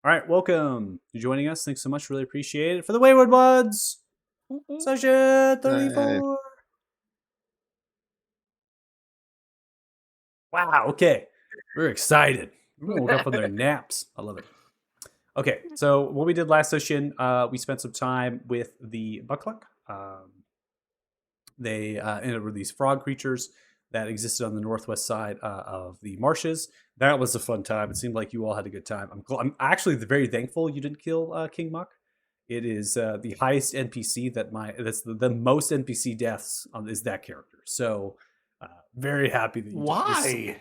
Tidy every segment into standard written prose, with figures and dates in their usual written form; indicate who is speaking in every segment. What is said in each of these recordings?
Speaker 1: All right, welcome to joining us. Thanks so much. Really appreciate it. For the Wayward Buds, session 34. Wow, okay. We're excited. We woke up from their naps. I love it. Okay, so what we did last session, we spent some time with the Buckluck. They ended up with these frog creatures that existed on the northwest side of the marshes. That was a fun time. It seemed like you all had a good time. I'm actually very thankful you didn't kill King Muck. It is the highest NPC that's the most NPC deaths is that character. So very happy that you did.
Speaker 2: Why?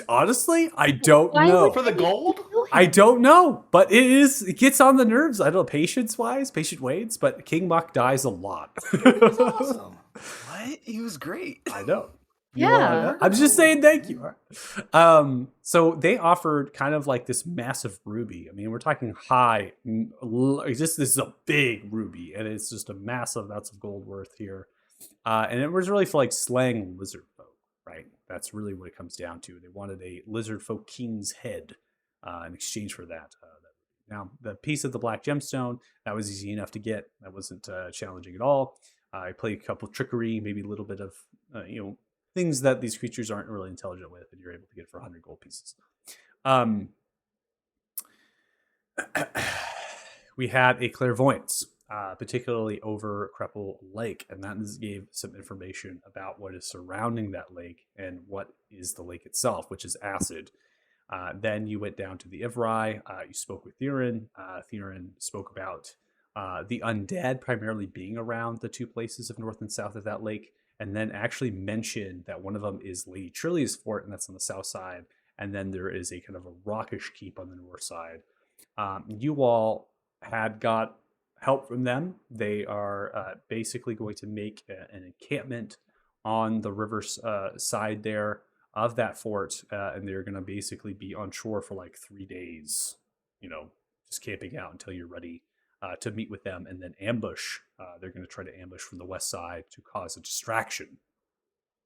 Speaker 1: Honestly, I don't know.
Speaker 2: For the gold?
Speaker 1: I don't know, but it gets on the nerves. I don't know, patient waits, but King Muck dies a lot.
Speaker 2: That's awesome.
Speaker 3: What? He was great.
Speaker 1: I know.
Speaker 4: Yeah.
Speaker 1: I'm just saying thank you. So they offered kind of like this massive ruby. I mean, we're talking high. This is a big ruby, and it's just a massive amounts of gold worth here. And it was really for like slaying lizard folk, right? That's really what it comes down to. They wanted a lizard folk king's head in exchange for that. Now, the piece of the black gemstone, that was easy enough to get. That wasn't challenging at all. I played a couple trickery, maybe a little bit of, things that these creatures aren't really intelligent with, and you're able to get for 100 gold pieces. We had a clairvoyance, particularly over Crepple Lake, and that gave some information about what is surrounding that lake and what is the lake itself, which is acid. Then you went down to the Ivrai. You spoke with Theron. Theron spoke about the undead primarily being around the two places of north and south of that lake, and then actually mentioned that one of them is Lady Trillia's fort, and that's on the south side. And then there is a kind of a rockish keep on the north side. You all had got help from them. They are basically going to make an encampment on the river side there of that fort, and they're going to basically be on shore for like 3 days, just camping out until you're ready to meet with them, and then ambush. They're going to try to ambush from the west side to cause a distraction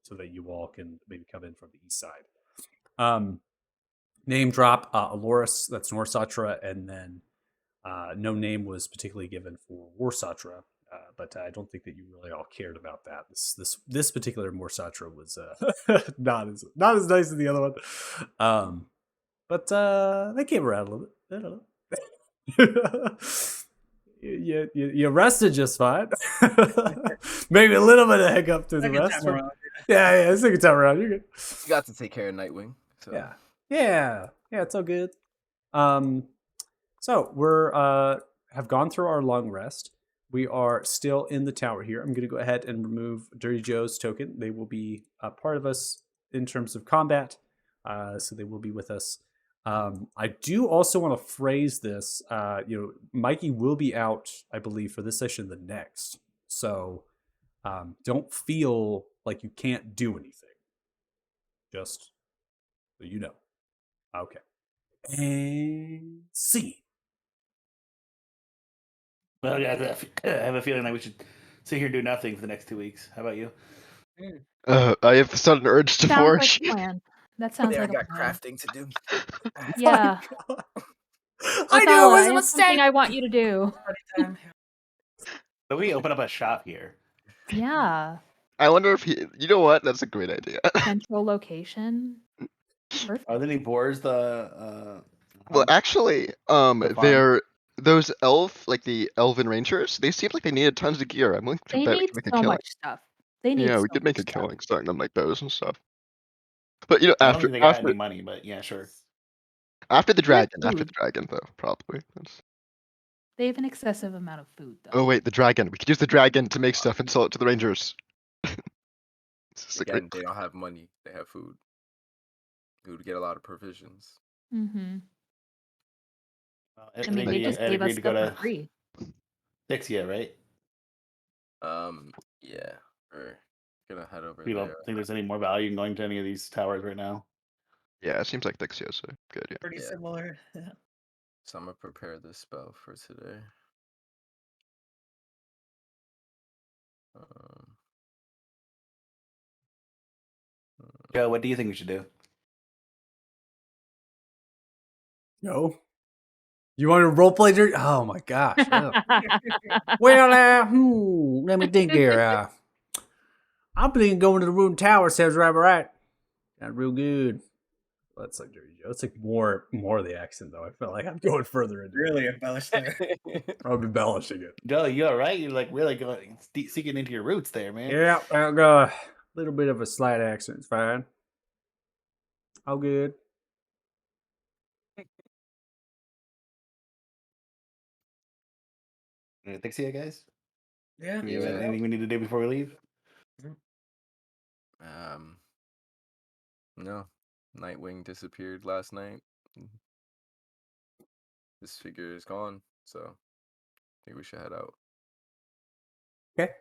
Speaker 1: so that you all can maybe come in from the east side. Name drop, Aloris, that's Norsatra, and then no name was particularly given for Warsatra, but I don't think that you really all cared about that. This particular Morsatra was not as nice as the other one, but they came around a little bit. I don't know. You rested just fine. Maybe a little bit of hiccup through the rest. Yeah, second time around. You're good.
Speaker 3: You got to take care of Nightwing. So.
Speaker 1: Yeah, it's all good. So we're have gone through our long rest. We are still in the tower here. I'm going to go ahead and remove Dirty Joe's token. They will be a part of us in terms of combat, so they will be with us. I do also want to phrase this. Mikey will be out, I believe, for this session, the next. So don't feel like you can't do anything. Just so you know. Okay. And see.
Speaker 2: Well, yeah, I have a feeling that we should sit here and do nothing for the next 2 weeks. How about you?
Speaker 5: I have the sudden urge to
Speaker 4: Sounds
Speaker 5: forge.
Speaker 4: like a plan. That sounds
Speaker 3: Yeah,
Speaker 4: like
Speaker 3: I got
Speaker 4: a plan.
Speaker 3: crafting to do.
Speaker 4: Yeah.
Speaker 1: I knew it was a
Speaker 4: That's something
Speaker 1: mistake.
Speaker 4: I want you to do.
Speaker 2: So we open up a shop here.
Speaker 4: Yeah.
Speaker 5: I wonder if you know what? That's a great idea.
Speaker 4: Central location. Perfect.
Speaker 2: Are there any boars?
Speaker 5: Well, actually,
Speaker 2: farm?
Speaker 5: they're those the elven rangers. They seem like they needed tons of gear. I'm willing to
Speaker 4: They
Speaker 5: bet we
Speaker 4: need
Speaker 5: could make a
Speaker 4: so
Speaker 5: killing.
Speaker 4: much stuff. They need
Speaker 5: Yeah, we
Speaker 4: so
Speaker 5: could make a
Speaker 4: much stuff.
Speaker 5: killing starting them like those and stuff. But
Speaker 2: I don't think they got any money, but yeah, sure.
Speaker 5: after the
Speaker 4: They have
Speaker 5: dragon
Speaker 4: food.
Speaker 5: though, probably.
Speaker 4: They have an excessive amount of food, though.
Speaker 5: Oh wait, the dragon. We could use the dragon to make stuff and sell it to the rangers.
Speaker 3: Again, they don't have money. They have food. We would get a lot of provisions.
Speaker 4: Mm-hmm.
Speaker 2: I
Speaker 4: mean, they just gave us stuff for free.
Speaker 2: Dixia, right?
Speaker 3: Yeah. We're gonna head over
Speaker 2: You
Speaker 3: there.
Speaker 2: don't think there's any more value in going to any of these towers right now?
Speaker 5: Yeah, it seems like Dixia's a good idea.
Speaker 6: Pretty similar. Yeah.
Speaker 3: So I'm gonna prepare this spell for today.
Speaker 2: Joe, what do you think we should do?
Speaker 1: No. You want to roleplay? Oh my gosh. Oh. Well, let me think here. I'm thinking going to the Rune Tower sounds right. Not real good. Well, that's like Dirty Joe. It's like more of the accent though. I feel like I'm going further into
Speaker 6: Really embellished there.
Speaker 1: I'm embellishing it.
Speaker 2: Joe, you all right? You're like really going seeking into your roots there, man.
Speaker 1: Yeah, I'll go a little bit of a slight accent. It's fine. All good.
Speaker 2: Thanks, see you guys.
Speaker 6: Yeah.
Speaker 2: You
Speaker 3: Yeah.
Speaker 2: anything we need to do before we leave?
Speaker 3: No. Nightwing disappeared last night. This figure is gone, so I think we should head out.
Speaker 1: Okay.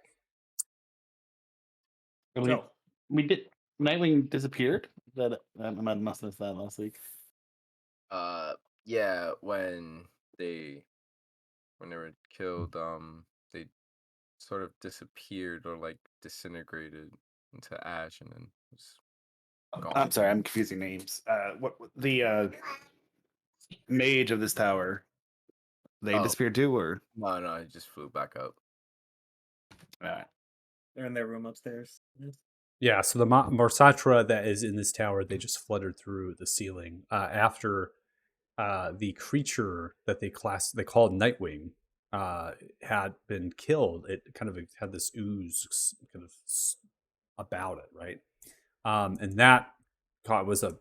Speaker 2: We did. Nightwing disappeared. That I must have missed that last week.
Speaker 3: Yeah, when they were killed, they sort of disappeared or like disintegrated into ash and then was gone.
Speaker 2: I'm sorry, I'm confusing names. What the mage of this tower? They disappeared too, or
Speaker 3: No, he just flew back up.
Speaker 6: They're in their room upstairs.
Speaker 1: Yeah, so the Morsatra that is in this tower, they just fluttered through the ceiling after the creature that they called Nightwing had been killed. It kind of had this ooze kind of about it, right? And that was a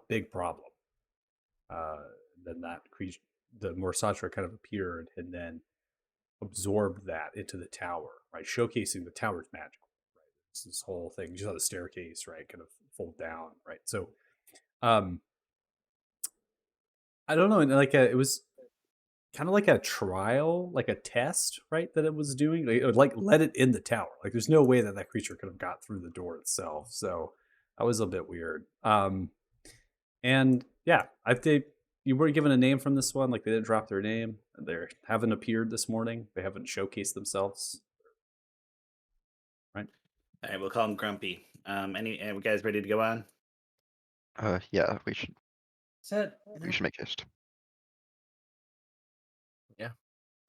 Speaker 1: big problem. Then that creature, the Morsatra, kind of appeared and then absorbed that into the tower, right? Showcasing the tower's magic. This whole thing. You saw the staircase, right? Kind of fold down, right? So, I don't know. Like it was kind of like a trial, like a test, right? That it was doing. Like, it would let it in the tower. Like there's no way that creature could have got through the door itself. So that was a bit weird. And yeah, I think you were given a name from this one. Like they didn't drop their name. They haven't appeared this morning. They haven't showcased themselves. Right.
Speaker 2: All right, we'll call him Grumpy. Are you guys ready to go on?
Speaker 5: Yeah, we should
Speaker 6: Set.
Speaker 5: make haste.
Speaker 3: Yeah.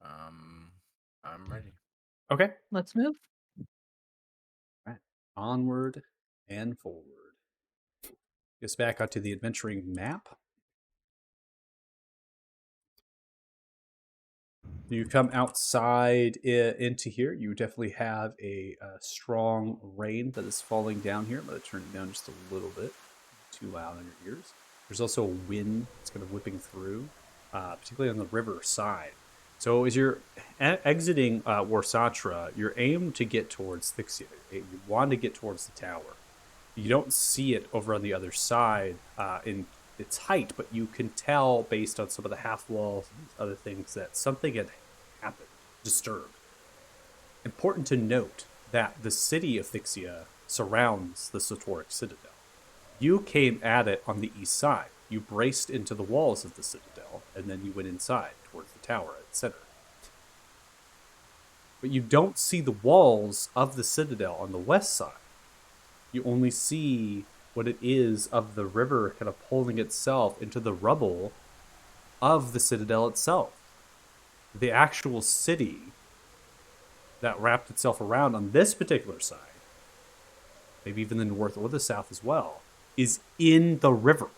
Speaker 3: I'm ready.
Speaker 1: Okay.
Speaker 4: Let's move.
Speaker 1: Right. Onward and forward. Gets back out to the adventuring map. You come outside into here. You definitely have a strong rain that is falling down here. I'm going to turn it down just a little bit. Too loud on your ears. There's also a wind that's kind of whipping through, particularly on the river side. So as you're exiting Warsatra, you're aimed to get towards Thixia. You want to get towards the tower. You don't see it over on the other side in its height, but you can tell based on some of the half walls and other things that something had happened, disturbed. Important to note that the city of Thixia surrounds the Satoric Citadel. You came at it on the east side. You braced into the walls of the Citadel, and then you went inside towards the tower, etc. But you don't see the walls of the Citadel on the west side. You only see what it is of the river kind of pulling itself into the rubble of the Citadel itself. The actual city that wrapped itself around on this particular side, maybe even the north or the south as well, is in the river.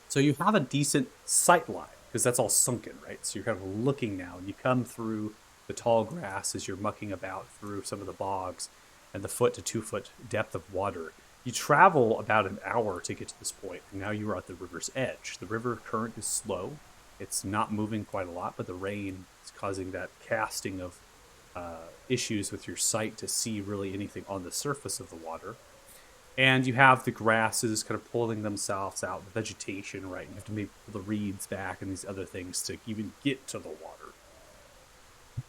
Speaker 1: So you have a decent sight line, because that's all sunken, right? So you're kind of looking now, and you come through the tall grass as you're mucking about through some of the bogs and the 1 to 2 foot depth of water. You travel about an hour to get to this point, and now you are at the river's edge. The river current is slow. It's not moving quite a lot, but the rain is causing that casting of issues with your sight to see really anything on the surface of the water. And you have the grasses kind of pulling themselves out, the vegetation, right? You have to maybe pull the reeds back and these other things to even get to the water.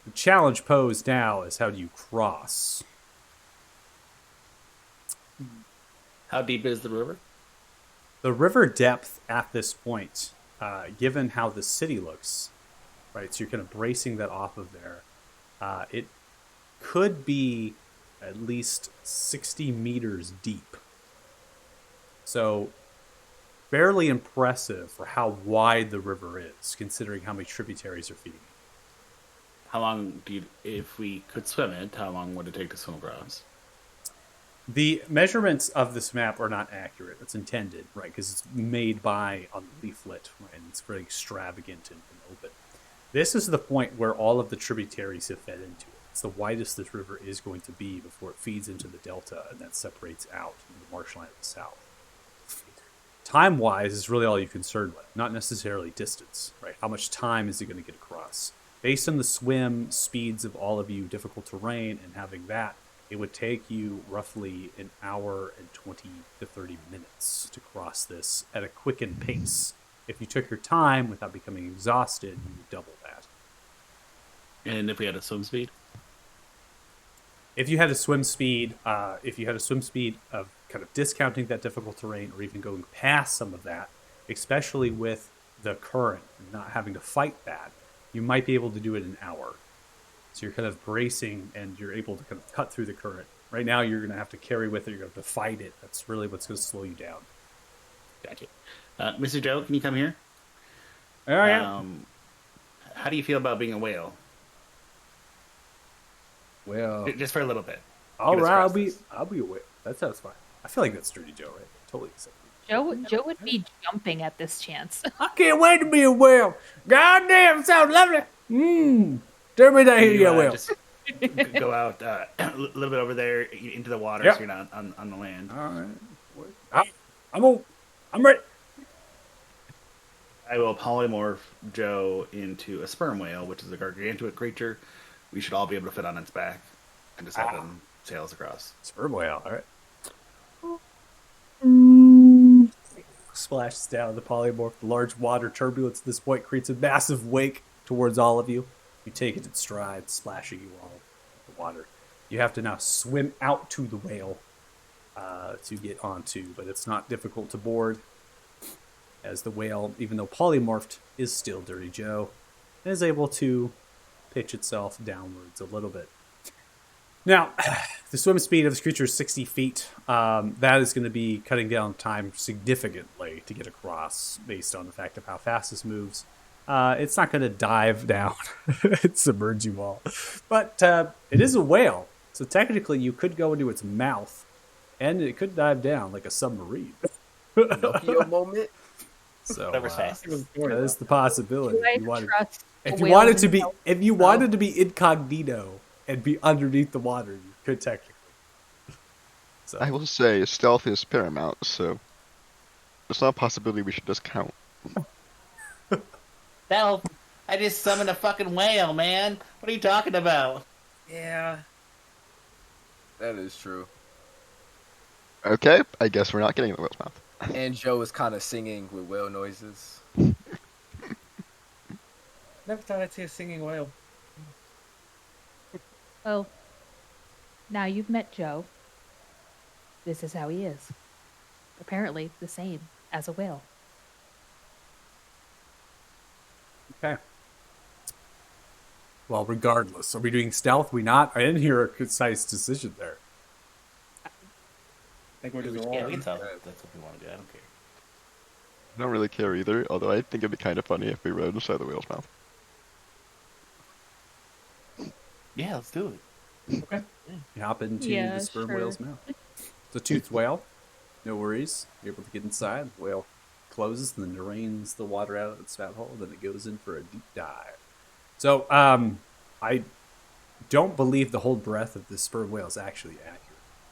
Speaker 1: The challenge posed now is how do you cross?
Speaker 2: How deep is the river?
Speaker 1: The river depth at this point, given how the city looks, right? So you're kind of bracing that off of there. It could be at least 60 meters deep. So fairly impressive for how wide the river is, considering how many tributaries are feeding it.
Speaker 2: How long if we could swim it, how long would it take to swim across?
Speaker 1: The measurements of this map are not accurate. It's intended, right? Because it's made on the leaflet, right? And it's very extravagant and open. This is the point where all of the tributaries have fed into it. It's the widest this river is going to be before it feeds into the delta, and that separates out into the marshland of the south. Time-wise is really all you're concerned with, not necessarily distance, right? How much time is it going to get across? Based on the swim speeds of all of you, difficult terrain, and having that, it would take you roughly an hour and 20 to 30 minutes to cross this at a quickened pace. If you took your time without becoming exhausted, you would double that.
Speaker 2: And if we had a swim speed?
Speaker 1: If you had a swim speed, of kind of discounting that difficult terrain or even going past some of that, especially with the current and not having to fight that, you might be able to do it in an hour. So you're kind of bracing and you're able to kind of cut through the current. Right now, you're going to have to carry with it. You're going to have to fight it. That's really what's going to slow you down.
Speaker 2: Gotcha. Mr. Joe, can you come here?
Speaker 1: All right.
Speaker 2: How do you feel about being a whale?
Speaker 1: Well,
Speaker 2: Just for a little bit.
Speaker 1: all
Speaker 2: Get us
Speaker 1: right.
Speaker 2: across
Speaker 1: I'll be aware. That sounds fine. I feel like that's Dirty Joe, right? Totally acceptable.
Speaker 4: Joe would be jumping at this chance.
Speaker 1: I can't wait to be a whale. Goddamn, sounds lovely. Tell me that
Speaker 2: You,
Speaker 1: here, whale.
Speaker 2: just go out a little bit over there into the water
Speaker 1: Yep.
Speaker 2: so you're not on the land.
Speaker 1: All right. I'm ready.
Speaker 2: I will polymorph Joe into a sperm whale, which is a gargantuan creature. We should all be able to fit on its back and just have him sail us across.
Speaker 1: Sperm whale. All right. Splashes down the polymorph. The large water turbulence at this point creates a massive wake towards all of you. You take it in stride, splashing you all with the water. You have to now swim out to the whale to get onto, but it's not difficult to board, as the whale, even though polymorphed, is still Dirty Joe, and is able to pitch itself downwards a little bit. Now, the swim speed of this creature is 60 feet. That is going to be cutting down time significantly to get across, based on the fact of how fast this moves. It's not going to dive down and submerge you all. But it is a whale, so technically you could go into its mouth, and it could dive down like a submarine.
Speaker 3: Pinocchio moment.
Speaker 2: That
Speaker 1: So
Speaker 2: was fast.
Speaker 1: that is the possibility.
Speaker 4: Do I
Speaker 1: If you wanted,
Speaker 4: trust
Speaker 1: if
Speaker 4: a
Speaker 1: you
Speaker 4: whale
Speaker 1: wanted to
Speaker 4: in
Speaker 1: be,
Speaker 4: health?
Speaker 1: if you wanted to be incognito and be underneath the water, you could technically. So
Speaker 5: I will say stealth is paramount, so it's not a possibility we should discount.
Speaker 7: That'll. I just summoned a fucking whale, man. What are you talking about?
Speaker 6: Yeah.
Speaker 3: That is true.
Speaker 5: Okay, I guess we're not getting the whale's mouth.
Speaker 3: And Joe is kind of singing with whale noises.
Speaker 6: Never thought I'd see a singing whale.
Speaker 4: Well, now you've met Joe. This is how he is. Apparently the same as a whale.
Speaker 1: okay. Well, regardless, are we doing stealth? We not? I didn't hear a concise decision there.
Speaker 6: I think we're just
Speaker 7: Yeah, we
Speaker 6: rolling.
Speaker 7: can tell if that's what we want to do. I don't care.
Speaker 5: I don't really care either, although I think it'd be kind of funny if we rode inside the whale's mouth.
Speaker 7: Yeah, let's do it.
Speaker 1: Okay. You hop into
Speaker 4: Yeah,
Speaker 1: the sperm
Speaker 4: sure.
Speaker 1: whale's mouth. It's a toothed whale. No worries. You're able to get inside. The whale closes and then drains the water out of its spout hole. Then it goes in for a deep dive. So, I don't believe the whole breadth of the sperm whale is actually accurate.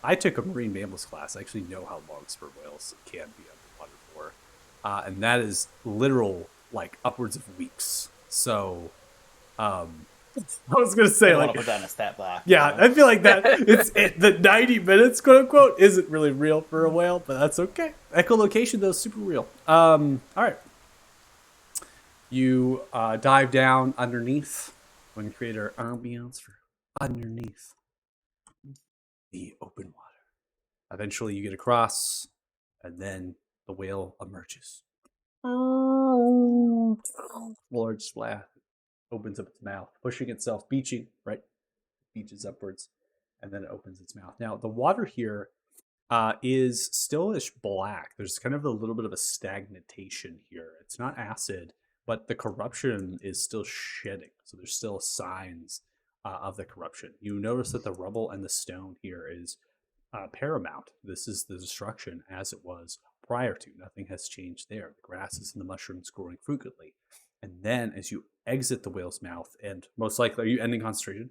Speaker 1: I took a marine mammals class. I actually know how long sperm whales can be underwater for. And that is literal, like, upwards of weeks. So, I was going to say,
Speaker 7: I want
Speaker 1: like,
Speaker 7: to put that in a stat block.
Speaker 1: yeah,
Speaker 7: you know?
Speaker 1: I feel like that the 90 minutes, quote unquote, isn't really real for a whale, but that's okay. Echolocation, though, is super real. All right. You dive down underneath and create our ambiance for underneath the open water. Eventually, you get across, and then the whale emerges. Large splash opens up its mouth, pushing itself, beaching, right? Beaches upwards, and then it opens its mouth. Now, the water here is stillish black. There's kind of a little bit of a stagnation here. It's not acid, but the corruption is still shedding. So there's still signs of the corruption. You notice that the rubble and the stone here is paramount. This is the destruction as it was prior to. Nothing has changed there. The grasses and the mushrooms growing frequently. And then as you exit the whale's mouth, and most likely, are you ending concentration?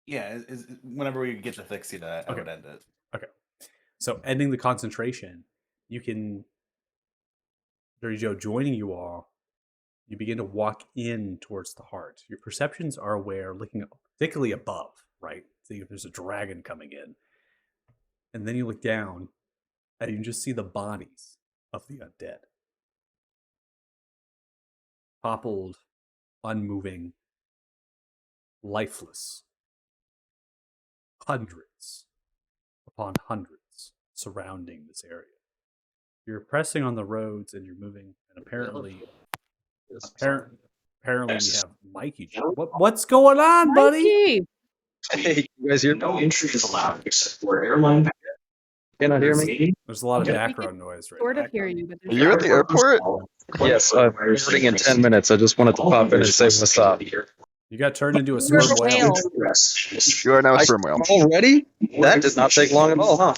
Speaker 2: Yeah, whenever we get to fixing that, I
Speaker 1: Okay.
Speaker 2: would end it.
Speaker 1: Okay. So ending the concentration, you can, Dirty Joe, joining you all, you begin to walk in towards the heart. Your perceptions are aware, looking particularly above, right? See if there's a dragon coming in. And then you look down, and you can just see the bodies of the undead. Toppled, unmoving, lifeless. Hundreds upon hundreds surrounding this area. You're pressing on the roads and you're moving, and apparently you have Mikey. What's going on, buddy?
Speaker 4: Mikey!
Speaker 8: Hey, you guys hear me? No entry is allowed except for airline. Cannot hear me?
Speaker 1: There's a lot of
Speaker 4: We
Speaker 1: background noise right
Speaker 4: Sort
Speaker 1: now.
Speaker 4: of hear you, but
Speaker 5: Are you at the airport?
Speaker 8: Yes, I'm boarding in 10 minutes. I just wanted to pop in and say what's up.
Speaker 1: You got turned into a
Speaker 4: You're
Speaker 1: sperm
Speaker 4: a
Speaker 1: whale.
Speaker 4: whale.
Speaker 5: You are now a sperm whale.
Speaker 8: Already? That did not take long at all, huh?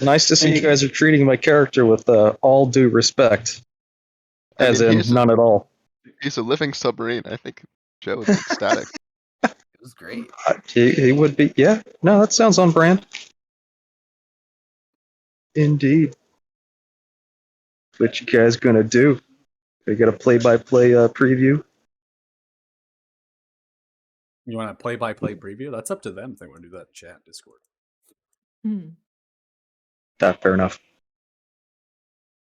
Speaker 8: Nice to see you guys are treating my character with all due respect.
Speaker 5: I
Speaker 8: As
Speaker 5: mean,
Speaker 8: in, none at all.
Speaker 5: He's a living submarine. I think Joe is ecstatic.
Speaker 3: It was great.
Speaker 8: He would be, yeah. No, that sounds on brand. Indeed. What you guys gonna do? We got a play-by-play preview?
Speaker 1: You want a play-by-play preview? That's up to them if they want to do that in chat, Discord.
Speaker 8: Fair enough.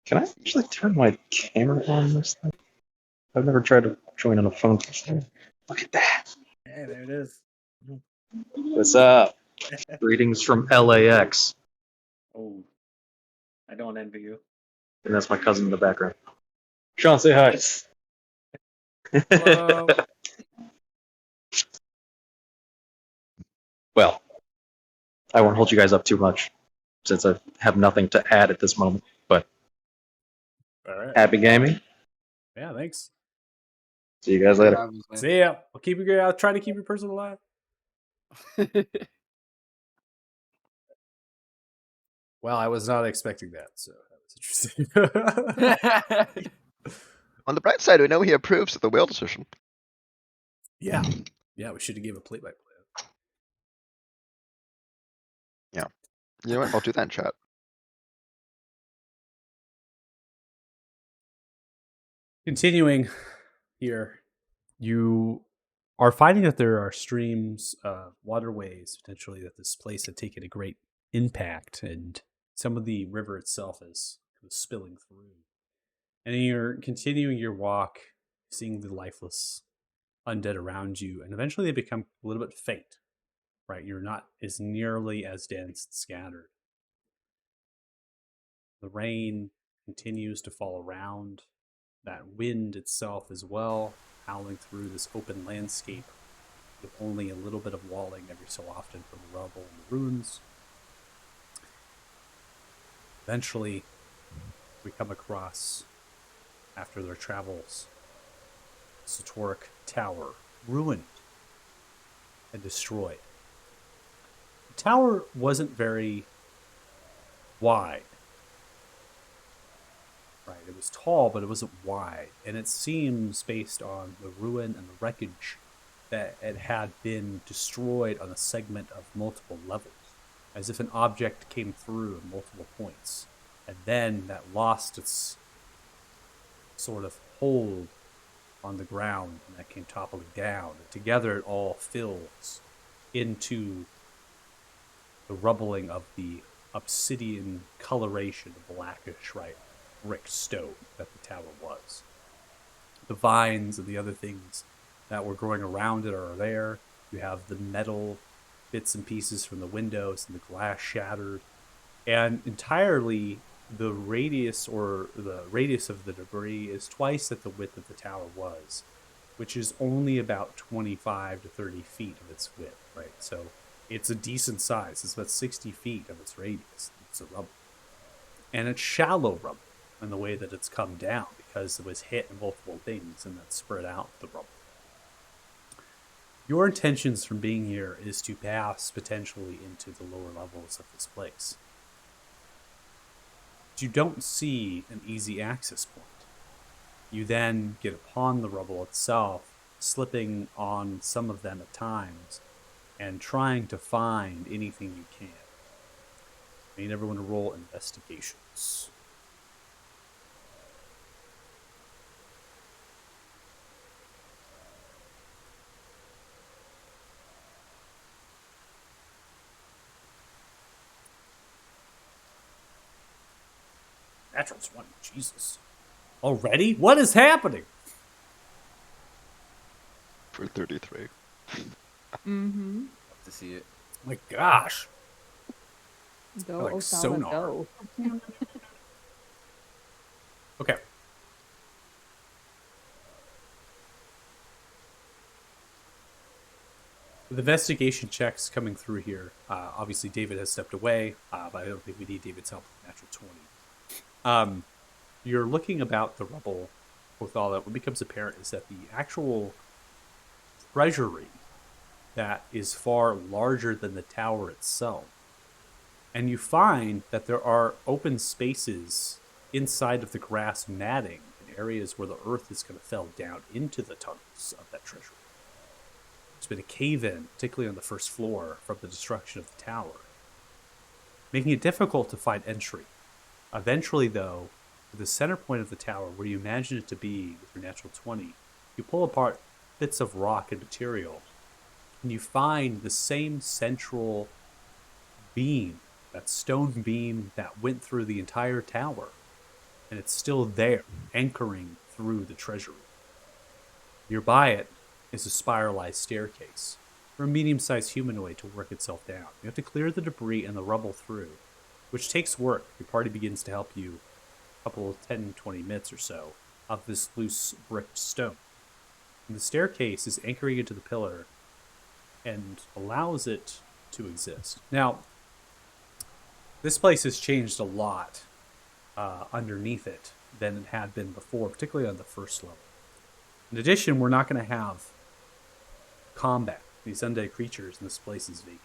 Speaker 8: Can I actually turn my camera on this thing? I've never tried to join on a phone. Look at that.
Speaker 6: Hey, there it is.
Speaker 8: What's up? Greetings from LAX.
Speaker 6: Oh, I don't envy you.
Speaker 8: And that's my cousin in the background. Sean, say hi.
Speaker 1: Hello.
Speaker 8: Well, I won't hold you guys up too much since I have nothing to add at this moment. But
Speaker 1: All right.
Speaker 8: happy gaming.
Speaker 1: Yeah, thanks.
Speaker 8: See you guys later.
Speaker 1: See ya. I'll try to keep your person alive. Well, I was not expecting that, so that was interesting.
Speaker 5: On the bright side, we know he approves of the whale decision.
Speaker 1: Yeah, we should have gave a play-by-play.
Speaker 5: You know what? I'll do that in chat.
Speaker 1: Continuing here, you are finding that there are streams, waterways, potentially, that this place had taken a great impact, and some of the river itself is spilling through. And you're continuing your walk, seeing the lifeless undead around you, and eventually they become a little bit faint, right? You're not as nearly as dense and scattered. The rain continues to fall around, that wind itself as well, howling through this open landscape with only a little bit of walling every so often from the rubble and the ruins. Eventually, we come across, after their travels, Satoric Tower, ruined and destroyed. The tower wasn't very wide. Right, it was tall, but it wasn't wide. And it seems, based on the ruin and the wreckage, that it had been destroyed on a segment of multiple levels, as if an object came through at multiple points. And then that lost its sort of hold on the ground, and that came toppling down. And together it all fills into the rubbling of the obsidian coloration, blackish, right, brick stone that the tower was. The vines and the other things that were growing around it are there. You have the metal bits and pieces from the windows and the glass shattered. And entirely the radius of the debris is twice at the width of the tower was, which is only about 25 to 30 feet of its width, right? So It's a decent size. It's about 60 feet of its radius. It's a rubble. And it's shallow rubble in the way that it's come down because it was hit in multiple things and then spread out the rubble. Your intentions from being here is to pass potentially into the lower levels of this place. But you don't see an easy access point. You then get upon the rubble itself, slipping on some of them at times, and trying to find anything you can. I need everyone to roll investigations. Natural 20, Jesus. Already? What is happening?
Speaker 5: For 33.
Speaker 4: Mm-hmm.
Speaker 3: Love to see it.
Speaker 1: My gosh.
Speaker 4: Go,
Speaker 1: Like
Speaker 4: Osama,
Speaker 1: sonar.
Speaker 4: go.
Speaker 1: Okay. With investigation checks coming through here, obviously David has stepped away, but I don't think we need David's help with natural 20. You're looking about the rubble with all that. What becomes apparent is that the actual treasury that is far larger than the tower itself. And you find that there are open spaces inside of the grass matting in areas where the earth is going to fell down into the tunnels of that treasury. There's been a cave-in, particularly on the first floor, from the destruction of the tower, making it difficult to find entry. Eventually, though, at the center point of the tower, where you imagine it to be with your natural 20, you pull apart bits of rock and material, and you find the same central beam, that stone beam that went through the entire tower, and it's still there, anchoring through the treasury. Nearby it is a spiralized staircase for a medium-sized humanoid to work itself down. You have to clear the debris and the rubble through, which takes work. Your party begins to help you a couple of 10, 20 minutes or so of this loose bricked stone. And the staircase is anchoring into the pillar and allows it to exist. Now, this place has changed a lot underneath it than it had been before, particularly on the first level. In addition, we're not going to have combat. These undead creatures in this place is vacant.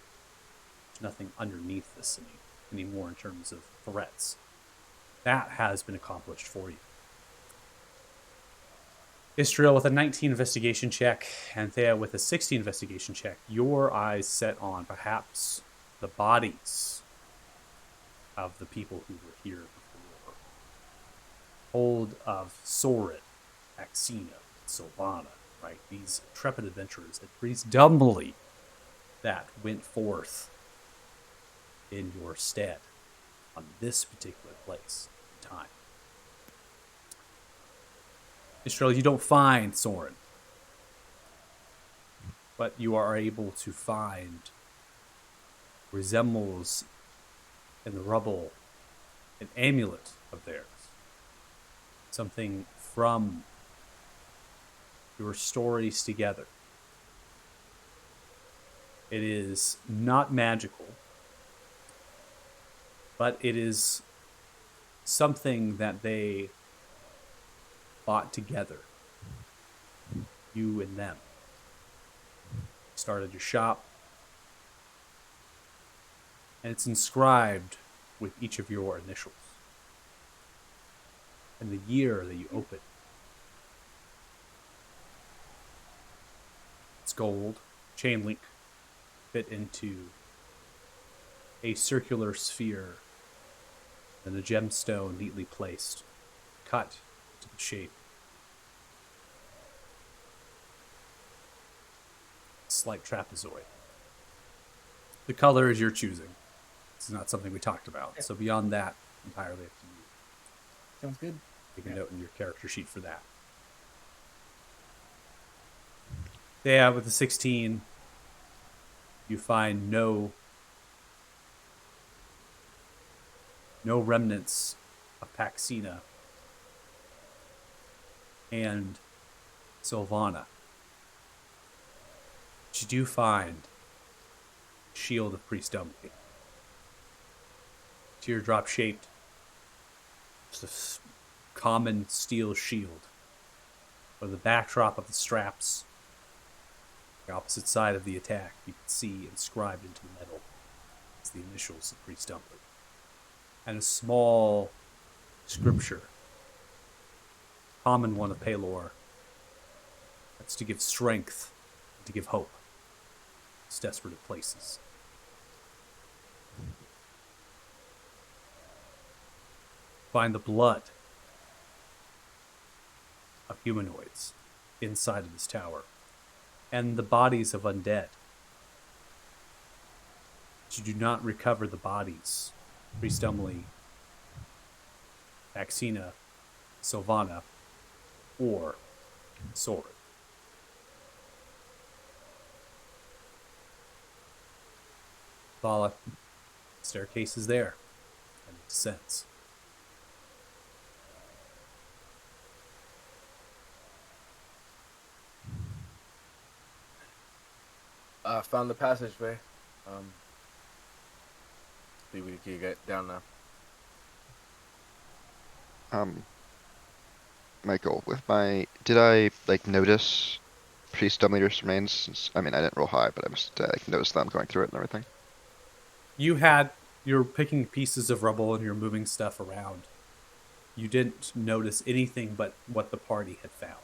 Speaker 1: There's nothing underneath this anymore in terms of threats. That has been accomplished for you. Israel with a 19 investigation check, and Thea with a 60 investigation check. Your eyes set on perhaps the bodies of the people who were here before. Hold of Sorin, Axina, Sylvana, right? These intrepid adventurers at Priest Dumbly that went forth in your stead on this particular place and time. Israel, you don't find Sorin, but you are able to find resembles in the rubble an amulet of theirs, something from your stories together. It is not magical, but it is something that they bought together, you and them. Started your shop, and it's inscribed with each of your initials and the year that you opened. It's gold, chain link, fit into a circular sphere, and a gemstone neatly placed, cut to the shape. Slight trapezoid. The color is your choosing. This is not something we talked about. So beyond that, entirely up to you.
Speaker 6: Sounds good.
Speaker 1: Take a note in your character sheet for that. Yeah, with the 16, you find no remnants of Paxina and Sylvana. But you do find shield of Priest Dumbly. Teardrop shaped, just a common steel shield. With the backdrop of the straps, the opposite side of the attack, you can see inscribed into the metal is the initials of Priest Dumbly. And a small scripture, common one of Pelor, that's to give strength, to give hope. It's desperate at places. Find the blood of humanoids inside of this tower, and the bodies of undead. But you do not recover the bodies. Priest Dumbly, Axina, Sylvana, or Soren. Vala, staircase is there, and it descends.
Speaker 3: Found the passageway. See if we can get down now.
Speaker 5: Michael, did I like notice Priest Dumbledore's remains? I mean, I didn't roll high, but I must like notice them going through it and everything.
Speaker 1: You're picking pieces of rubble and you're moving stuff around. You didn't notice anything but what the party had found.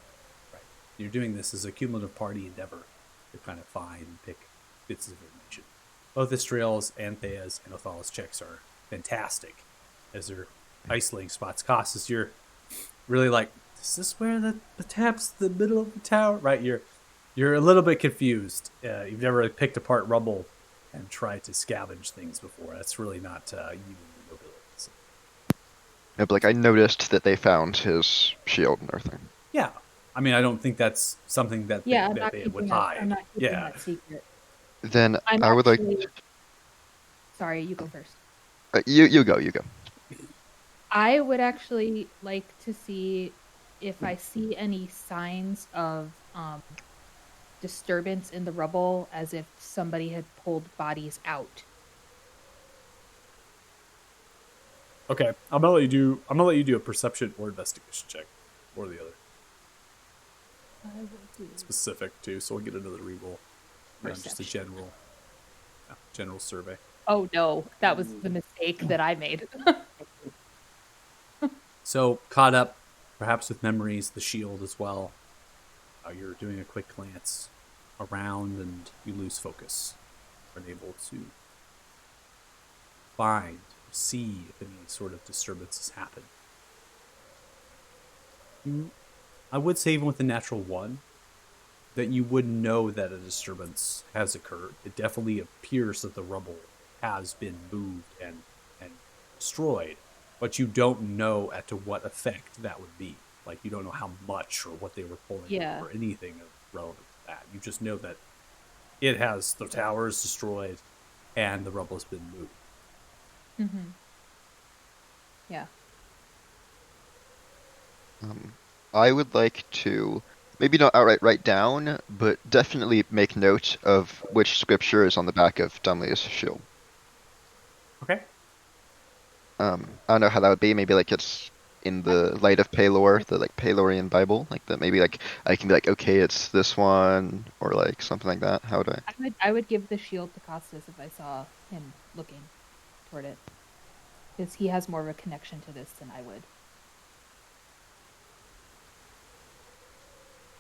Speaker 1: Right? You're doing this as a cumulative party endeavor to kind of find and pick bits of information. Both Istriel's, Anthea's, and Othal's checks are fantastic as they're isolating spots. Costas, you're really like, is this where the tap's the middle of the tower? Right? You're a little bit confused. You've never picked apart rubble and tried to scavenge things before. That's really not you and your abilities.
Speaker 5: No, but like I noticed that they found his shield and everything.
Speaker 1: Yeah. I mean, I don't think that's something that
Speaker 4: Yeah, I'm
Speaker 1: they
Speaker 4: not
Speaker 1: would
Speaker 4: keeping that.
Speaker 1: hide.
Speaker 4: I'm not keeping
Speaker 1: Yeah.
Speaker 4: that secret.
Speaker 5: Then
Speaker 4: I'm
Speaker 5: I would
Speaker 4: actually... Sorry, you go first.
Speaker 5: You go.
Speaker 4: I would actually like to see if I see any signs of disturbance in the rubble, as if somebody had pulled bodies out.
Speaker 1: Okay, I'm gonna let you do a perception or investigation check, or the other.
Speaker 4: I will do
Speaker 1: Specific too, so we'll get another reroll. Not just a
Speaker 4: perception.
Speaker 1: general survey.
Speaker 4: Oh no, that was the mistake that I made.
Speaker 1: So caught up, perhaps with memories, the shield as well. You're doing a quick glance around, and you lose focus. Unable to find, see if any sort of disturbances happen. I would say, even with the natural one, that you would know that a disturbance has occurred. It definitely appears that the rubble has been moved and destroyed, but you don't know as to what effect that would be. Like, you don't know how much or what they were pulling
Speaker 4: Yeah.
Speaker 1: or anything relevant to that. You just know that the tower is destroyed and the rubble has been moved.
Speaker 4: Mm-hmm. Yeah.
Speaker 5: I would like to maybe not outright write down, but definitely make note of which scripture is on the back of Dumbly's shield.
Speaker 1: Okay.
Speaker 5: I don't know how that would be. Maybe like it's in the light of Pelor, the like Pelorian Bible, like that. Maybe like I can be like, okay, it's this one, or like something like that. How would I?
Speaker 4: I would give the shield to Costas if I saw him looking toward it, because he has more of a connection to this than I would.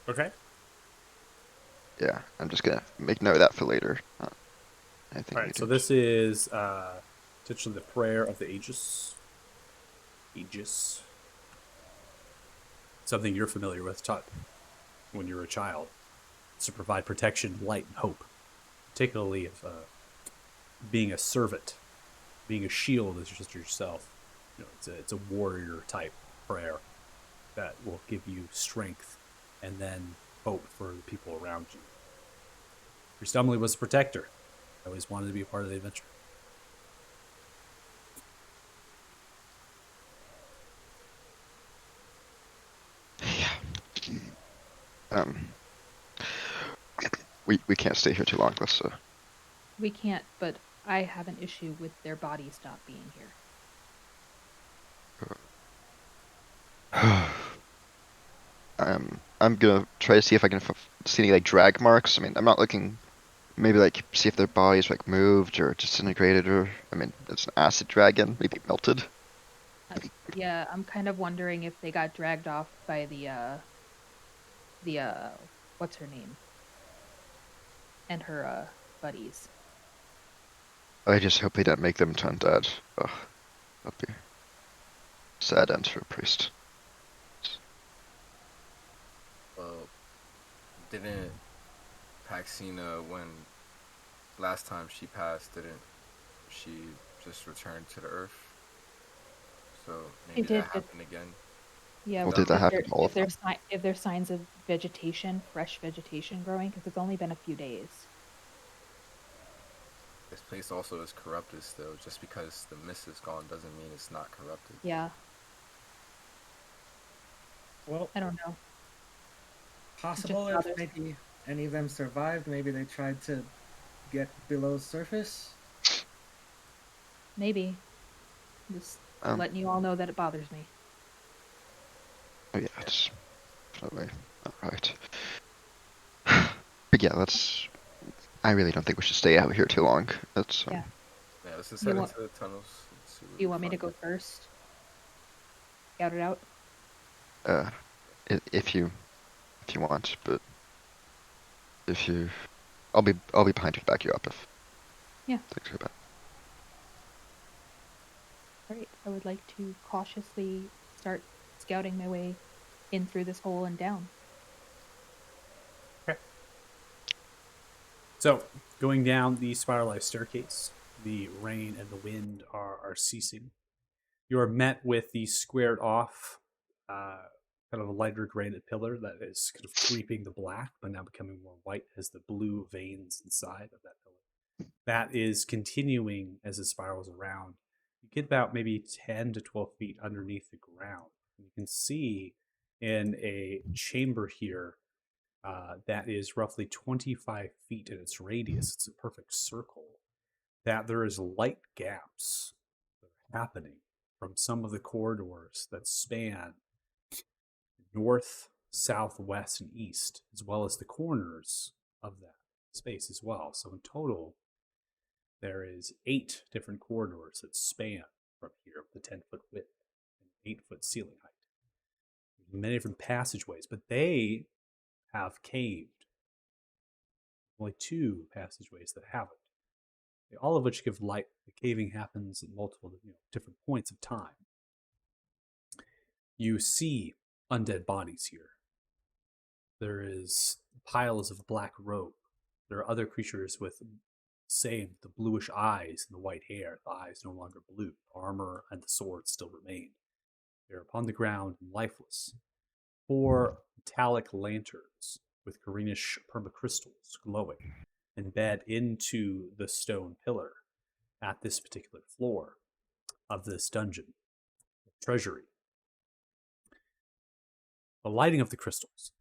Speaker 1: Okay.
Speaker 5: Yeah, I'm just gonna make note of that for later. I think.
Speaker 1: All right. So this is potentially the prayer of the Aegis. Aegis. Something you're familiar with, taught when you were a child. It's to provide protection, light, and hope. Particularly of being a servant, being a shield as just yourself. You know, it's a warrior type prayer that will give you strength and then hope for the people around you. Priest Dumbly was a protector. I always wanted to be a part of the adventure.
Speaker 5: We can't stay here too long. Let's
Speaker 4: We can't, but I have an issue with their bodies not being here.
Speaker 5: I'm gonna try to see if I can see any like drag marks. I mean, I'm not looking. Maybe like see if their bodies like moved or disintegrated, or I mean, it's an acid dragon, maybe melted.
Speaker 4: Yeah, I'm kind of wondering if they got dragged off by the what's her name? And her buddies.
Speaker 5: I just hope they don't make them turn dead. Ugh, that'd be sad end for a priest.
Speaker 3: Well, didn't Paxina, when last time she passed, didn't she just return to the earth? So maybe
Speaker 4: did,
Speaker 3: that
Speaker 4: but-
Speaker 3: happened again.
Speaker 4: Yeah,
Speaker 5: Well, did that happen all
Speaker 4: if
Speaker 5: of them?
Speaker 4: if there's signs of vegetation, fresh vegetation growing, because it's only been a few days.
Speaker 3: This place also is corrupted still. Just because the mist is gone doesn't mean it's not corrupted.
Speaker 4: Yeah,
Speaker 6: Well,
Speaker 4: I don't know.
Speaker 6: possible
Speaker 4: bothers
Speaker 6: if
Speaker 4: me.
Speaker 6: maybe any of them survived. Maybe they tried to get below surface.
Speaker 4: Maybe. Just
Speaker 5: Um,
Speaker 4: letting you all know that it bothers me.
Speaker 5: Oh yeah, it's definitely not right. But yeah, let's. I really don't think we should stay out here too long. That's
Speaker 4: Yeah.
Speaker 3: Yeah, let's just
Speaker 4: You
Speaker 3: head
Speaker 4: want-
Speaker 3: into the tunnels. And see what
Speaker 4: Do you
Speaker 3: we
Speaker 4: want me to
Speaker 3: find.
Speaker 4: go first? Scout it out?
Speaker 5: if you want, but if you, I'll be behind you to back you up if
Speaker 4: Yeah.
Speaker 5: things go bad.
Speaker 4: Alright, I would like to cautiously start scouting my way in through this hole and down.
Speaker 1: So, going down the spiralized staircase, the rain and the wind are ceasing. You are met with the squared off, kind of a lighter granite pillar that is kind of creeping the black, but now becoming more white as the blue veins inside of that pillar. That is continuing as it spirals around. You get about maybe 10 to 12 feet underneath the ground. You can see in a chamber here that is roughly 25 feet in its radius. It's a perfect circle. That there is light gaps that are happening from some of the corridors that span north, south, west, and east, as well as the corners of that space as well. So in total, there is 8 different corridors that span from here with a 10-foot width and 8-foot ceiling height. There's many different passageways, but they have caved. Only 2 passageways that haven't. All of which give light. The caving happens at multiple different points of time. You see undead bodies here. There is piles of black rope. There are other creatures with the bluish eyes and the white hair. The eyes no longer blue. The armor and the sword still remain. They're upon the ground and lifeless. 4 metallic lanterns with greenish permacrystals glowing embed into the stone pillar at this particular floor of this dungeon treasury. The lighting of the crystals,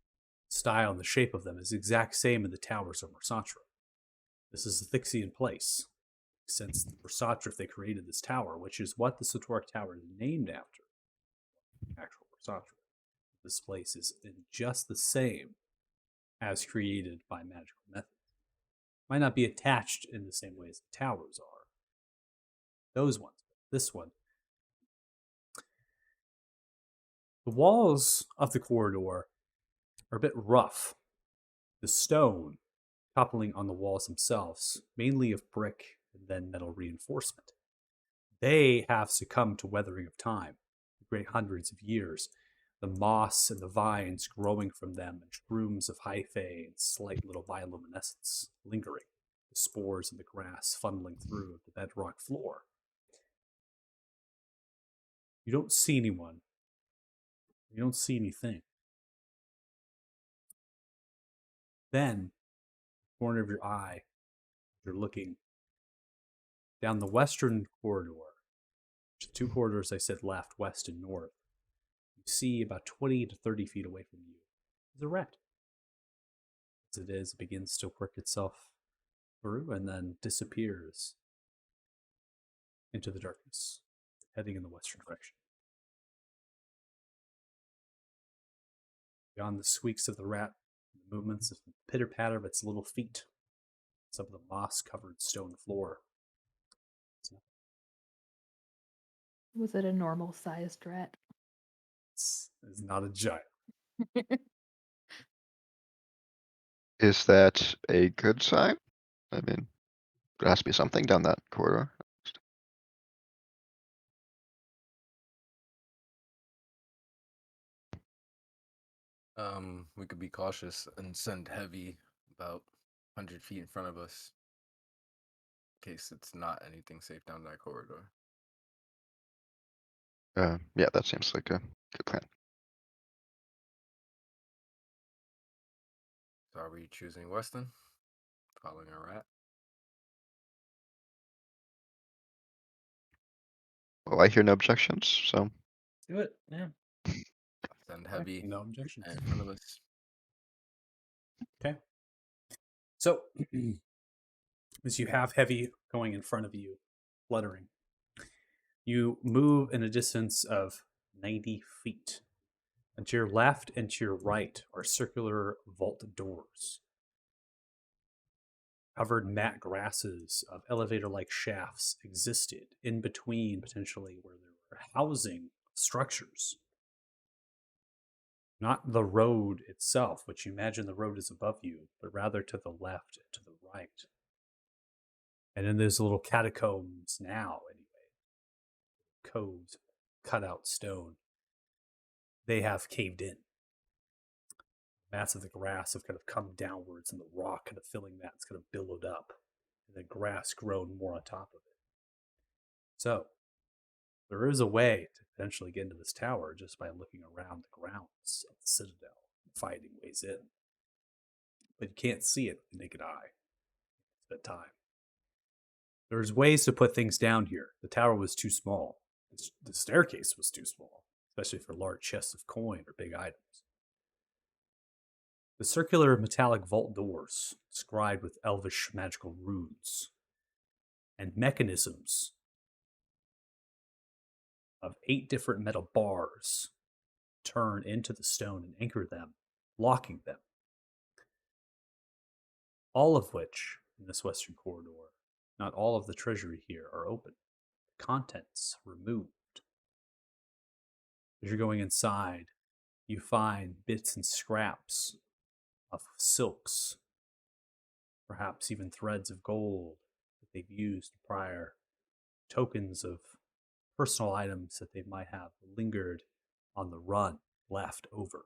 Speaker 1: the style and the shape of them is the exact same in the towers of Mersatra. This is the Thixian place. Since the Mersatra, they created this tower, which is what the Satoric Tower is named after. Actual Mersatra. This place is just the same as created by magical methods. Might not be attached in the same way as the towers are. Those ones. This one. The walls of the corridor are a bit rough. The stone toppling on the walls themselves, mainly of brick and then metal reinforcement. They have succumbed to weathering of time, great hundreds of years. The moss and the vines growing from them, and shrooms of hyphae and slight little bioluminescence lingering. The spores in the grass funneling through the bedrock floor. You don't see anyone. You don't see anything. Then, corner of your eye, you're looking down the western corridor. There's 2 corridors I said left, west and north. You see about 20 to 30 feet away from you is a rat. As it begins to work itself through and then disappears into the darkness, heading in the western direction. Beyond the squeaks of the rat, the movements of the pitter-patter of its little feet, some of the moss-covered stone floor.
Speaker 4: Was it a normal sized rat?
Speaker 1: It's not a giant.
Speaker 5: Is that a good sign? I mean, there has to be something down that corridor.
Speaker 3: We could be cautious and send heavy about 100 feet in front of us, in case it's not anything safe down that corridor.
Speaker 5: Yeah, that seems like a good plan.
Speaker 3: So are we choosing Weston? Following a rat?
Speaker 5: Well, I hear no objections, so
Speaker 6: Do it. Yeah.
Speaker 3: Send heavy
Speaker 1: No objections.
Speaker 3: in front of us.
Speaker 1: Okay. So, as you have heavy going in front of you, fluttering, you move in a distance of 90 feet. And to your left and to your right are circular vault doors. Covered mat grasses of elevator-like shafts existed in between, potentially, where there were housing structures. Not the road itself, which you imagine the road is above you, but rather to the left and to the right. And in those little catacombs now, anyway, coves, cut out stone, they have caved in. Mats of the grass have kind of come downwards, and the rock kind of filling that, it's kind of billowed up, and the grass grown more on top of it. So, there is a way to potentially get into this tower just by looking around the grounds of the citadel and finding ways in. But you can't see it with the naked eye at that time. There's ways to put things down here. The tower was too small. The staircase was too small, especially for large chests of coin or big items. The circular metallic vault doors, scribed with elvish magical runes, and mechanisms of 8 different metal bars turn into the stone and anchor them, locking them. All of which, in this western corridor, not all of the treasury here are open. The contents removed. As you're going inside, you find bits and scraps of silks, perhaps even threads of gold that they've used prior, tokens of personal items that they might have lingered on the run, left over.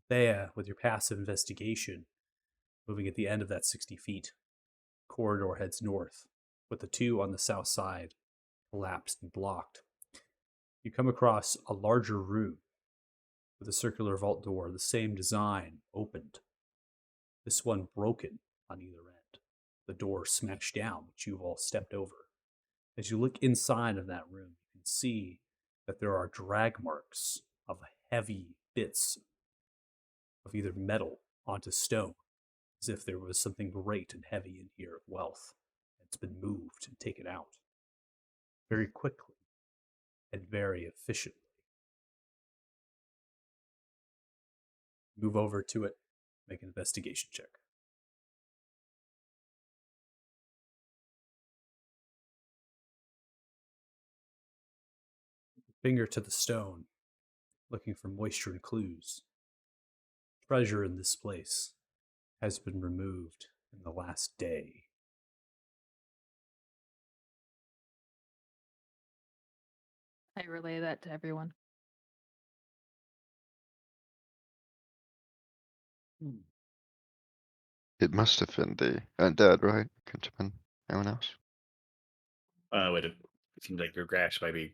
Speaker 1: Thea, with your passive investigation, moving at the end of that 60 feet, corridor heads north, with the 2 on the south side collapsed and blocked. You come across a larger room with a circular vault door, the same design, opened. This one broken on either end. The door smashed down, which you've all stepped over. As you look inside of that room, you can see that there are drag marks of heavy bits of either metal onto stone, as if there was something great and heavy in here of wealth. It's been moved and taken out very quickly and very efficiently. Move over to it, make an investigation check. Finger to the stone, looking for moisture and clues. Treasure in this place has been removed in the last day.
Speaker 4: I relay that to everyone.
Speaker 5: it must have been the undead, right? Couldn't have been anyone else.
Speaker 2: It seems like your Grash might be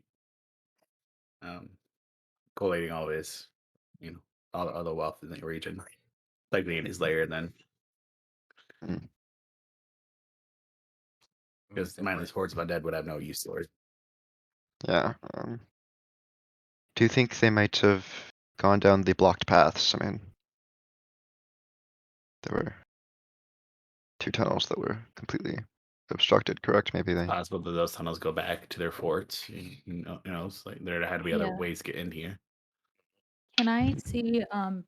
Speaker 2: collating all his, all the wealth in the region, like being in his lair, and then because mindless hordes of undead would have no use for it.
Speaker 5: Yeah. Do you think they might have gone down the blocked paths? I mean, there were 2 tunnels that were completely obstructed, correct? Maybe they.
Speaker 2: Possible that those tunnels go back to their forts. It's like there had to be other
Speaker 4: Yeah.
Speaker 2: ways to get in here.
Speaker 4: Can I see,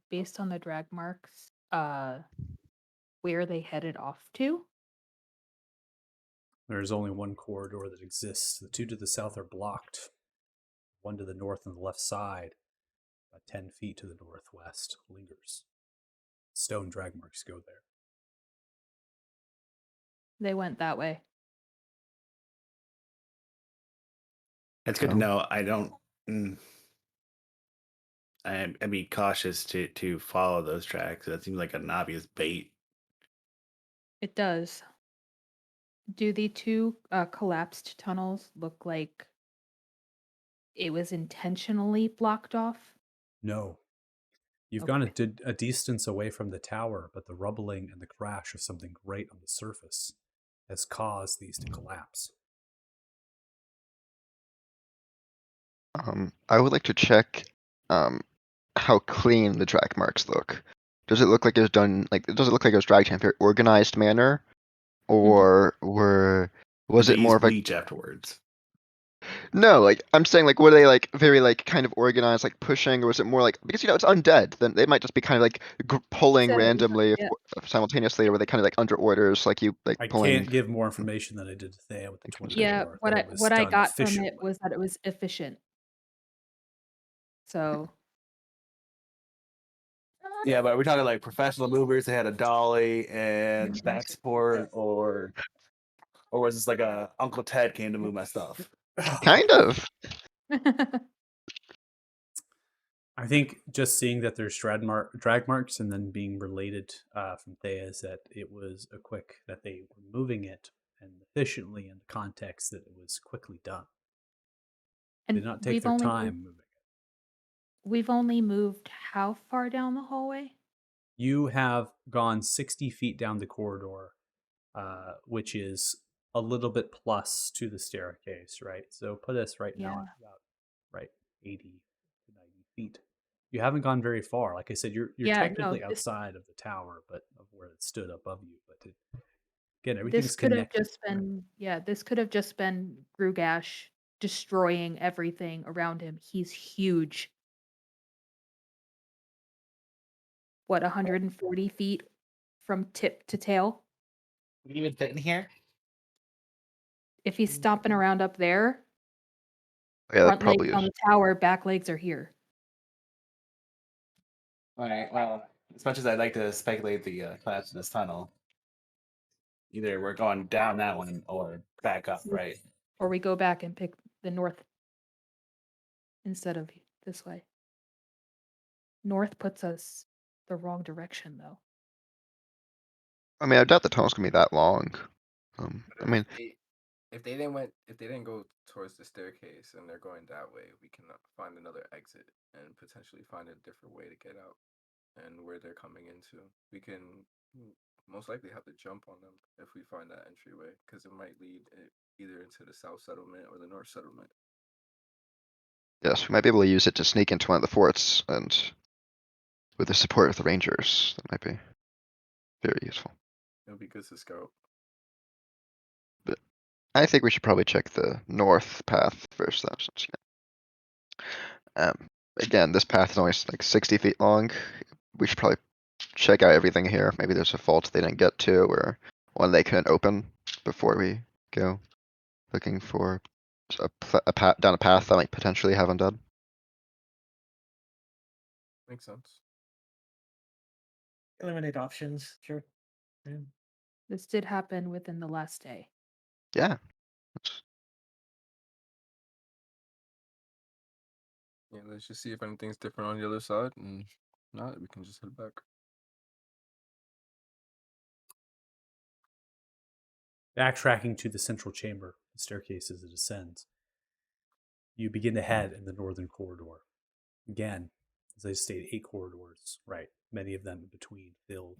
Speaker 4: based on the drag marks, where they headed off to?
Speaker 1: There's only one corridor that exists. The two to the south are blocked. One to the north and the left side, about 10 feet to the northwest, lingers. Stone drag marks go there.
Speaker 4: They went that way.
Speaker 2: It's good
Speaker 5: Oh.
Speaker 2: to know. I don't. I'd be cautious to follow those tracks. That seems like an obvious bait.
Speaker 4: It does. Do the two collapsed tunnels look like it was intentionally blocked off?
Speaker 1: No. You've
Speaker 4: Okay.
Speaker 1: gone a distance away from the tower, but the rumbling and the crash of something great on the surface has caused these to collapse.
Speaker 5: I would like to check how clean the drag marks look. Does it look like it was done does it look like it was dragged in a very organized manner? Or was
Speaker 2: Did
Speaker 5: it
Speaker 2: they
Speaker 5: more
Speaker 2: use
Speaker 5: of like
Speaker 2: bleach afterwards?
Speaker 5: no, like I'm saying like were they like very like kind of organized like pushing or was it more like because it's undead then they might just be kind of like pulling randomly
Speaker 4: Yeah.
Speaker 5: simultaneously or were they kind of like under orders like you like
Speaker 1: I
Speaker 5: pulling
Speaker 1: can't give more information than I did to Thea with the 24.
Speaker 4: Yeah,
Speaker 1: that it was
Speaker 4: what I
Speaker 1: done
Speaker 4: got from it
Speaker 1: efficiently.
Speaker 4: was that it was efficient. So
Speaker 2: Yeah, but are we talking like professional movers? They had a dolly and back support, or was this like a Uncle Ted came to move my stuff?
Speaker 5: kind of
Speaker 1: I think just seeing that there's drag marks and then being related from Thea is that it was that they were moving it and efficiently in the context that it was quickly done. They
Speaker 4: and
Speaker 1: did not take their time moving it.
Speaker 4: we've only moved how far down the hallway?
Speaker 1: You have gone 60 feet down the corridor, which is a little bit plus to the staircase, right? So put us right now at about 80 to 90 feet. You haven't gone very far. Like I said, you're
Speaker 4: Yeah, no,
Speaker 1: technically
Speaker 4: this
Speaker 1: outside of the tower, but of where it stood above you. But again,
Speaker 4: this
Speaker 1: everything's
Speaker 4: could have
Speaker 1: connected.
Speaker 4: just been this could have just been Grugash destroying everything around him. He's huge. What, 140 feet from tip to tail?
Speaker 7: Can you even fit in here?
Speaker 4: If he's stomping around up there,
Speaker 5: yeah that
Speaker 4: front legs
Speaker 5: probably
Speaker 4: on
Speaker 5: is
Speaker 4: the tower, back legs are here.
Speaker 2: All right. Well, as much as I'd like to speculate the collapse of this tunnel, either we're going down that one or back up, right?
Speaker 4: Or we go back and pick the north instead of this way. North puts us the wrong direction, though.
Speaker 5: I mean I doubt the tunnel's gonna be that long I mean
Speaker 3: if they didn't go towards the staircase and they're going that way, we can find another exit and potentially find a different way to get out and where they're coming into. We can most likely have to jump on them if we find that entryway because it might lead either into the south settlement or the north settlement.
Speaker 5: yes we might be able to use it to sneak into one of the forts and with the support of the rangers that might be very useful.
Speaker 3: It would be good to scout.
Speaker 5: I think we should probably check the north path first, though. Since, again, this path is only like 60 feet long. We should probably check out everything here. Maybe there's a vault they didn't get to, or one they couldn't open before we go looking for a path down a path that might potentially have undead.
Speaker 3: Makes sense.
Speaker 6: Eliminate options, sure. Yeah.
Speaker 4: This did happen within the last day.
Speaker 5: Yeah.
Speaker 3: Yeah, let's just see if anything's different on the other side, and if not, we can just head back.
Speaker 1: Backtracking to the central chamber, the staircase as it ascends, you begin to head in the northern corridor. Again, as I stated, 8 corridors, right? Many of them in between, filled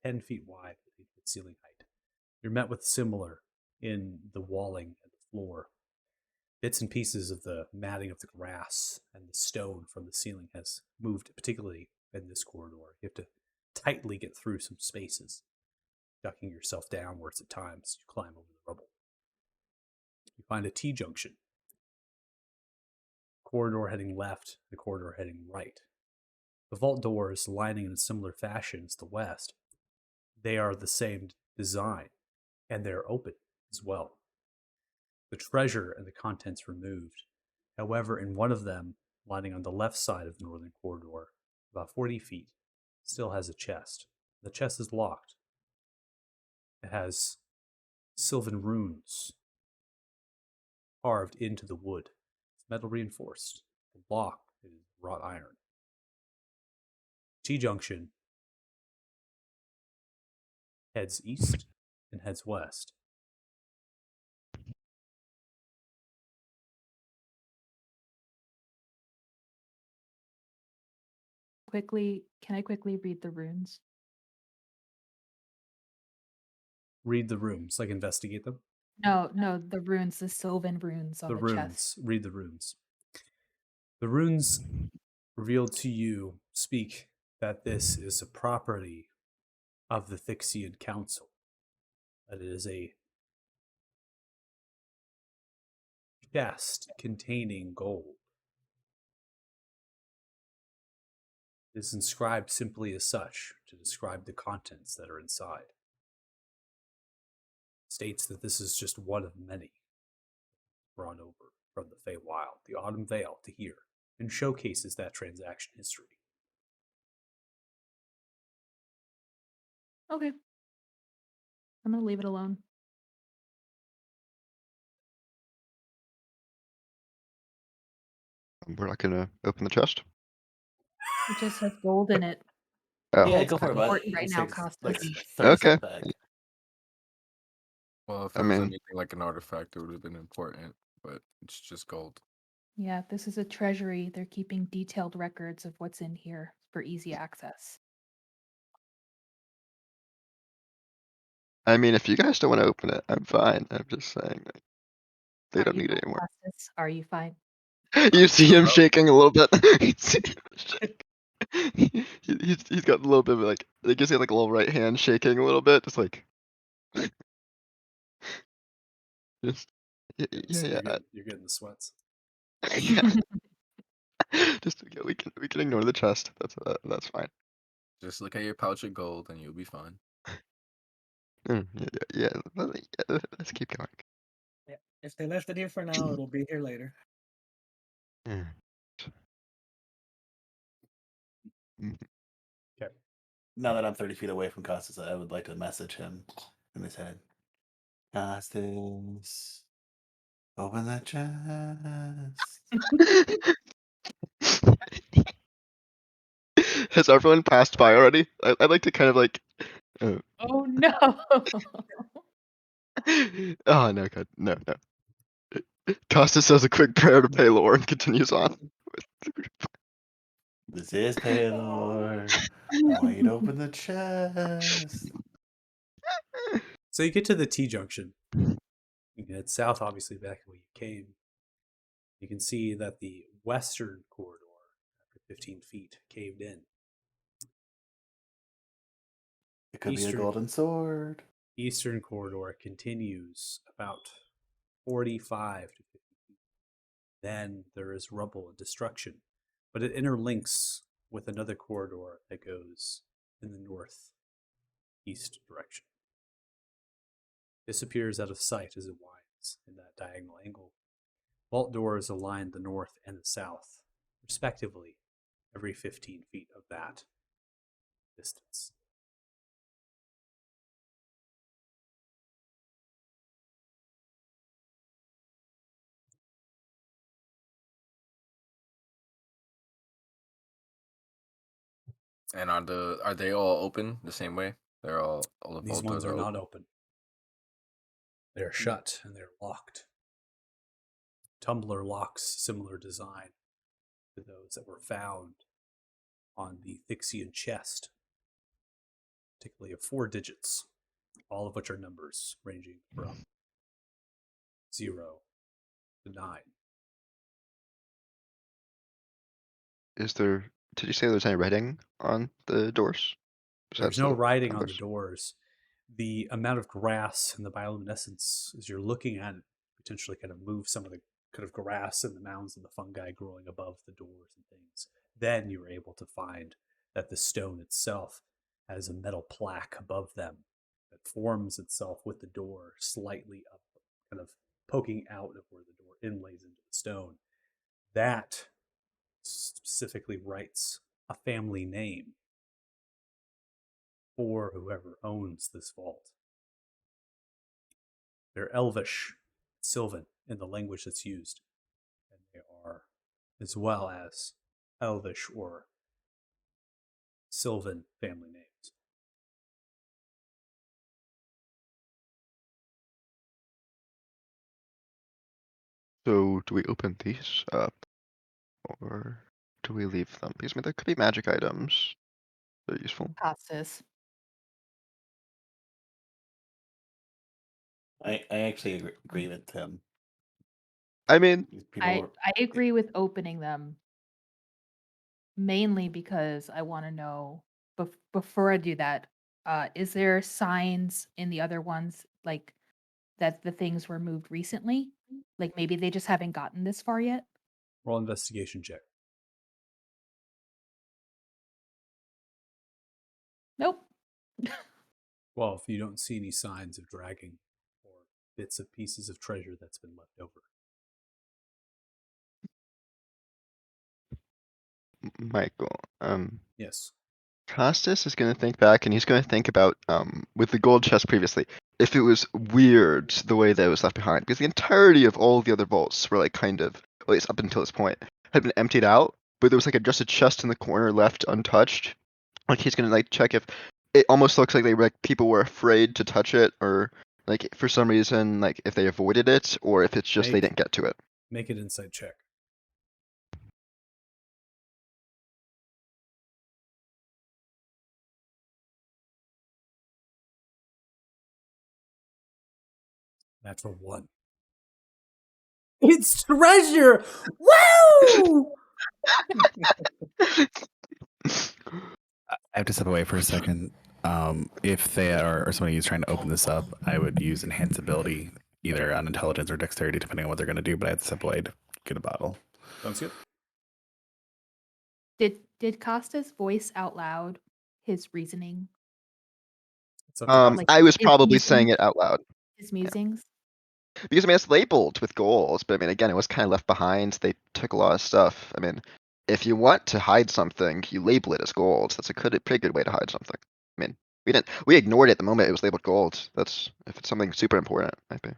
Speaker 1: 10 feet wide with 8-foot ceiling height. You're met with similar in the walling and the floor. Bits and pieces of the matting of the grass and the stone from the ceiling has moved, particularly in this corridor. You have to tightly get through some spaces, ducking yourself downwards at times as you climb over the rubble. You find a T-junction. Corridor heading left, the corridor heading right. The vault doors lining in a similar fashion as the west. They are the same design, and they're open as well. The treasure and the contents removed. However, in one of them, lining on the left side of the northern corridor, about 40 feet, still has a chest. The chest is locked. It has sylvan runes carved into the wood. It's metal reinforced. The lock is wrought iron. T-junction heads east and heads west.
Speaker 4: Can I quickly read the runes?
Speaker 1: Read the runes, like investigate them.
Speaker 4: No, the runes, the sylvan runes on
Speaker 1: The
Speaker 4: the
Speaker 1: runes.
Speaker 4: chest.
Speaker 1: Read the runes. The runes revealed to you speak that this is a property of the Thixian Council. That it is a chest containing gold. It is inscribed simply as such to describe the contents that are inside. It states that this is just one of many brought over from the Feywild, the Autumn Vale, to here, and showcases that transaction history.
Speaker 4: Okay. I'm gonna leave it alone.
Speaker 5: We're not gonna open the chest.
Speaker 4: It just has gold in it.
Speaker 5: Oh,
Speaker 7: Yeah,
Speaker 4: Gold's
Speaker 7: go for it, bud.
Speaker 4: important right
Speaker 7: Let's
Speaker 4: now,
Speaker 7: take,
Speaker 4: Costas.
Speaker 7: like 30
Speaker 5: Okay.
Speaker 7: cents back.
Speaker 3: Well, if
Speaker 5: I
Speaker 3: it was
Speaker 5: mean-
Speaker 3: anything like an artifact, it would have been important, but it's just gold.
Speaker 4: Yeah, this is a treasury. They're keeping detailed records of what's in here for easy access.
Speaker 5: I mean, if you guys don't want to open it, I'm fine. I'm just saying, like, they
Speaker 4: Are
Speaker 5: don't
Speaker 4: you
Speaker 5: need
Speaker 4: fine,
Speaker 5: it anymore.
Speaker 4: Costas? Are you fine?
Speaker 5: You see him shaking a little bit. You see him shake. He's got a little bit of like, I guess he had like a little right hand shaking a little bit, just like, just yeah,
Speaker 1: You're getting the sweats.
Speaker 5: yeah. Just yeah, we can ignore the chest. That's fine.
Speaker 3: Just look at your pouch of gold and you'll be fine.
Speaker 5: Yeah. Let's keep going.
Speaker 6: Yeah. If they left it here for now, it'll be here later.
Speaker 5: Yeah. Mhm.
Speaker 1: Okay.
Speaker 7: Now that I'm 30 feet away from Costas, I would like to message him in his head. Costas, open that chest.
Speaker 5: Has everyone passed by already? I'd like to kind of like.
Speaker 4: Oh no!
Speaker 5: Oh no, God, no. Costa says a quick prayer to Paylor and continues on.
Speaker 7: This is Paylor. I want you to open the chest.
Speaker 1: So you get to the T-junction. You can head south, obviously, back the way you came. You can see that the western corridor, after 15 feet, caved in.
Speaker 7: It could be a
Speaker 1: Eastern-
Speaker 7: golden sword.
Speaker 1: Eastern corridor continues about 45 to 50 feet. Then there is rubble and destruction, but it interlinks with another corridor that goes in the northeast direction. Disappears out of sight as it winds in that diagonal angle. Vault doors align the north and the south, respectively, every 15 feet of that distance.
Speaker 3: And are they all open the same way? They're all the
Speaker 1: These
Speaker 3: vault
Speaker 1: ones
Speaker 3: doors
Speaker 1: are not
Speaker 3: open.
Speaker 1: open. They're shut and they're locked. Tumbler locks, similar design to those that were found on the Thixian chest, particularly of 4 digits, all of which are numbers ranging from 0 to 9.
Speaker 5: Did you say there's any writing on the doors?
Speaker 1: There's
Speaker 5: Besides
Speaker 1: no
Speaker 5: the
Speaker 1: writing on the
Speaker 5: numbers.
Speaker 1: doors. The amount of grass and the bioluminescence, as you're looking at it, potentially kind of move some of the kind of grass and the mounds and the fungi growing above the doors and things. Then you were able to find that the stone itself has a metal plaque above them that forms itself with the door slightly up, kind of poking out of where the door inlays into the stone. That specifically writes a family name for whoever owns this vault. They're Elvish, Sylvan in the language that's used, and they are, as well as Elvish or Sylvan family names.
Speaker 5: So do we open these up, or do we leave them? Because I mean, there could be magic items that are useful.
Speaker 4: Costas.
Speaker 7: I actually agree with Tim.
Speaker 5: I mean,
Speaker 7: These people
Speaker 4: I
Speaker 7: were-
Speaker 4: agree with opening them mainly because I want to know before I do that, is there signs in the other ones like that the things were moved recently? Like maybe they just haven't gotten this far yet?
Speaker 1: Roll investigation check.
Speaker 4: Nope.
Speaker 1: Well, if you don't see any signs of dragging or bits of pieces of treasure that's been left over.
Speaker 5: Michael,
Speaker 1: Yes.
Speaker 5: Costas is going to think back, and he's going to think about with the gold chest previously, if it was weird the way that it was left behind, because the entirety of all the other vaults were like kind of, at least up until this point, had been emptied out, but there was like just a chest in the corner left untouched. Like he's going to like check if it almost looks like people were afraid to touch it, or like for some reason like if they avoided it, or if it's just they didn't get to it.
Speaker 1: Make an insight check. Natural 1. It's treasure! Woo!
Speaker 2: I have to step away for a second. If they are or somebody is trying to open this up, I would use enhance ability, either on intelligence or dexterity, depending on what they're going to do. But I have to step away to get a bottle.
Speaker 1: Sounds good.
Speaker 4: Did Costas voice out loud his reasoning?
Speaker 1: It's up to Costas.
Speaker 5: I was
Speaker 4: his
Speaker 5: probably saying
Speaker 4: musings?
Speaker 5: it out loud.
Speaker 4: His musings?
Speaker 5: Because I mean, it's labeled with goals, but I mean, again, it was kind of left behind. They took a lot of stuff. I mean, if you want to hide something, you label it as gold. That's a pretty good way to hide something. I mean, we ignored it the moment it was labeled gold. That's if it's something super important, might be.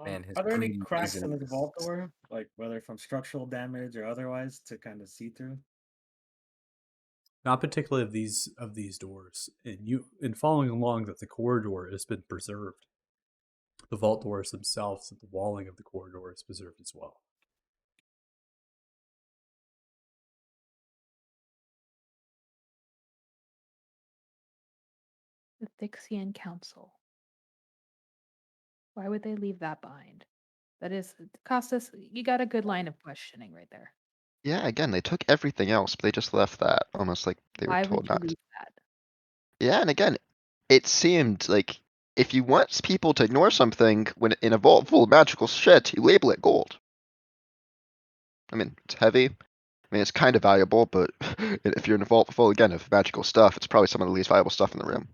Speaker 3: Man, his
Speaker 6: Are there any
Speaker 3: green
Speaker 6: cracks in the
Speaker 3: reasons.
Speaker 6: vault door, like whether from structural damage or otherwise, to kind of see through?
Speaker 1: Not particularly of these doors. In following along that the corridor has been preserved. The vault doors themselves and the walling of the corridor is preserved as well.
Speaker 4: The Thixian Council. Why would they leave that behind? That is, Costas, you got a good line of questioning right there.
Speaker 5: Yeah, again, they took everything else, but they just left that almost like they were
Speaker 4: Why
Speaker 5: told
Speaker 4: would you
Speaker 5: not to.
Speaker 4: leave that?
Speaker 5: Yeah, and again, it seemed like if you want people to ignore something when in a vault full of magical shit, you label it gold. I mean, it's heavy. I mean, it's kind of valuable, but if you're in a vault full again of magical stuff, it's probably some of the least valuable stuff in the room.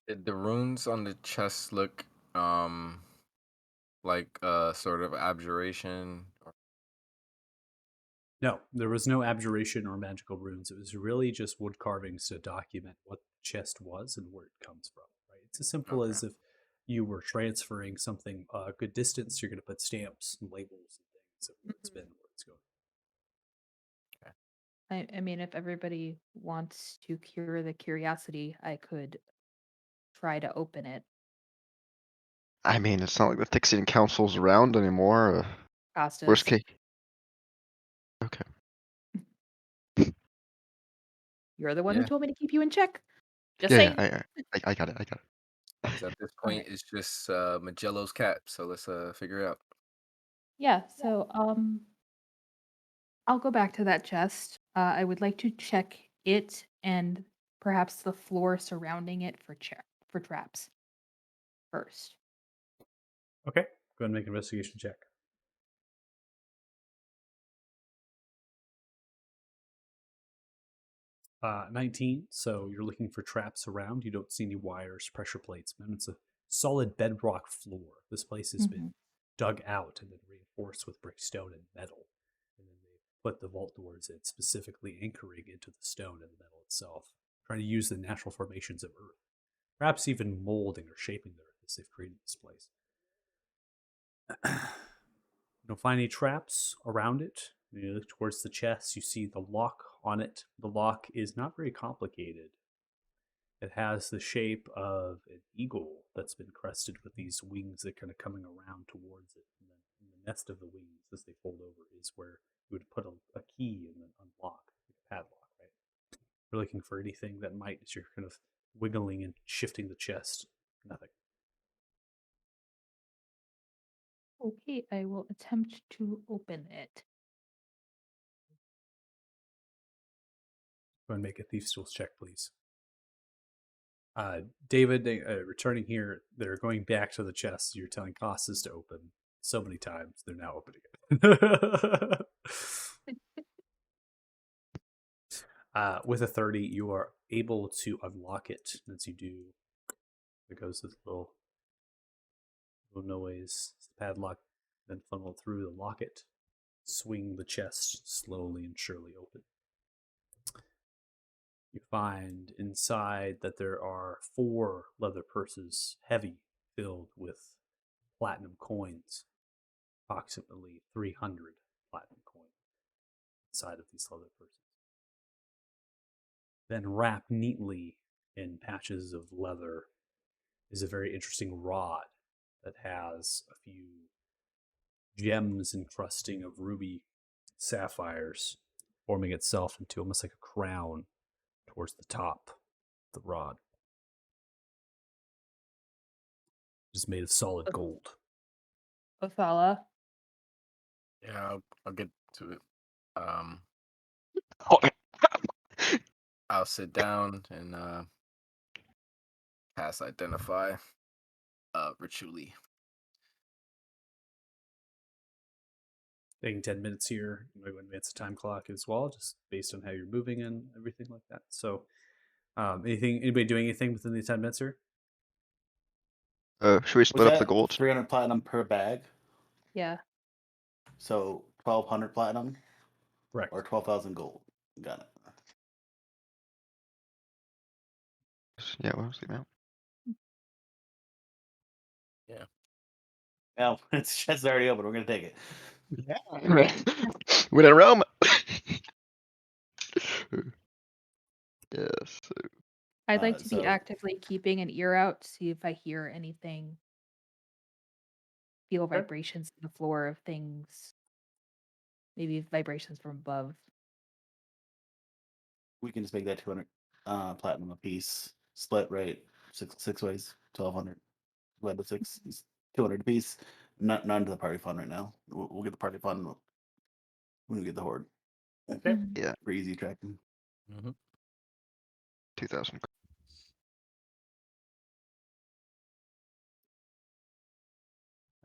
Speaker 3: Did the runes on the chest look like sort of abjuration?
Speaker 1: No, there was no abjuration or magical runes. It was really just wood carvings to document what the chest was and where it comes from. Right? It's as simple as if you were transferring something a good distance, you're going to put stamps and labels and things of where it's been, where it's going.
Speaker 4: I mean, if everybody wants to cure the curiosity, I could try to open it.
Speaker 5: I mean, it's not like the Thixian Council's around anymore.
Speaker 4: Costas.
Speaker 5: Worst case. Okay.
Speaker 4: You're the one who told me to keep you in check. Just
Speaker 5: Yeah,
Speaker 4: saying.
Speaker 5: I got it. I got it.
Speaker 3: 'Cause at this point, it's just Magello's cap. So let's figure it out.
Speaker 4: Yeah, so I'll go back to that chest. I would like to check it and perhaps the floor surrounding it for traps first.
Speaker 1: Okay. Go ahead and make an investigation check. 19. So you're looking for traps around. You don't see any wires, pressure plates, man. It's a solid bedrock floor. This place has been dug out and then reinforced with brick, stone, and metal. And then they put the vault doors in, specifically anchoring into the stone and the metal itself, trying to use the natural formations of Earth, perhaps even molding or shaping the Earth as they've created this place. You don't find any traps around it. When you look towards the chest, you see the lock on it. The lock is not very complicated. It has the shape of an eagle that's been crested with these wings that are kind of coming around towards it. And then in the nest of the wings, as they fold over, is where you would put a key and then unlock, like a padlock, right? You're looking for anything that might, as you're kind of wiggling and shifting the chest. Nothing.
Speaker 4: Okay, I will attempt to open it.
Speaker 1: Go ahead and make a Thieves' Tools check, please. David, returning here, they're going back to the chest. You're telling Costas to open so many times. They're now opening it. With a 30, you are able to unlock it. As you do, there goes this little noise. The padlock then funnel through the locket. Swing the chest slowly and surely open. You find inside that there are 4 leather purses, heavy, filled with platinum coins, approximately 300 platinum coins inside of these leather purses. Then wrapped neatly in patches of leather is a very interesting rod that has a few gems encrusting of ruby sapphires, forming itself into almost like a crown towards the top of the rod. It's made of solid gold.
Speaker 4: Othala.
Speaker 3: Yeah, I'll get to it.
Speaker 5: Hold on.
Speaker 3: I'll sit down and cast identify ritually.
Speaker 1: Taking 10 minutes here. I'm going to advance the time clock as well, just based on how you're moving and everything like that. So, anybody doing anything within the 10 minutes here?
Speaker 5: Should we
Speaker 7: Was
Speaker 5: split up the
Speaker 7: that
Speaker 5: gold?
Speaker 7: 300 platinum per bag?
Speaker 4: Yeah.
Speaker 7: So 1,200 platinum
Speaker 1: Correct.
Speaker 7: or 12,000 gold. Got it.
Speaker 5: Yeah, what was the amount?
Speaker 7: Well, it's just already open. We're gonna take it.
Speaker 5: We're in Rome. Yes.
Speaker 4: I'd like to be
Speaker 7: So-
Speaker 4: actively keeping an ear out to see if I hear anything. Feel vibrations in the floor of things. Maybe vibrations from above.
Speaker 7: We can just make that 200 platinum a piece. Split rate six ways. 1,200 divided by 6 is 200 a piece. None to the party fund right now. We'll get the party fund when we get the horde.
Speaker 1: Okay.
Speaker 5: Yeah,
Speaker 7: For easy tracking.
Speaker 5: 2,000.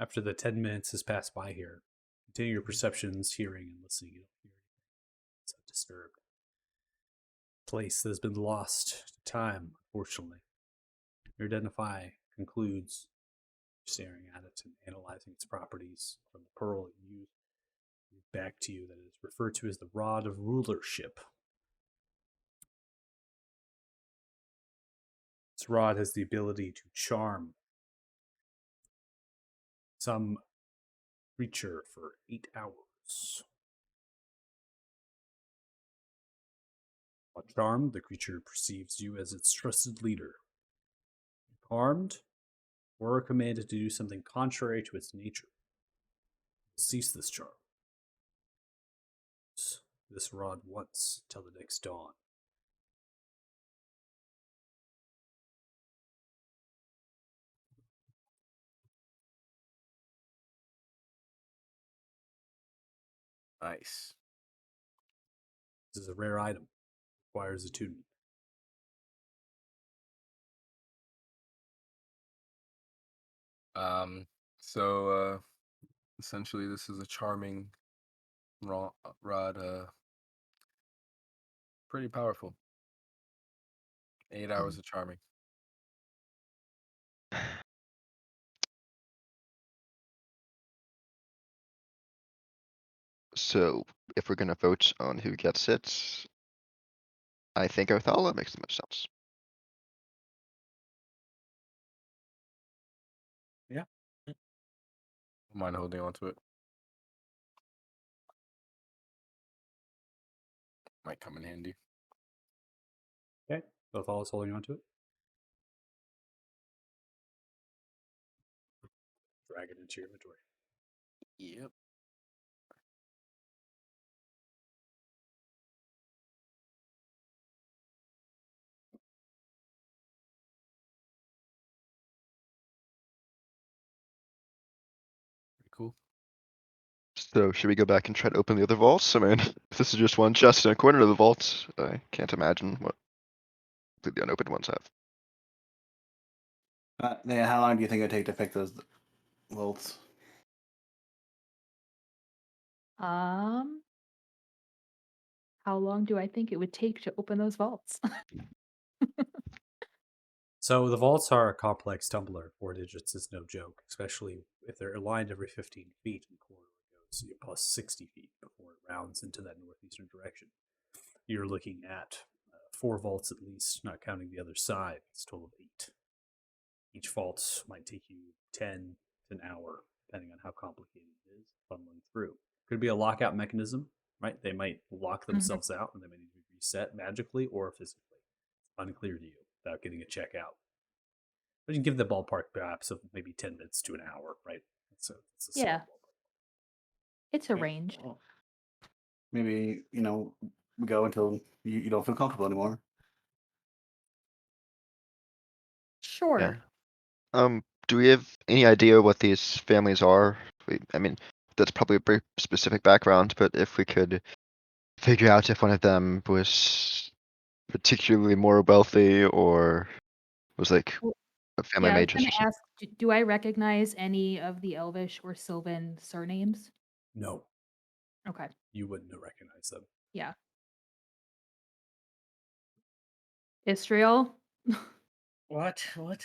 Speaker 1: After the 10 minutes has passed by here, continue your perceptions, hearing, and listening. You don't hear anything. It's undisturbed. Place that has been lost to time, unfortunately. Your identify concludes staring at it and analyzing its properties from the pearl it used. Back to you that is referred to as the Rod of Rulership. This rod has the ability to charm some creature for 8 hours. While charmed, the creature perceives you as its trusted leader. If harmed, or are commanded to do something contrary to its nature, cease this charm. This rod once till the next dawn.
Speaker 3: Nice.
Speaker 1: This is a rare item. Requires attunement.
Speaker 3: So essentially, this is a charming rod. Pretty powerful. 8 hours of charming.
Speaker 5: So if we're gonna vote on who gets it, I think Othala makes the most sense.
Speaker 6: Yeah.
Speaker 3: Don't mind holding on to it. Might come in handy.
Speaker 1: Okay. Both all is holding on to it. Drag it into your inventory.
Speaker 3: Yep. Pretty cool.
Speaker 5: So should we go back and try to open the other vaults? I mean, if this is just one chest in a corner of the vault, I can't imagine what the unopened ones have.
Speaker 7: Yeah, how long do you think it'd take to pick those vaults?
Speaker 4: How long do I think it would take to open those vaults?
Speaker 1: So the vaults are a complex tumbler. 4 digits is no joke, especially if they're aligned every 15 feet in the corridor. It goes plus 60 feet before it rounds into that northeastern direction. You're looking at 4 vaults at least, not counting the other side. It's a total of 8. Each vault might take you 10 to an hour, depending on how complicated it is, funneling through. Could be a lockout mechanism, right? They might lock themselves out and they may need to be reset magically or physically. Unclear to you without getting a check out. But you can give the ballpark perhaps of maybe 10 minutes to an hour, right? It's a
Speaker 4: Yeah.
Speaker 1: ballpark.
Speaker 4: It's arranged.
Speaker 7: Well, maybe, we go until you don't feel comfortable anymore.
Speaker 4: Sure.
Speaker 5: Do we have any idea what these families are? I mean, that's probably a very specific background, but if we could figure out if one of them was particularly more wealthy or was like
Speaker 4: Well,
Speaker 5: a family
Speaker 4: Yeah, I was
Speaker 5: mages
Speaker 4: gonna
Speaker 5: or something.
Speaker 4: ask, do I recognize any of the Elvish or Sylvan surnames?
Speaker 1: No,
Speaker 4: Okay.
Speaker 1: you wouldn't recognize them.
Speaker 4: Yeah. Istriel,
Speaker 6: What? What?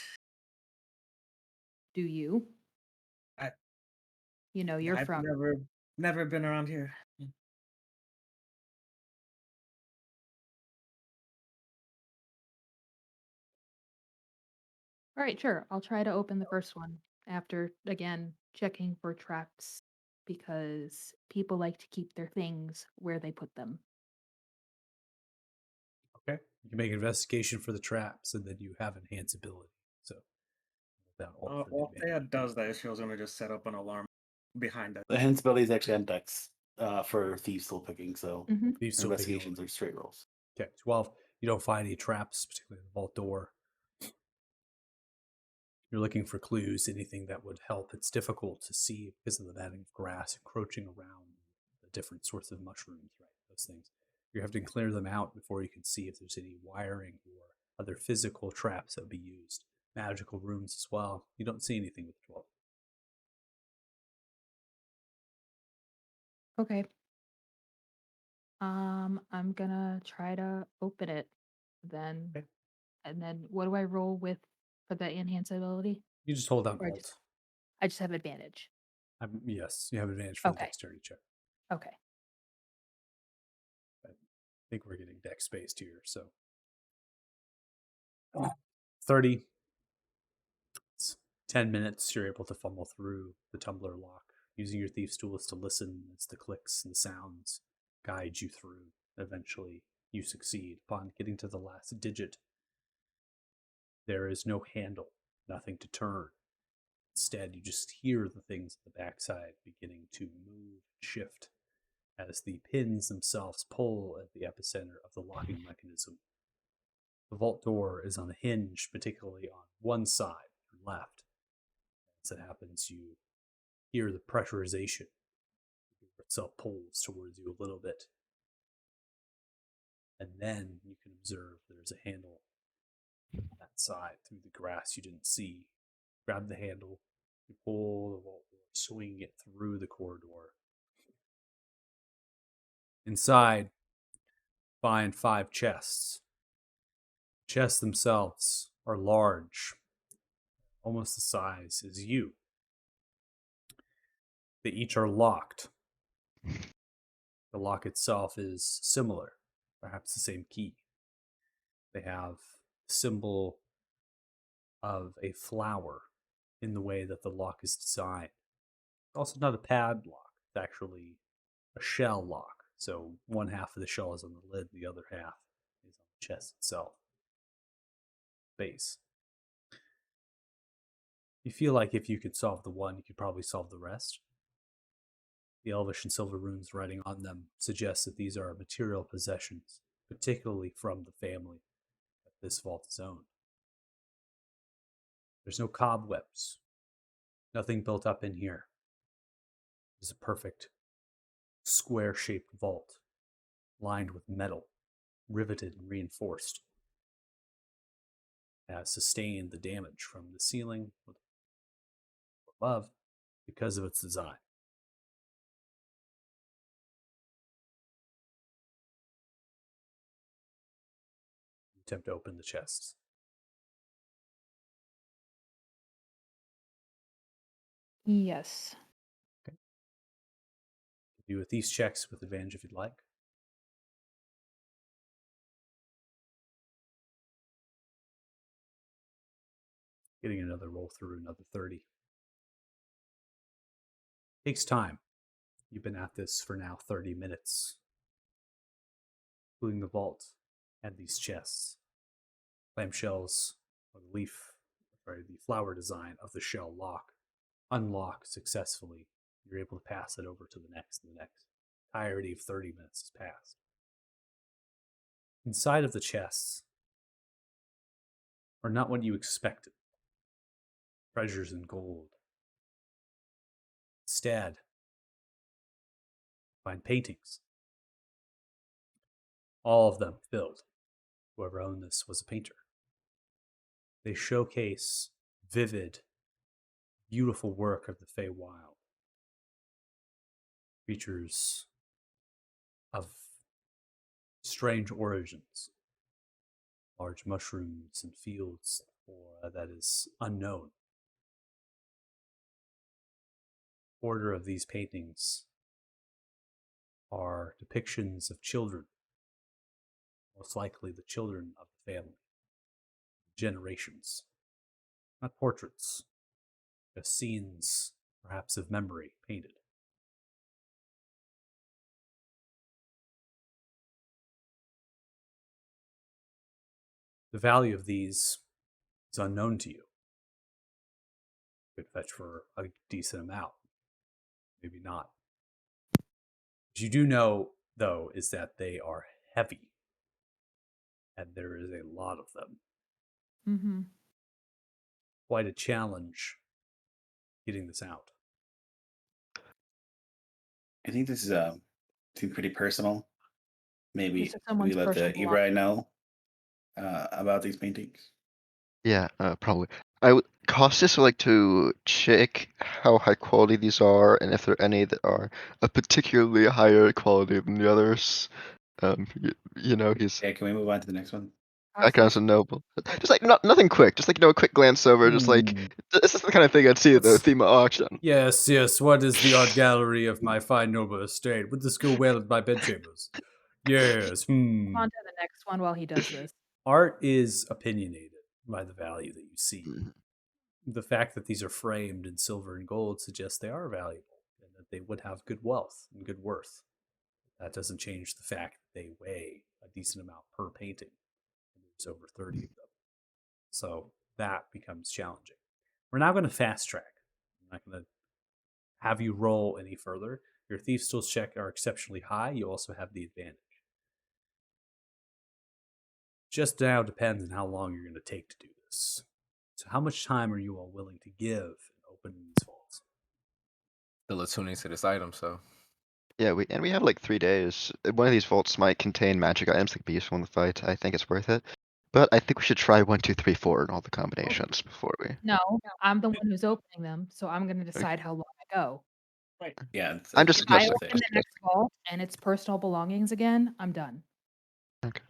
Speaker 4: do you?
Speaker 6: I
Speaker 4: You're
Speaker 6: I've
Speaker 4: from.
Speaker 6: never been around here.
Speaker 4: All right, sure. I'll try to open the first one after, again, checking for traps because people like to keep their things where they put them.
Speaker 1: Okay. You can make an investigation for the traps and then you have enhance ability. So without alternate
Speaker 6: Well, if
Speaker 1: advantage.
Speaker 6: Thea does that, Israel's gonna just set up an alarm behind that.
Speaker 7: The hints ability is actually on Dex for Thieves Soul picking, so
Speaker 1: Thieves still picking
Speaker 7: investigations
Speaker 1: over.
Speaker 7: are straight rolls.
Speaker 1: Okay. 12. You don't find any traps, particularly in the vault door. You're looking for clues, anything that would help. It's difficult to see because of the matting of grass encroaching around the different sorts of mushrooms, right? Those things. You have to clear them out before you can see if there's any wiring or other physical traps that would be used. Magical rooms as well. You don't see anything with 12.
Speaker 4: Okay. I'm gonna try to open it then.
Speaker 1: Okay.
Speaker 4: And then what do I roll with for the enhance ability?
Speaker 1: You just hold down
Speaker 4: Or
Speaker 1: Alt.
Speaker 4: I just have advantage.
Speaker 1: Yes, you have advantage for the
Speaker 4: Okay.
Speaker 1: dexterity check.
Speaker 4: Okay.
Speaker 1: I think we're getting dex spaced here, so 30. It's 10 minutes. You're able to fumble through the tumbler lock, using your thief's tools to listen as the clicks and the sounds guide you through. Eventually, you succeed. Upon getting to the last digit, there is no handle, nothing to turn. Instead, you just hear the things at the backside beginning to move and shift as the pins themselves pull at the epicenter of the locking mechanism. The vault door is on a hinge, particularly on one side, your left. As it happens, you hear the pressurization. The door itself pulls towards you a little bit. And then you can observe there's a handle on that side through the grass you didn't see. Grab the handle, you pull the vault door, swing it through the corridor. Inside, find 5 chests. The chests themselves are large, almost the size as you. They each are locked. The lock itself is similar, perhaps the same key. They have the symbol of a flower in the way that the lock is designed. It's also not a padlock, it's actually a shell lock. So one half of the shell is on the lid, the other half is on the chest itself. Base. You feel like if you could solve the one, you could probably solve the rest. The Elvish and Silver runes writing on them suggests that these are material possessions, particularly from the family that this vault is owned. There's no cobwebs, nothing built up in here. It's a perfect square-shaped vault, lined with metal, riveted and reinforced. It has sustained the damage from the ceiling above because of its design. Attempt to open the chests.
Speaker 4: Yes.
Speaker 1: Do with these checks with advantage if you'd like. Getting another roll through, another 30. Takes time. You've been at this for now 30 minutes, including the vault and these chests. Clamshells, or the flower design of the shell lock, unlock successfully. You're able to pass it over to the next and the next. Entirety of 30 minutes has passed. Inside of the chests are not what you expected. Treasures in gold. Instead, find paintings. All of them filled. Whoever owned this was a painter. They showcase vivid, beautiful work of the Feywild. Creatures of strange origins. Large mushrooms and fields that is unknown. Order of these paintings are depictions of children, most likely the children of the family, generations, not portraits, just scenes, perhaps of memory painted. The value of these is unknown to you. Could fetch for a decent amount, maybe not. What you do know, though, is that they are heavy, and there is a lot of them.
Speaker 4: Mm-hmm.
Speaker 1: Quite a challenge getting this out.
Speaker 7: I think this is seems pretty personal. Maybe
Speaker 4: These are someone's
Speaker 7: we let the
Speaker 4: personal belongings.
Speaker 7: Ebrai know about these paintings.
Speaker 5: Yeah, probably. I would cautious like to check how high quality these are and if there are any that are a particularly higher quality than the others. He's
Speaker 7: Yeah, can we move on to the next one?
Speaker 5: that kind of noble. Just like nothing quick, just like a quick glance over, just like this is the kind of thing I'd see at the
Speaker 1: Let's-
Speaker 5: theme auction.
Speaker 1: Yes, what is the art gallery of my fine noble estate? Would this go well in my bedchambers? Yes,
Speaker 4: Move on to the next one while he does this.
Speaker 1: Art is opinionated by the value that you see.
Speaker 5: Mhm.
Speaker 1: The fact that these are framed in silver and gold suggests they are valuable and that they would have good wealth and good worth. That doesn't change the fact that they weigh a decent amount per painting. There's over 30 of them. So that becomes challenging. We're now going to fast track. I'm not going to have you roll any further. Your Thief's Tools check are exceptionally high. You also have the advantage. Just now depends on how long you're going to take to do this. So how much time are you all willing to give in opening these vaults?
Speaker 3: Still attuning to this item, so
Speaker 5: Yeah, we have like 3 days. One of these vaults might contain magic items like be useful in the fight. I think it's worth it. But I think we should try 1, 2, 3, 4 and all the combinations before we.
Speaker 4: No, I'm the one who's opening them, so I'm gonna
Speaker 5: Okay.
Speaker 4: decide how long I go.
Speaker 2: Yeah,
Speaker 5: I'm
Speaker 2: it's
Speaker 5: just
Speaker 4: If I
Speaker 5: mostly
Speaker 4: open the
Speaker 5: just
Speaker 4: next vault and it's personal belongings again, I'm done.
Speaker 5: okay.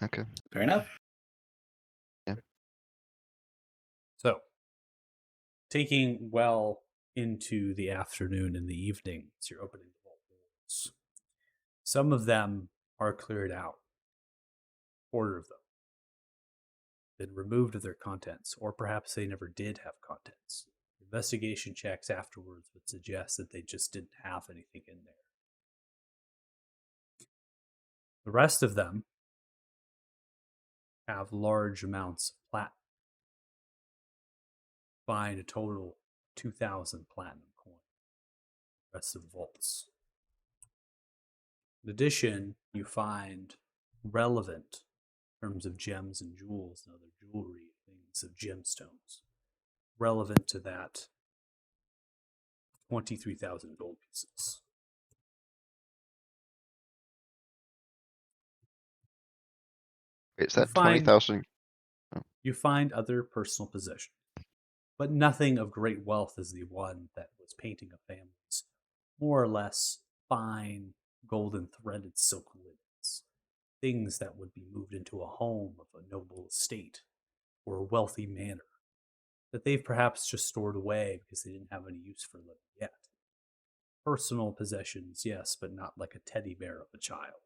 Speaker 5: Okay.
Speaker 2: fair enough.
Speaker 1: So, taking well into the afternoon and the evening as you're opening the vault doors, some of them are cleared out. 1/4 of them been removed of their contents, or perhaps they never did have contents. Investigation checks afterwards would suggest that they just didn't have anything in there. The rest of them have large amounts of platinum. Find a total of 2,000 platinum coins. The rest of the vaults. In addition, you find relevant in terms of gems and jewels and other jewelry, things of gemstones, relevant to that 23,000 gold pieces.
Speaker 5: Wait, is
Speaker 1: You
Speaker 5: that
Speaker 1: find
Speaker 5: 20,000?
Speaker 1: you find other personal possessions, but nothing of great wealth as the one that was painting a family's more or less fine golden threaded silk linens, things that would be moved into a home of a noble estate or a wealthy manor that they've perhaps just stored away because they didn't have any use for them yet. Personal possessions, yes, but not like a teddy bear of a child.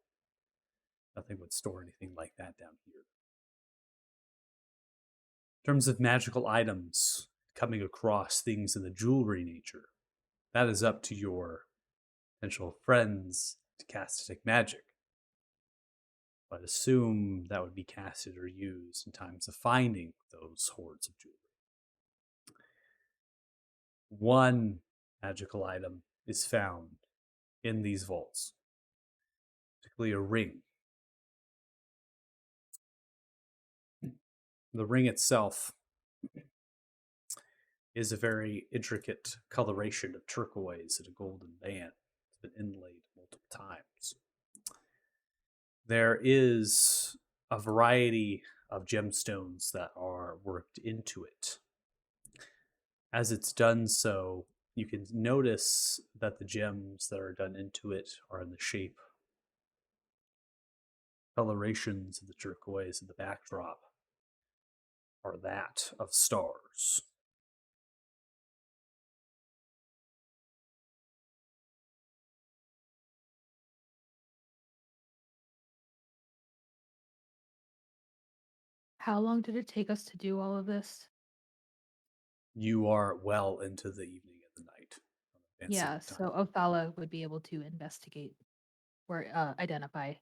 Speaker 1: Nothing would store anything like that down here. In terms of magical items, coming across things in the jewelry nature, that is up to your potential friends to cast detect magic. But assume that would be casted or used in times of finding those hoards of jewelry. One magical item is found in these vaults, particularly a ring. The ring itself is a very intricate coloration of turquoise and a golden band. It's been inlaid multiple times. There is a variety of gemstones that are worked into it. As it's done so, you can notice that the gems that are done into it are in the shape, colorations of the turquoise and the backdrop are that of stars.
Speaker 4: How long did it take us to do all of this?
Speaker 1: You are well into the evening and the night.
Speaker 4: Yeah, so Othala would be able to investigate or identify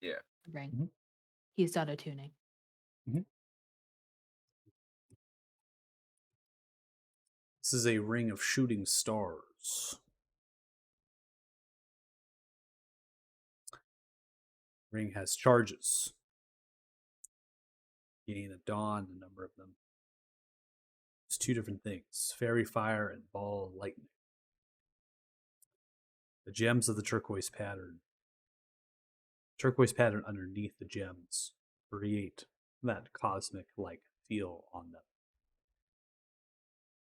Speaker 3: Yeah.
Speaker 4: the ring.
Speaker 1: Mhm.
Speaker 4: He's done attuning.
Speaker 1: This is a ring of shooting stars. Ring has charges. Gain at dawn, a number of them. It's 2 different things: fairy fire and ball of lightning. The gems of the turquoise pattern underneath the gems create that cosmic like feel on them.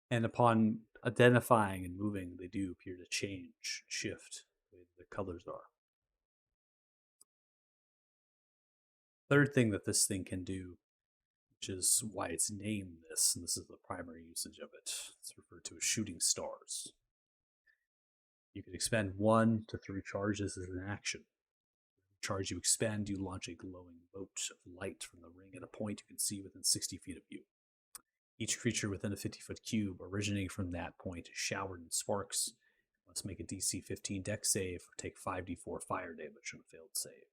Speaker 1: And upon identifying and moving, they do appear to change, shift the way the colors are. Third thing that this thing can do, which is why it's named this, and this is the primary usage of it, it's referred to as shooting stars. You can expend 1 to 3 charges as an action. Charge you expend, you launch a glowing bolt of light from the ring at a point you can see within 60 feet of you. Each creature within a 50-foot cube originating from that point is showered in sparks. Must make a DC 15 dex save or take 5d4 fire damage on a failed save.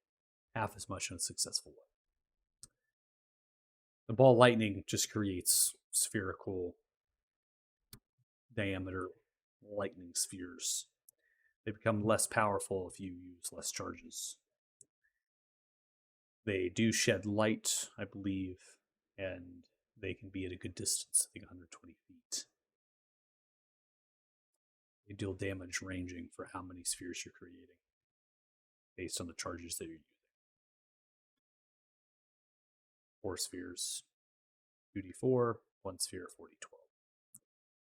Speaker 1: Half as much on a successful one. The ball lightning just creates spherical diameter lightning spheres. They become less powerful if you use less charges. They do shed light, I believe, and they can be at a good distance, I think 120 feet. You deal damage ranging for how many spheres you're creating based on the charges that you're using. 4 spheres, 2d4, 1 sphere, 4d12.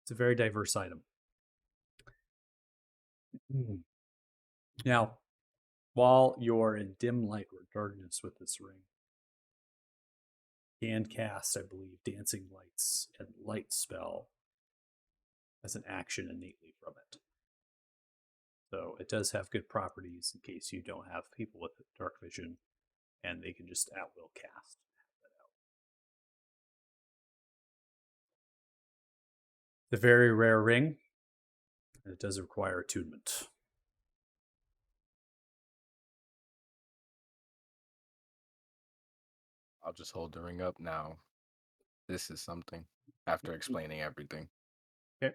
Speaker 1: It's a very diverse item. Now, while you're in dim light or darkness with this ring, you can cast, I believe, Dancing Lights and Light spell as an action innately from it. So it does have good properties in case you don't have people with dark vision, and they can just at will cast. The very rare ring, and it does require attunement.
Speaker 3: I'll just hold the ring up now. This is something. After explaining everything.
Speaker 1: Okay.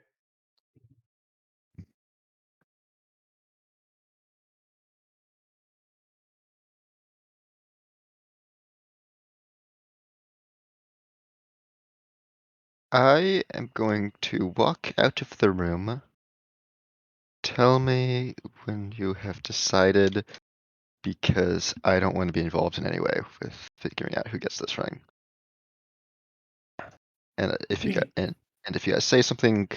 Speaker 5: I am going to walk out of the room. Tell me when you have decided, because I don't want to be involved in any way with figuring out who gets this ring. And if you got and if you guys say something,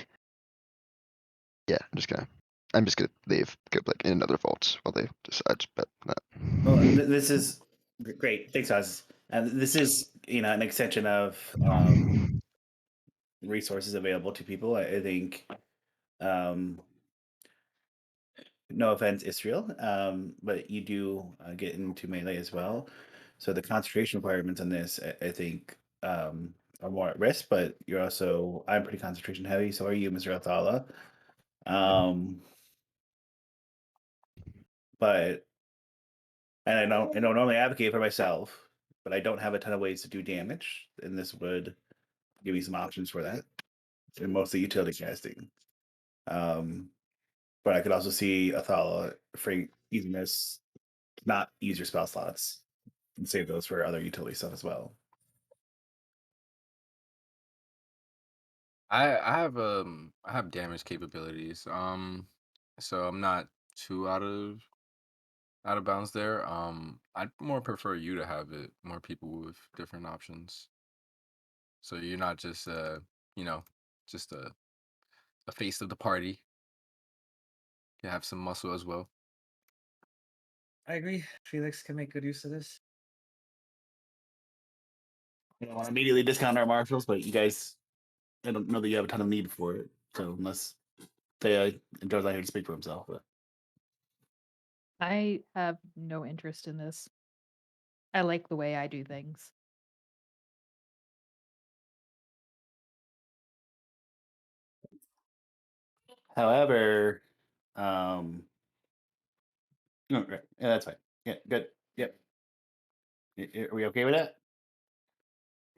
Speaker 5: yeah, I'm just gonna leave, go like in another vault while they decide. But
Speaker 7: Well, this is great. Thanks, Oz. And this is, an extension of resources available to people. I think, no offense, Israel, but you do get into melee as well. So the concentration requirements on this, I think, are more at risk. But I'm pretty concentration heavy. So are you, Mr. Athala? But and I don't normally advocate for myself, but I don't have a ton of ways to do damage, and this would give me some options for that. And mostly utility casting. But I could also see Athala for using this, not use your spell slots, and save those for other utility stuff as well.
Speaker 3: I have damage capabilities. So I'm not too out of bounds there. I'd more prefer you to have it, more people with different options. So you're not just you know, just a face of the party. You have some muscle as well.
Speaker 6: I agree. Felix can make good use of this.
Speaker 7: I don't want to immediately discount our marshals, but you guys, I don't know that you have a ton of need for it. So unless Thea Joe's not here to speak for himself, but
Speaker 4: I have no interest in this. I like the way I do things.
Speaker 7: however, no, right. Yeah, that's fine. Yeah, good. Yep. Are we okay with that?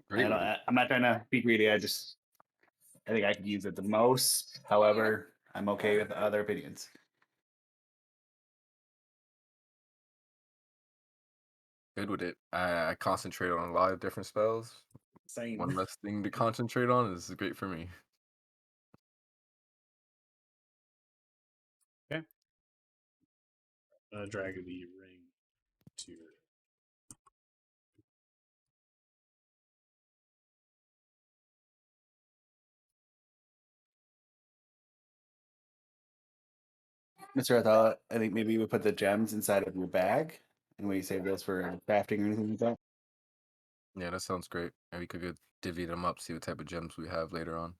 Speaker 3: Great with it.
Speaker 7: I'm not trying to be greedy. I think I could use it the most. However, I'm okay with other opinions.
Speaker 3: Good with it. I concentrate on a lot of different spells.
Speaker 6: Same.
Speaker 3: One less thing to concentrate on is great for me.
Speaker 1: Okay. Drag the ring to your
Speaker 7: Mr. Athala, I think maybe we put the gems inside of your bag and we save those for crafting or anything like that.
Speaker 3: Yeah, that sounds great. And we could divvy them up, see what type of gems we have later on.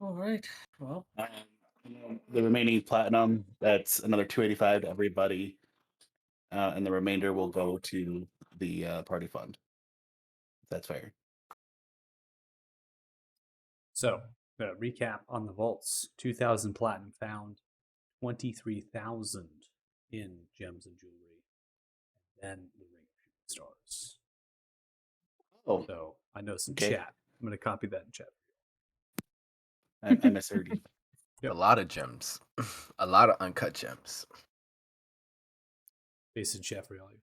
Speaker 6: All right. Well,
Speaker 7: The remaining platinum, that's another 285 to everybody. And the remainder will go to the party fund. If that's fair.
Speaker 1: So, recap on the vaults: 2,000 platinum found, 23,000 in gems and jewelry, and then the ring of shooting stars.
Speaker 7: Oh,
Speaker 1: So, I know some
Speaker 7: okay.
Speaker 1: chat. I'm going to copy that in chat.
Speaker 7: I misheard you.
Speaker 1: Yep.
Speaker 3: A lot of gems, a lot of uncut gems.
Speaker 1: Basin chef reality.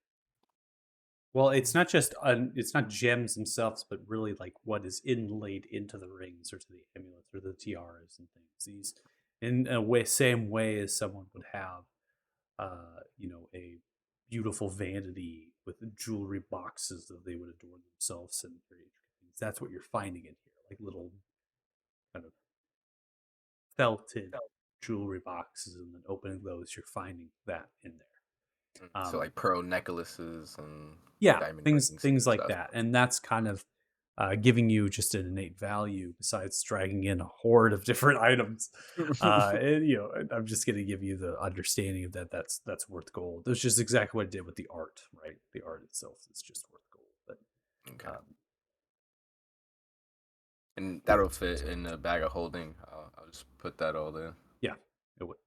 Speaker 1: Well, it's not just it's not gems themselves, but really like what is inlaid into the rings or to the amulets or the tiaras and things. These, in a way, same way as someone would have, a beautiful vanity with jewelry boxes that they would adorn themselves and very intricate things. That's what you're finding in here, like little kind of felted jewelry boxes, and then opening those, you're finding that in there.
Speaker 3: So like pearl necklaces and
Speaker 1: Yeah,
Speaker 3: diamond
Speaker 1: things
Speaker 3: rings
Speaker 1: things
Speaker 3: and
Speaker 1: like
Speaker 3: stuff.
Speaker 1: that, and that's kind of giving you just an innate value besides dragging in a horde of different items. I'm just going to give you the understanding of that. That's worth gold. That's just exactly what I did with the art, right? The art itself is just worth gold. But
Speaker 3: Okay. And that'll fit in a bag of holding. I'll just put that all there.
Speaker 1: yeah, it would.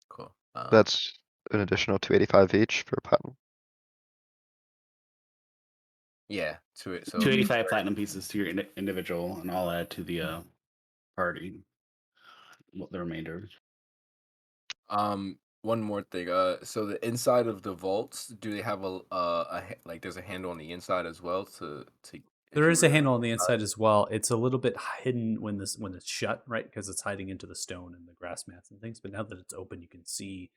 Speaker 3: Cool.
Speaker 5: That's an additional 285 each for platinum.
Speaker 3: Yeah, to it. So
Speaker 7: 285 platinum pieces to your individual, and I'll add to the party the remainder.
Speaker 3: one more thing. So the inside of the vaults, do they have like there's a handle on the inside as well to if
Speaker 1: There
Speaker 3: you
Speaker 1: is
Speaker 3: were
Speaker 1: a
Speaker 3: to
Speaker 1: handle on the inside as well. It's a little bit hidden when it's shut, right? Because it's hiding into the stone and the grass mats and things. But now that it's open, you can see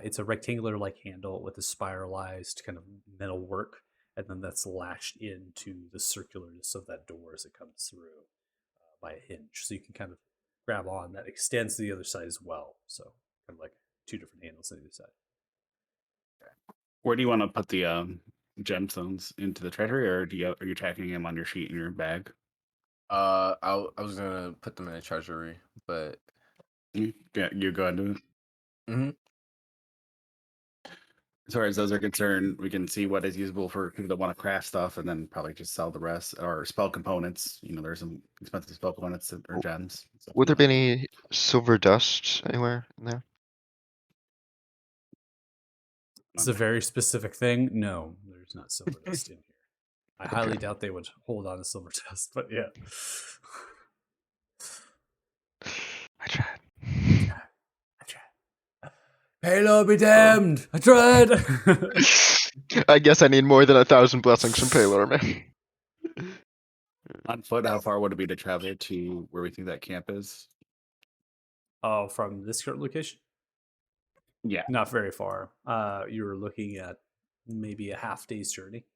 Speaker 1: it's a rectangular like handle with a spiralized kind of metal work, and then that's lashed into the circularness of that door as it comes through by a hinge. So you can kind of grab on. That extends to the other side as well. So kind of like two different handles on either side.
Speaker 7: Where do you want to put the gemstones into the treasury, or are you tracking them on your sheet in your bag?
Speaker 3: I was gonna put them in the treasury, but
Speaker 7: Yeah, you go ahead and do it.
Speaker 3: mm-hmm.
Speaker 7: As far as those are concerned, we can see what is usable for people that want to craft stuff, and then probably just sell the rest or spell components. There's some expensive spell components or gems.
Speaker 5: Would there be any silver dust anywhere in there?
Speaker 1: It's a very specific thing. No, there's not silver dust in here. I highly doubt they would hold on to silver dust, but yeah.
Speaker 5: I tried.
Speaker 1: Halo be damned! I tried!
Speaker 5: I guess I need more than 1,000 blessings from Paylor, man.
Speaker 7: On foot, how far would it be to travel to where we think that camp is?
Speaker 1: Oh, from this current location?
Speaker 7: Yeah.
Speaker 1: Not very far. You're looking at maybe a half day's journey.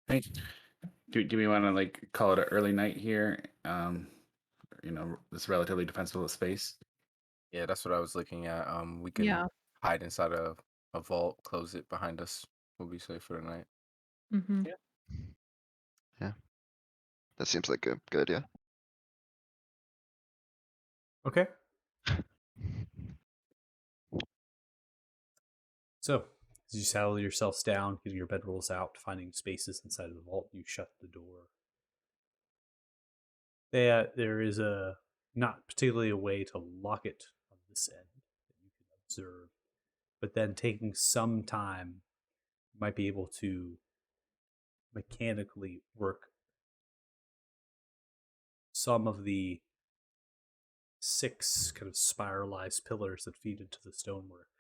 Speaker 7: Hey, do we want to like call it an early night here? This relatively defensible space.
Speaker 3: Yeah, that's what I was looking at. We can
Speaker 4: Yeah.
Speaker 3: hide inside a vault, close it behind us. We'll be safe for the night.
Speaker 4: Mm-hmm.
Speaker 5: Yeah. That seems like a good idea.
Speaker 1: Okay. So, as you saddle yourselves down, getting your bedrolls out, finding spaces inside of the vault, you shut the door. There is not particularly a way to lock it on this end that you can observe, but then taking some time, you might be able to mechanically work some of the 6 kind of spiralized pillars that feed into the stonework.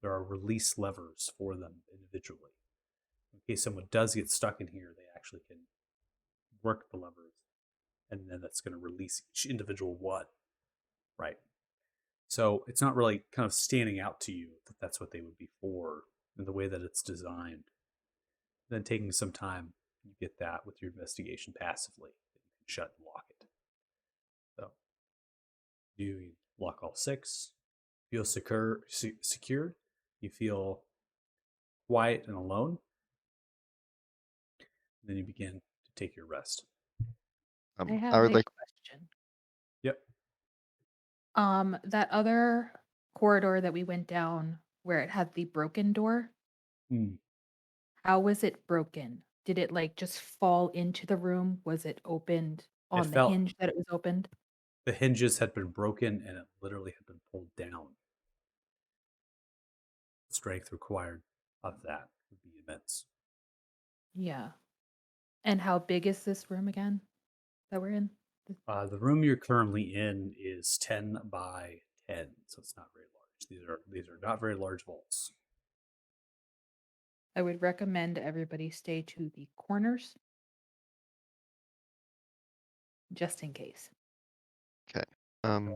Speaker 1: There are release levers for them individually. In case someone does get stuck in here, they actually can work the levers, and then that's going to release each individual one, right? So it's not really kind of standing out to you that that's what they would be for in the way that it's designed. Then taking some time, you get that with your investigation passively. You can shut and lock it. So you lock all 6, feel secured, you feel quiet and alone. Then you begin to take your rest.
Speaker 4: I
Speaker 5: I
Speaker 4: have
Speaker 5: would
Speaker 4: a
Speaker 5: like.
Speaker 4: question.
Speaker 1: Yep.
Speaker 4: That other corridor that we went down where it had the broken door, how was it broken? Did it like just fall into the room? Was it opened on the
Speaker 1: fell-
Speaker 4: hinge that it was opened?
Speaker 1: The hinges had been broken and it literally had been pulled down. The strength required of that would be immense.
Speaker 4: Yeah. And how big is this room again? that we're in?
Speaker 1: The room you're currently in is 10 by 10, so it's not very large. These are not very large vaults.
Speaker 4: I would recommend everybody stay to the corners, just in case.
Speaker 5: Um.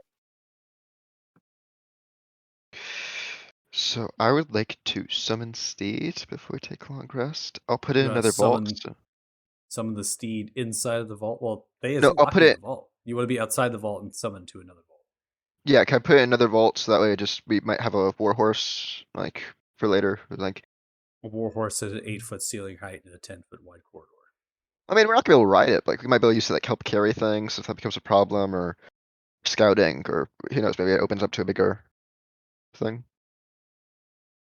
Speaker 5: So I would like to summon Steed before we take a long rest. I'll put in
Speaker 1: You're gonna
Speaker 5: another vault.
Speaker 1: summon the steed inside of the vault. Well, they is
Speaker 5: No, I'll
Speaker 1: locked
Speaker 5: put
Speaker 1: in
Speaker 5: it.
Speaker 1: the vault. You want to be outside the vault and summon to another vault.
Speaker 5: Yeah, can I put in another vault so that way we might have a warhorse like for later? Like,
Speaker 1: A warhorse at an 8-foot ceiling height and a 10-foot wide corridor.
Speaker 5: I mean, we're not gonna be able to ride it. But like, we might be able to use it to like help carry things if that becomes a problem, or scouting, or who knows? Maybe it opens up to a bigger thing.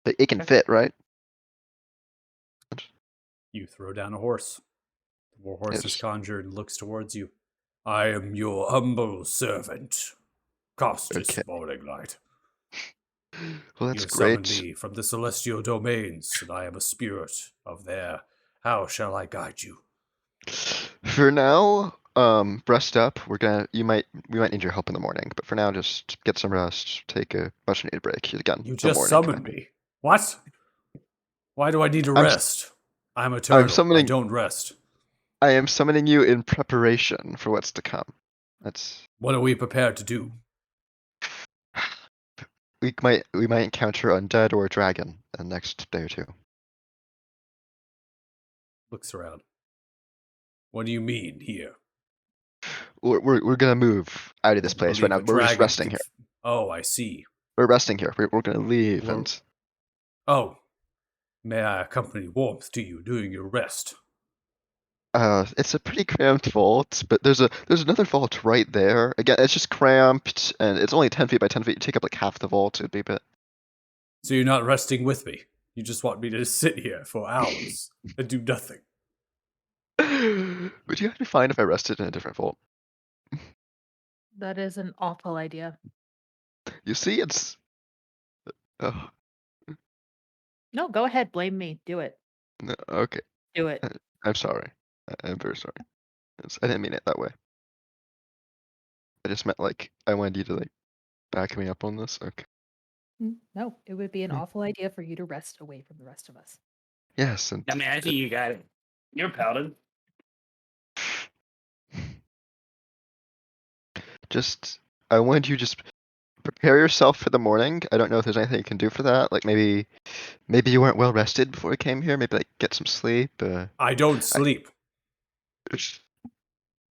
Speaker 5: It can fit, right?
Speaker 1: You throw down a horse. The warhorse is
Speaker 5: Yes.
Speaker 1: conjured and looks towards you. I am your humble servant, Costus
Speaker 5: Okay.
Speaker 1: Morning Light.
Speaker 5: Well,
Speaker 1: You
Speaker 5: that's
Speaker 1: have summoned
Speaker 5: great.
Speaker 1: me from the celestial domains, and I am a spirit of there. How shall I guide you?
Speaker 5: For now, rest up. We might need your help in the morning, but for now, just get some rest. Take a much needed break. Again,
Speaker 1: You
Speaker 5: the
Speaker 1: just
Speaker 5: morning
Speaker 1: summoned
Speaker 5: thing.
Speaker 1: me. What? Why do I need to
Speaker 5: I'm s-
Speaker 1: rest? I'm eternal. I
Speaker 5: summoning-
Speaker 1: don't rest.
Speaker 5: I am summoning you in preparation for what's to come. That's
Speaker 1: What are we prepared to do?
Speaker 5: we might encounter undead or a dragon in the next day or two.
Speaker 1: Looks around. What do you mean here?
Speaker 5: We're gonna move out of this place right
Speaker 1: Believe
Speaker 5: now.
Speaker 1: a
Speaker 5: We're just
Speaker 1: dragon
Speaker 5: resting
Speaker 1: can
Speaker 5: here.
Speaker 1: Oh, I see.
Speaker 5: We're resting here. We're gonna leave
Speaker 1: We're-
Speaker 5: and
Speaker 1: Oh, may I accompany warmth to you during your rest?
Speaker 5: it's a pretty cramped vault, but there's another vault right there. Again, it's just cramped and it's only 10 feet by 10 feet. You take up like half the vault, it'd be a bit.
Speaker 1: So you're not resting with me. You just want me to sit here for hours and do nothing.
Speaker 5: Would you be fine if I rested in a different vault?
Speaker 4: That is an awful idea.
Speaker 5: You see, it's. Oh,
Speaker 4: No, go ahead. Blame me. Do it.
Speaker 5: no, okay.
Speaker 4: Do it.
Speaker 5: I'm sorry. I'm very sorry. I didn't mean it that way. I just meant like I wanted you to like back me up on this. Okay.
Speaker 4: No, it would be an
Speaker 5: Hmm.
Speaker 4: awful idea for you to rest away from the rest of us.
Speaker 5: Yes, and
Speaker 7: I mean, I think you got it. You're a paladin.
Speaker 5: just I wanted you just prepare yourself for the morning. I don't know if there's anything you can do for that. Like maybe you weren't well rested before you came here. Maybe like get some sleep.
Speaker 1: I don't sleep.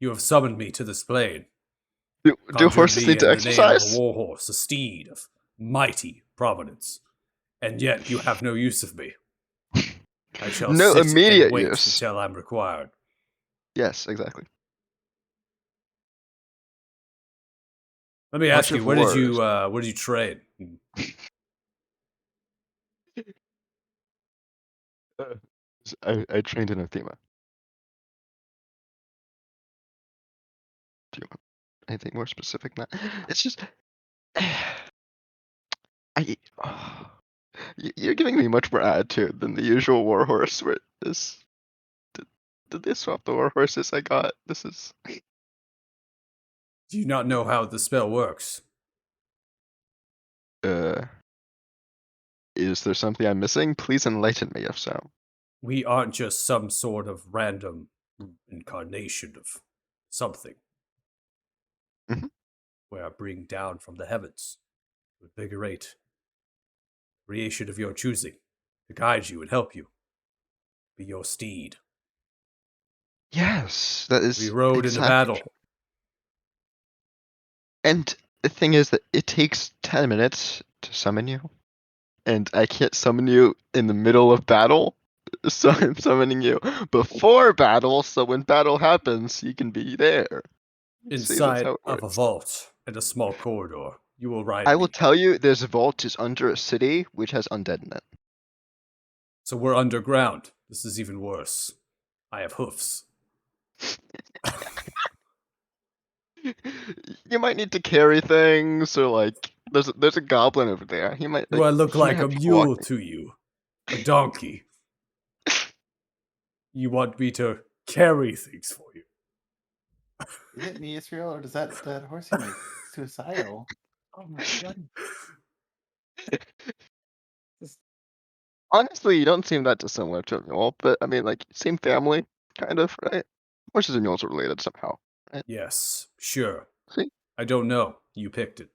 Speaker 1: You have summoned me to this plane.
Speaker 5: Do
Speaker 1: Conjured
Speaker 5: horses
Speaker 1: me
Speaker 5: need to
Speaker 1: in the name of a
Speaker 5: exercise?
Speaker 1: warhorse, a steed of mighty prominence, and yet you have no use of me. I shall
Speaker 5: No
Speaker 1: sit
Speaker 5: immediate
Speaker 1: and wait
Speaker 5: use.
Speaker 1: until I'm required.
Speaker 5: Yes, exactly.
Speaker 1: Let me
Speaker 5: Bunch
Speaker 1: ask you,
Speaker 5: of
Speaker 1: where did you train?
Speaker 5: I trained in Athema. Do you want anything more specific than that? It's just you're giving me much more attitude than the usual warhorse. Where this did they swap the warhorses I got? This is
Speaker 1: Do you not know how the spell works?
Speaker 5: Is there something I'm missing? Please enlighten me if so.
Speaker 1: We aren't just some sort of random incarnation of something.
Speaker 5: Mhm.
Speaker 1: Where I bring down from the heavens to invigorate creation of your choosing, to guide you and help you. Be your steed.
Speaker 5: Yes, that is
Speaker 1: We rode into
Speaker 5: exactly
Speaker 1: battle.
Speaker 5: true. And the thing is that it takes 10 minutes to summon you. And I can't summon you in the middle of battle. So I'm summoning you before battle, so when battle happens, you can be there. See, that's
Speaker 1: Inside
Speaker 5: how it
Speaker 1: of a
Speaker 5: works.
Speaker 1: vault and a small corridor. You will ride
Speaker 5: I
Speaker 1: me.
Speaker 5: will tell you, there's a vault is under a city which has undead in it.
Speaker 1: So we're underground. This is even worse. I have hoofs.
Speaker 5: You might need to carry things, or like there's a goblin over there. He might.
Speaker 1: Do I look
Speaker 5: he might
Speaker 1: like a
Speaker 5: have people walk
Speaker 1: mule
Speaker 5: me.
Speaker 1: to you? A donkey? You want me to carry things for you?
Speaker 7: Is it me, Israel, or does that horse seem like suicidal? Oh my god.
Speaker 6: Just
Speaker 5: Honestly, you don't seem that dissimilar to a mule, but I mean, like, same family, kind of, right? Horses and mules are related somehow, right?
Speaker 1: Yes, sure.
Speaker 5: See?
Speaker 1: I don't know. You picked it.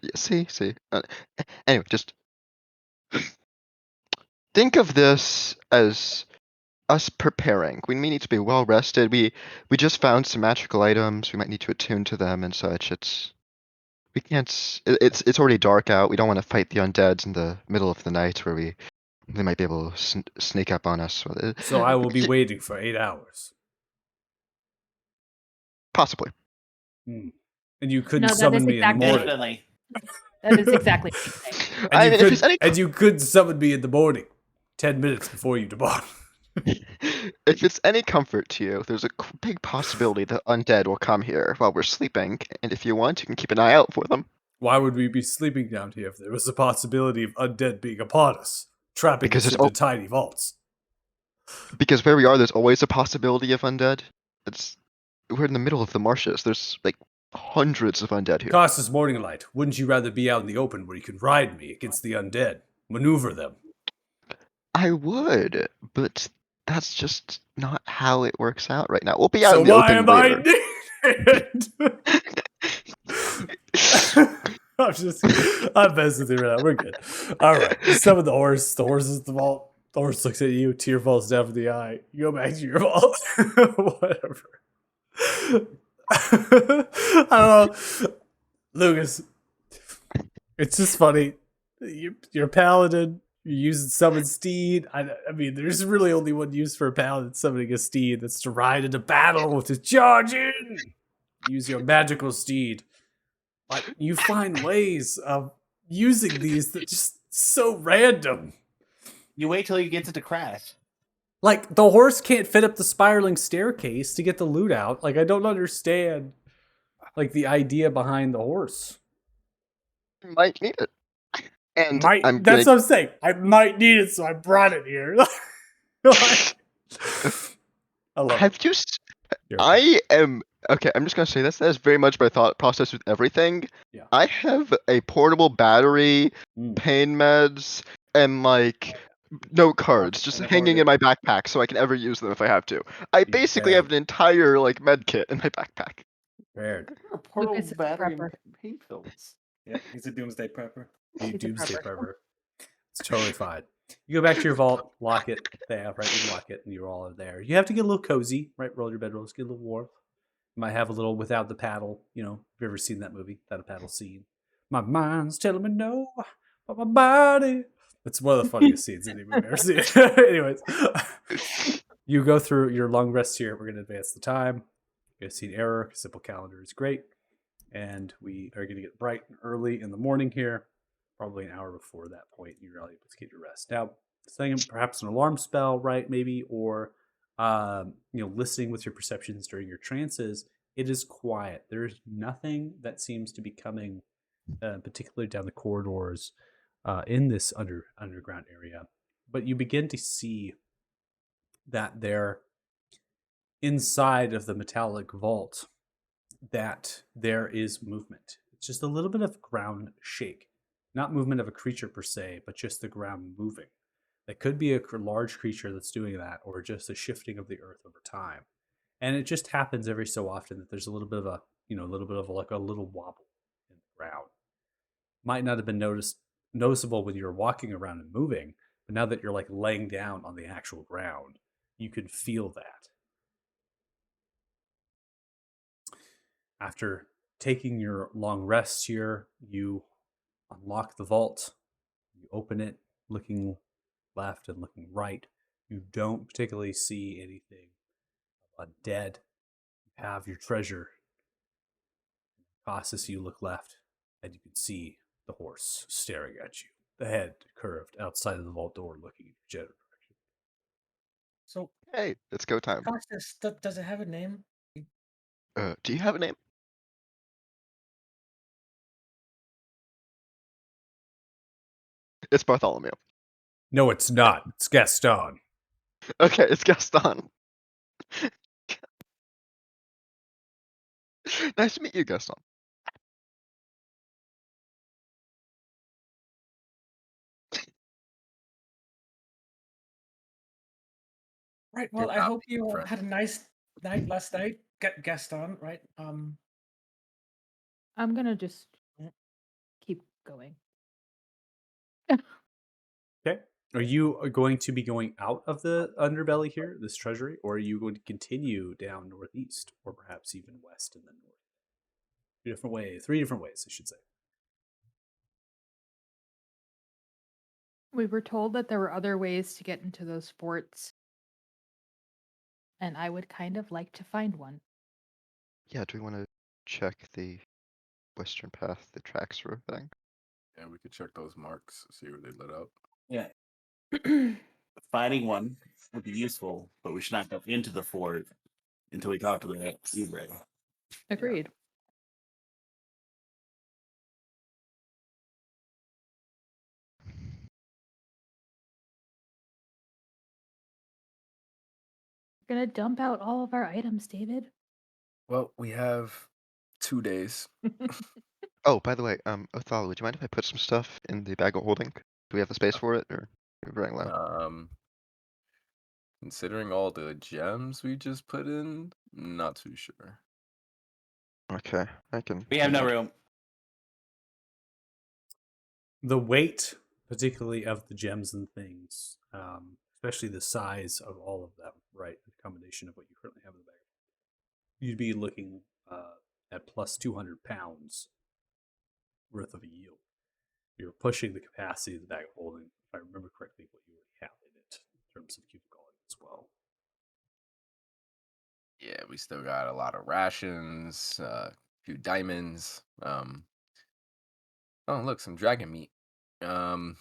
Speaker 5: Yeah, see. Anyway, just think of this as us preparing. We need to be well rested. We just found some magical items. We might need to attune to them and such. We can't. It's already dark out. We don't want to fight the undeads in the middle of the night where they might be able to sneak up on us.
Speaker 1: So I will be waiting for 8 hours.
Speaker 5: Possibly.
Speaker 1: And you couldn't
Speaker 4: No, that
Speaker 1: summon
Speaker 4: is
Speaker 1: me in the
Speaker 4: exactly-
Speaker 1: morning.
Speaker 7: Definitely.
Speaker 4: That is exactly what you say.
Speaker 5: I mean, if there's any
Speaker 1: And you could summon me in the morning, 10 minutes before you depart.
Speaker 5: if it's any comfort to you, there's a big possibility that undead will come here while we're sleeping, and if you want, you can keep an eye out for them.
Speaker 1: Why would we be sleeping down here if there was a possibility of undead being upon us, trapping
Speaker 5: Because
Speaker 1: us
Speaker 5: it's
Speaker 1: into tiny vaults?
Speaker 5: Because where we are, there's always a possibility of undead. We're in the middle of the marshes. There's like hundreds of undead here.
Speaker 1: Costas Morning Light, wouldn't you rather be out in the open where you could ride me against the undead, maneuver them?
Speaker 5: I would, but that's just not how it works out right now. We'll be out
Speaker 1: So
Speaker 5: in the
Speaker 1: why
Speaker 5: open
Speaker 1: am I
Speaker 5: later.
Speaker 1: needed? I'm messing with you right now. We're good. All right. You summon the horse. The horse is in the vault. The horse looks at you. Tear falls down from the eye. You go back to your vault. Whatever. I don't know. Lucas, it's just funny. You're a paladin. You're using summon steed. I mean, there's really only one use for a paladin summoning a steed. That's to ride into battle, to charge in. Use your magical steed. Like, you find ways of using these that just so random.
Speaker 7: You wait till he gets it to crash.
Speaker 1: Like, the horse can't fit up the spiraling staircase to get the loot out. Like, I don't understand, like, the idea behind the horse.
Speaker 5: Might need it. And
Speaker 1: That's what I'm saying. I might need it, so I brought it here. Like, I love
Speaker 5: Have
Speaker 1: it.
Speaker 5: you? Okay, I'm just gonna say this. That is very much my thought process with everything.
Speaker 1: Yeah.
Speaker 5: I have a portable battery,
Speaker 1: Mm.
Speaker 5: pain meds, and like note cards just
Speaker 6: And a
Speaker 5: hanging in
Speaker 6: hoarder.
Speaker 5: my backpack so I can ever use them if I have to. I basically have an entire like med kit in my backpack.
Speaker 1: Prepared.
Speaker 7: A portable
Speaker 4: Lucas is a
Speaker 7: battery
Speaker 4: prepper.
Speaker 7: and pain pills.
Speaker 6: Yeah, he's a doomsday prepper.
Speaker 1: You
Speaker 4: He's a
Speaker 1: doomsday
Speaker 4: prepper.
Speaker 1: prepper. It's totally fine. You go back to your vault, lock it. They have right. You lock it, and you're all there. You have to get a little cozy, right? Roll your bedrolls, get a little warm. You might have a little without the paddle. You know, have you ever seen that movie? Without a paddle scene. My mind's telling me no, but my body. It's one of the funniest scenes in any movie I've ever seen. Anyways, you go through your long rest here. We're going to advance the time. You're going to see an error. Simple calendar is great. And we are going to get bright and early in the morning here. Probably an hour before that point, you're able to get your rest. Now, setting perhaps an alarm spell, right? Maybe, or listening with your perceptions during your trances. It is quiet. There's nothing that seems to be coming, particularly down the corridors in this underground area. But you begin to see that there, inside of the metallic vault, that there is movement. It's just a little bit of ground shake. Not movement of a creature per se, but just the ground moving. It could be a large creature that's doing that, or just a shifting of the earth over time. And it just happens every so often that there's a little bit of a little wobble in the ground. Might not have been noticeable when you were walking around and moving, but now that you're like laying down on the actual ground, you can feel that. After taking your long rest here, you unlock the vault. You open it, looking left and looking right. You don't particularly see anything undead. You have your treasure. Cautious, you look left, and you can see the horse staring at you. The head curved outside of the vault door, looking in your general direction.
Speaker 6: So,
Speaker 5: Hey, it's go time.
Speaker 6: Costas, does it have a name?
Speaker 5: Do you have a name? It's Bartholomew.
Speaker 1: No, it's not. It's Gaston.
Speaker 5: Okay, it's Gaston. Nice to meet you, Gaston.
Speaker 6: Right.
Speaker 3: You're
Speaker 6: Well, I
Speaker 3: not
Speaker 6: hope
Speaker 3: being
Speaker 6: you all had a
Speaker 3: friendly.
Speaker 6: nice night last night, Gaston. Right.
Speaker 4: I'm gonna just
Speaker 6: Yeah.
Speaker 4: keep going.
Speaker 1: Okay. Are you going to be going out of the underbelly here, this treasury, or are you going to continue down northeast, or perhaps even west and then north? Three different ways, I should say.
Speaker 4: We were told that there were other ways to get into those forts, and I would kind of like to find one.
Speaker 5: Yeah, do we want to check the western path, the tracks through thing?
Speaker 3: Yeah, we could check those marks, see where they lit up.
Speaker 7: Yeah. Finding one would be useful, but we should not go into the fort until we talk to the Libre.
Speaker 4: Agreed. We're gonna dump out all of our items, David.
Speaker 3: Well, we have 2 days.
Speaker 5: Oh, by the way, Othala, would you mind if I put some stuff in the bag of holding? Do we have the space for it, or are we running low?
Speaker 3: Considering all the gems we just put in, not too sure.
Speaker 5: Okay, I can.
Speaker 7: We have no room.
Speaker 1: The weight, particularly of the gems and things, especially the size of all of them, right? The combination of what you currently have in the bag. You'd be looking at plus 200 pounds worth of a yield. You're pushing the capacity of the bag of holding, if I remember correctly, what you already have in it in terms of cubic volume as well.
Speaker 3: Yeah, we still got a lot of rations, a few diamonds. Oh, look, some dragon meat. Um,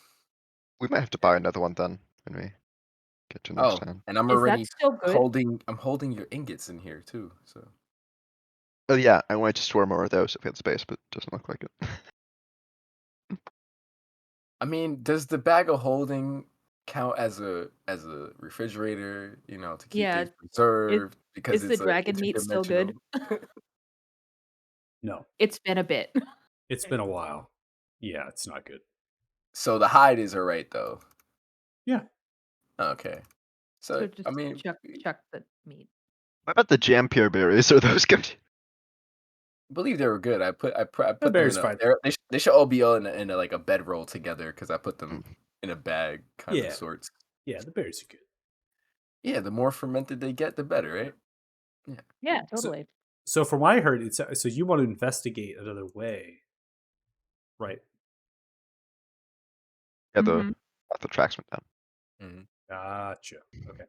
Speaker 5: We might have to buy another one then when we get to next
Speaker 3: oh,
Speaker 5: time.
Speaker 3: and I'm
Speaker 4: Is that
Speaker 3: already
Speaker 4: still good?
Speaker 3: I'm holding your ingots in here too. So
Speaker 5: Oh yeah, I wanted to store more of those if we had space, but it doesn't look like it.
Speaker 3: I mean, does the bag of holding count as a refrigerator? You know, to keep
Speaker 4: Yeah.
Speaker 3: things preserved because
Speaker 4: Is the
Speaker 3: it's a
Speaker 4: dragon meat still good?
Speaker 3: interdimensional.
Speaker 1: No,
Speaker 4: It's been a bit.
Speaker 1: it's been a while. Yeah, it's not good.
Speaker 3: So the hide is alright though.
Speaker 1: Yeah.
Speaker 3: Okay.
Speaker 4: So
Speaker 3: So
Speaker 4: just
Speaker 3: I mean,
Speaker 4: chuck the meat.
Speaker 5: What about the jam pure berries? Are those good?
Speaker 3: I believe they were good. I put them
Speaker 1: berries
Speaker 3: in a.
Speaker 1: fine.
Speaker 3: They should all be all in a like a bedroll together because I put them
Speaker 5: Mm.
Speaker 3: in a bag, kind
Speaker 1: Yeah.
Speaker 3: of sorts.
Speaker 1: Yeah, the berries are good.
Speaker 3: Yeah, the more fermented they get, the better, right?
Speaker 4: Yeah, totally.
Speaker 1: So from what I heard, it's so you want to investigate another way, right?
Speaker 5: Yeah,
Speaker 4: Mhm.
Speaker 5: the tracks went down.
Speaker 3: Mm-hmm.
Speaker 1: Gotcha. Okay.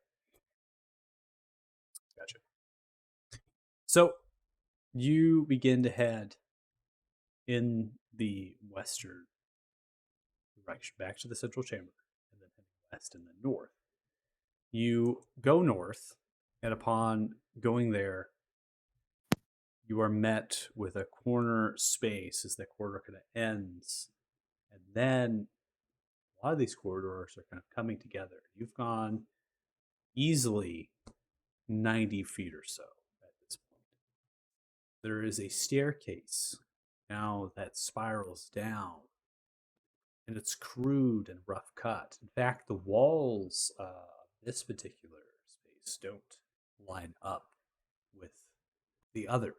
Speaker 1: Gotcha. So you begin to head in the western direction back to the central chamber and then heading west and then north. You go north, and upon going there, you are met with a corner space as that corridor kind of ends. And then a lot of these corridors are kind of coming together. You've gone easily 90 feet or so at this point. There is a staircase now that spirals down, and it's crude and rough cut. In fact, the walls of this particular space don't line up with the other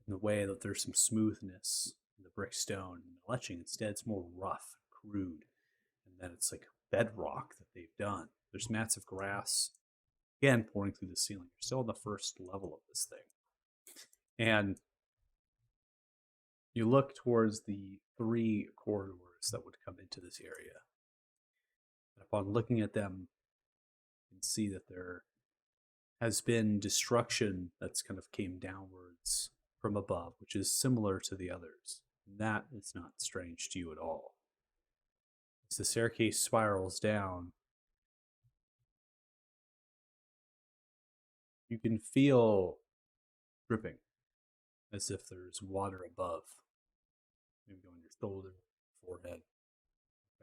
Speaker 1: in the way that there's some smoothness in the brick stone and the etching. Instead, it's more rough, crude, and then it's like bedrock that they've done. There's mats of grass, again, pouring through the ceiling. You're still on the first level of this thing. And you look towards the three corridors that would come into this area. And upon looking at them, you can see that there has been destruction that's kind of came downwards from above, which is similar to the others. And that is not strange to you at all. As the staircase spirals down, you can feel dripping as if there's water above. Maybe on your shoulder, forehead.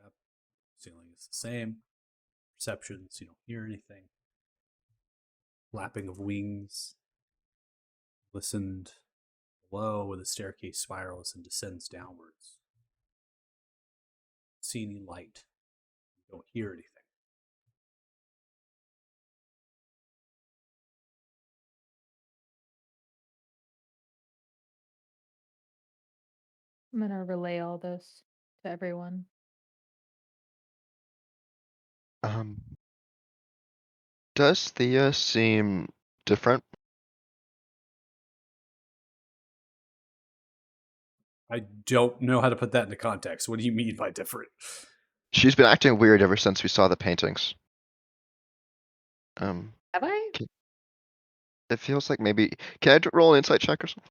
Speaker 1: That ceiling is the same. Perceptions, you don't hear anything. Flapping of wings. Listened Below, the staircase spirals and descends downwards. See any light? You don't hear anything.
Speaker 4: I'm gonna relay all this to everyone.
Speaker 5: Does Thea seem different?
Speaker 1: I don't know how to put that into context. What do you mean by different?
Speaker 5: She's been acting weird ever since we saw the paintings.
Speaker 4: Have I?
Speaker 5: It feels like maybe. Can I roll an insight check or something?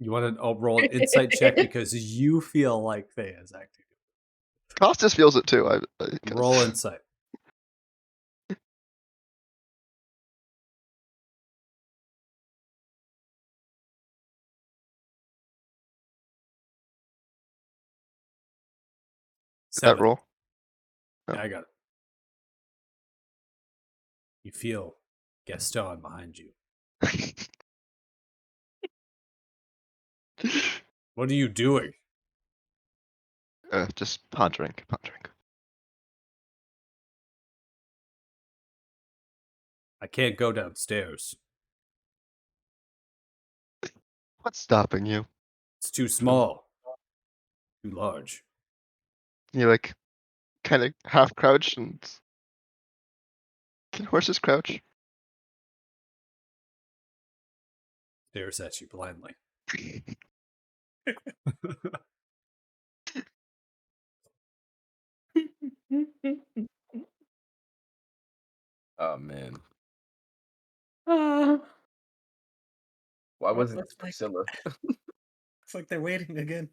Speaker 1: You want to roll an insight check because you feel like Thea's acting.
Speaker 5: Costas feels it too.
Speaker 1: Roll insight.
Speaker 5: That
Speaker 1: 7.
Speaker 5: roll.
Speaker 1: Yeah, I got it. You feel Gaston behind you. What are you doing?
Speaker 5: Just pondering.
Speaker 1: I can't go downstairs.
Speaker 5: What's stopping you?
Speaker 1: It's too small. Too large.
Speaker 5: You like kind of half crouch and can horses crouch?
Speaker 1: Stares at you blindly.
Speaker 3: Oh man,
Speaker 4: Uh,
Speaker 3: why
Speaker 6: What
Speaker 3: wasn't
Speaker 6: looks
Speaker 3: this
Speaker 6: like-
Speaker 3: Priscilla?
Speaker 6: It's like they're waiting again.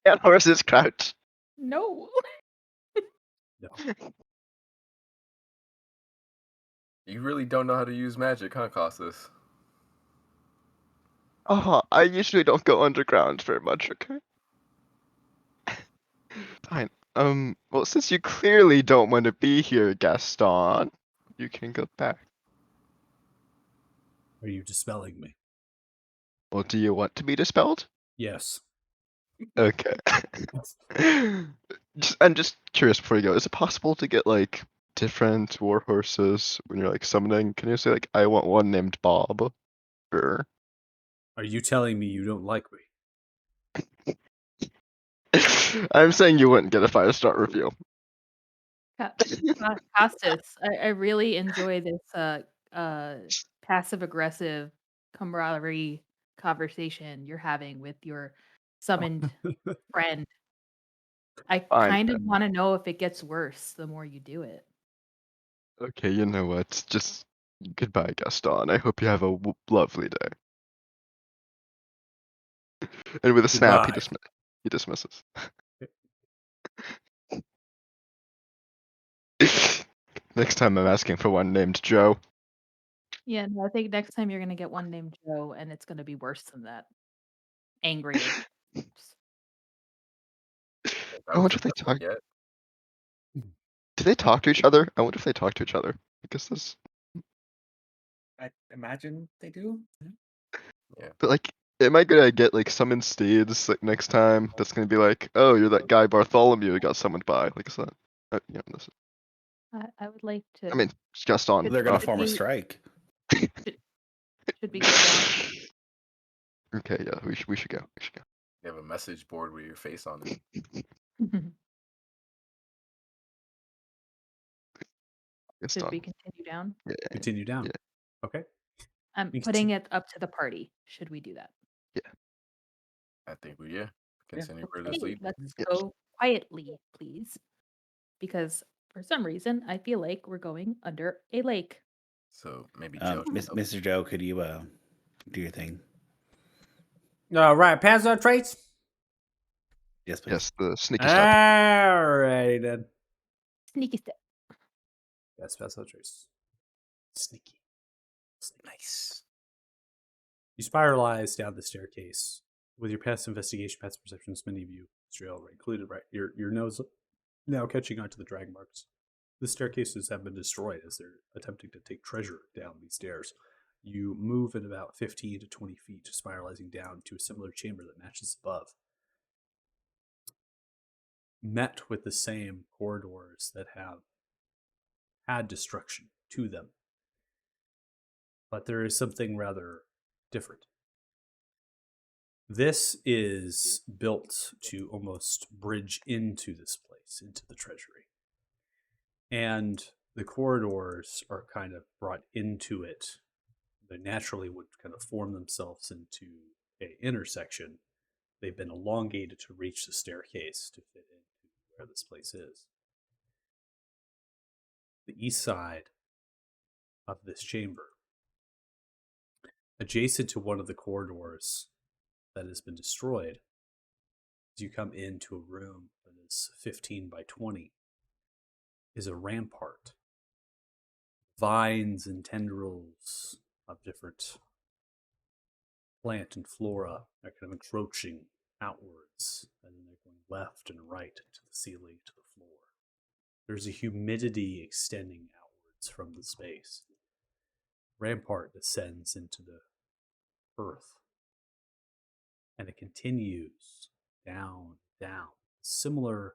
Speaker 5: Can horses crouch?
Speaker 4: no.
Speaker 1: No.
Speaker 3: You really don't know how to use magic, huh, Costas?
Speaker 5: Oh, I usually don't go underground very much, okay? Fine. Well, since you clearly don't want to be here, Gaston, you can go back.
Speaker 1: Are you dispelling me?
Speaker 5: Well, do you want to be dispelled?
Speaker 1: Yes.
Speaker 5: Okay. I'm just curious before you go, is it possible to get, like, different war horses when you're, like, summoning? Can you say, like, I want one named Bob? Or...
Speaker 1: Are you telling me you don't like me?
Speaker 5: I'm saying you wouldn't get a 5-star review.
Speaker 4: Costas, I really enjoy this passive aggressive camaraderie conversation you're having with your summoned friend. I
Speaker 5: Fine.
Speaker 4: kind of want to know if it gets worse the more you do it.
Speaker 5: Okay, you know what? Just goodbye, Gaston. I hope you have a lovely day. And with a snap, he
Speaker 1: Goodbye.
Speaker 5: dismisses. Next time I'm asking for one named Joe.
Speaker 4: Yeah, no, I think next time you're gonna get one named Joe, and it's gonna be worse than that. Angrier.
Speaker 5: I wonder if they
Speaker 3: the best one
Speaker 5: talk.
Speaker 3: yet.
Speaker 5: Do they talk to each other? I wonder if they talk to each other. I guess this.
Speaker 6: I imagine they do.
Speaker 5: But like, am I gonna get like summoned steeds like next time? That's gonna be like, oh, you're that guy Bartholomew who got summoned by. Like, is that? Yeah, this.
Speaker 4: I would like to.
Speaker 5: I mean, it's Gaston.
Speaker 2: They're gonna
Speaker 4: Should
Speaker 2: form a
Speaker 4: we-
Speaker 2: strike.
Speaker 4: Should we get
Speaker 5: Okay, yeah, we should go. We should go.
Speaker 3: You have a message board with your face on it.
Speaker 4: down? Should
Speaker 5: Gaston.
Speaker 4: we continue down?
Speaker 5: Yeah,
Speaker 1: Continue down.
Speaker 5: Yeah.
Speaker 1: Okay.
Speaker 4: I'm
Speaker 1: We
Speaker 4: putting
Speaker 1: continue.
Speaker 4: it up to the party. Should we do that?
Speaker 3: I think we continue where
Speaker 4: Okay,
Speaker 3: this lead.
Speaker 4: let's
Speaker 5: Yes.
Speaker 4: go quietly, please. Because for some reason, I feel like we're going under a lake.
Speaker 3: So maybe Joe.
Speaker 2: Mr. Joe, could you do your thing?
Speaker 1: All right, pass on traits.
Speaker 2: Yes, please.
Speaker 5: Yes, the sneaky step.
Speaker 1: Alrighty then.
Speaker 4: Sneaky step.
Speaker 1: Yes, pass on traits. Sneaky. Nice. You spiralize down the staircase with your past investigation, past perceptions. Many of you, Israel, are included, right? Your nose now catching on to the drag marks. The staircases have been destroyed as they're attempting to take treasure down these stairs. you move at about 15 to 20 feet, spiralizing down to a similar chamber that matches above. Met with the same corridors that have had destruction to them. But there is something rather different. This is built to almost bridge into this place, into the treasury. And the corridors are kind of brought into it. They naturally would kind of form themselves into an intersection. They've been elongated to reach the staircase to fit into where this place is. The east side of this chamber, adjacent to one of the corridors that has been destroyed, as you come into a room that is 15 by 20, is a rampart. Vines and tendrils of different plant and flora are kind of encroaching outwards, and then they're going left and right to the ceiling, to the floor. There's a humidity extending outwards from the space. Rampart descends into the earth, and it continues down. Similar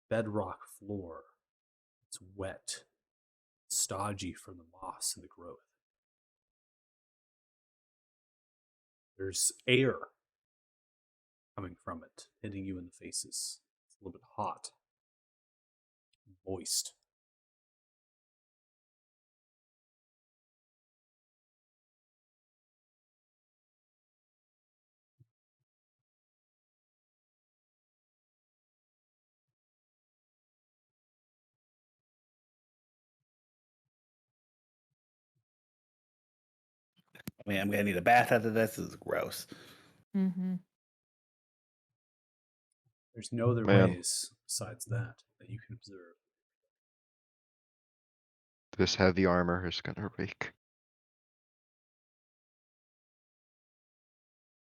Speaker 1: bedrock floor. It's wet, stodgy from the moss and the growth. There's air coming from it, hitting you in the faces. It's a little bit hot, moist.
Speaker 2: I mean, I'm gonna need a bath after this. This is gross.
Speaker 4: Mm-hmm.
Speaker 1: There's no other
Speaker 5: Man.
Speaker 1: ways besides that you can observe.
Speaker 5: This heavy armor is gonna reek.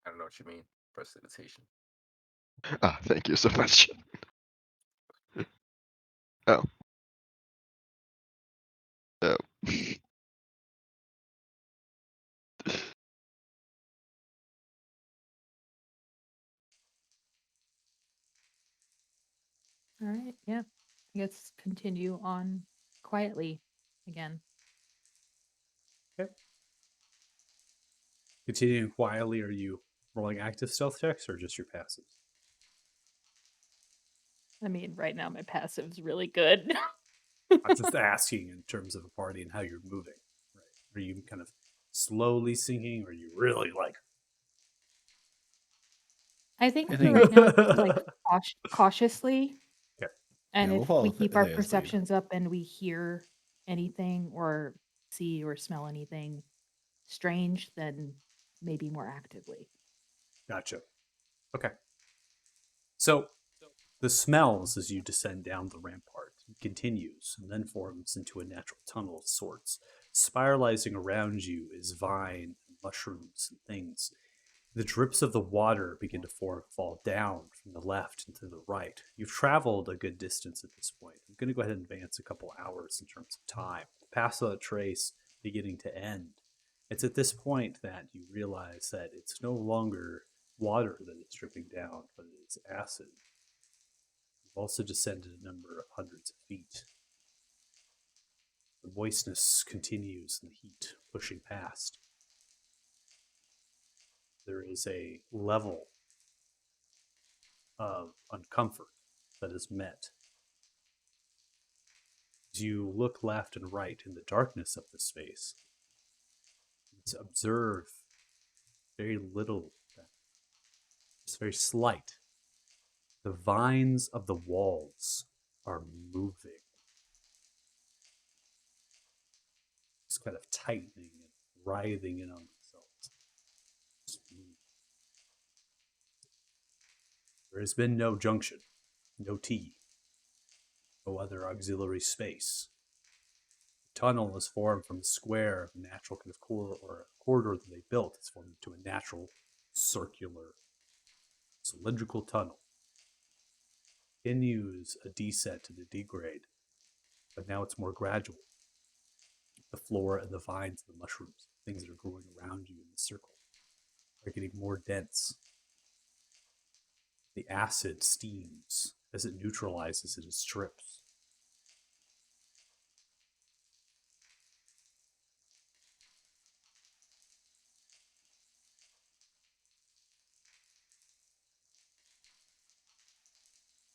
Speaker 3: I don't know what you mean. Prestidigitation.
Speaker 5: Ah, thank you so much. Oh. Oh.
Speaker 4: All right. Yeah. I guess continue on quietly again.
Speaker 1: Okay. Continuing quietly, are you rolling active stealth checks or just your passives?
Speaker 4: I mean, right now my passive's really good.
Speaker 1: I'm just asking in terms of a party and how you're moving. Right? Are you kind of slowly sinking, or are you really like?
Speaker 4: I think
Speaker 2: I
Speaker 4: for
Speaker 2: think-
Speaker 4: right now, just like cautiously.
Speaker 1: Okay.
Speaker 4: And
Speaker 2: Yeah, we'll
Speaker 4: if
Speaker 2: follow
Speaker 4: we
Speaker 2: th-
Speaker 4: keep our
Speaker 2: Thea's lead.
Speaker 4: perceptions up and we hear anything or see or smell anything strange, then maybe more actively.
Speaker 1: Gotcha. Okay. So the smells as you descend down the rampart continues and then forms into a natural tunnel of sorts. Spiralizing around you is vine and mushrooms and things. The drips of the water begin to fall down from the left and to the right. You've traveled a good distance at this point. I'm going to go ahead and advance a couple hours in terms of time. Past the trace beginning to end. It's at this point that you realize that it's no longer water that is dripping down, but it is acid. You've also descended a number of hundreds of feet. The moistness continues and the heat pushing past. There is a level of uncomfort that is met. As you look left and right in the darkness of the space, you observe very little, just very slight. The vines of the walls are moving, just kind of tightening and writhing in on themselves. There has been no junction, no T, no other auxiliary space. The tunnel is formed from a square of natural kind of corridor that they built. It's formed into a natural circular cylindrical tunnel. Continues a descent and a degrade, but now it's more gradual. The flora and the vines and the mushrooms things that are growing around you in the circle are getting more dense. The acid steams as it neutralizes it, it strips.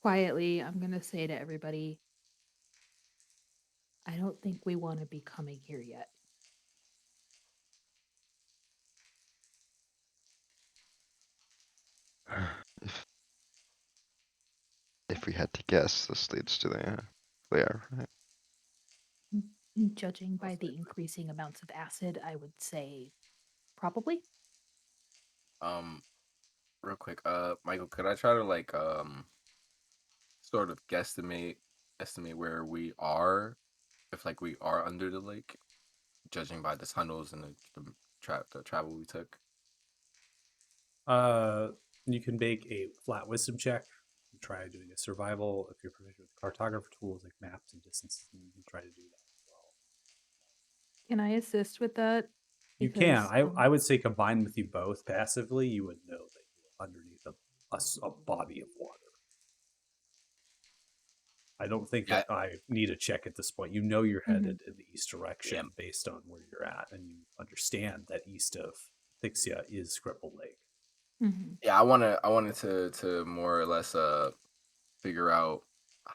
Speaker 4: Quietly, I'm going to say to everybody, I don't think we want to be coming here yet.
Speaker 5: If we had to guess, this leads to the lair, right?
Speaker 4: Judging by the increasing amounts of acid, I would say probably.
Speaker 3: Real quick, Michael, could I try to like sort of estimate where we are, if like we are under the lake, judging by the tunnels and the travel we took?
Speaker 1: You can make a flat wisdom check. Try doing a survival. If you're proficient with cartographer tools like maps and distances, you can try to do that as well.
Speaker 4: Can I assist with that?
Speaker 1: You can.
Speaker 4: Because,
Speaker 1: I would say combined with you both passively, you would know that you're underneath a body of water. I don't think
Speaker 3: Yeah.
Speaker 1: that I need a check at this point. You know you're
Speaker 4: Mhm.
Speaker 1: headed in the east direction based on where you're at, and you understand that east of Thixia is Cripple Lake.
Speaker 4: Mhm.
Speaker 3: Yeah, I wanted to more or less figure out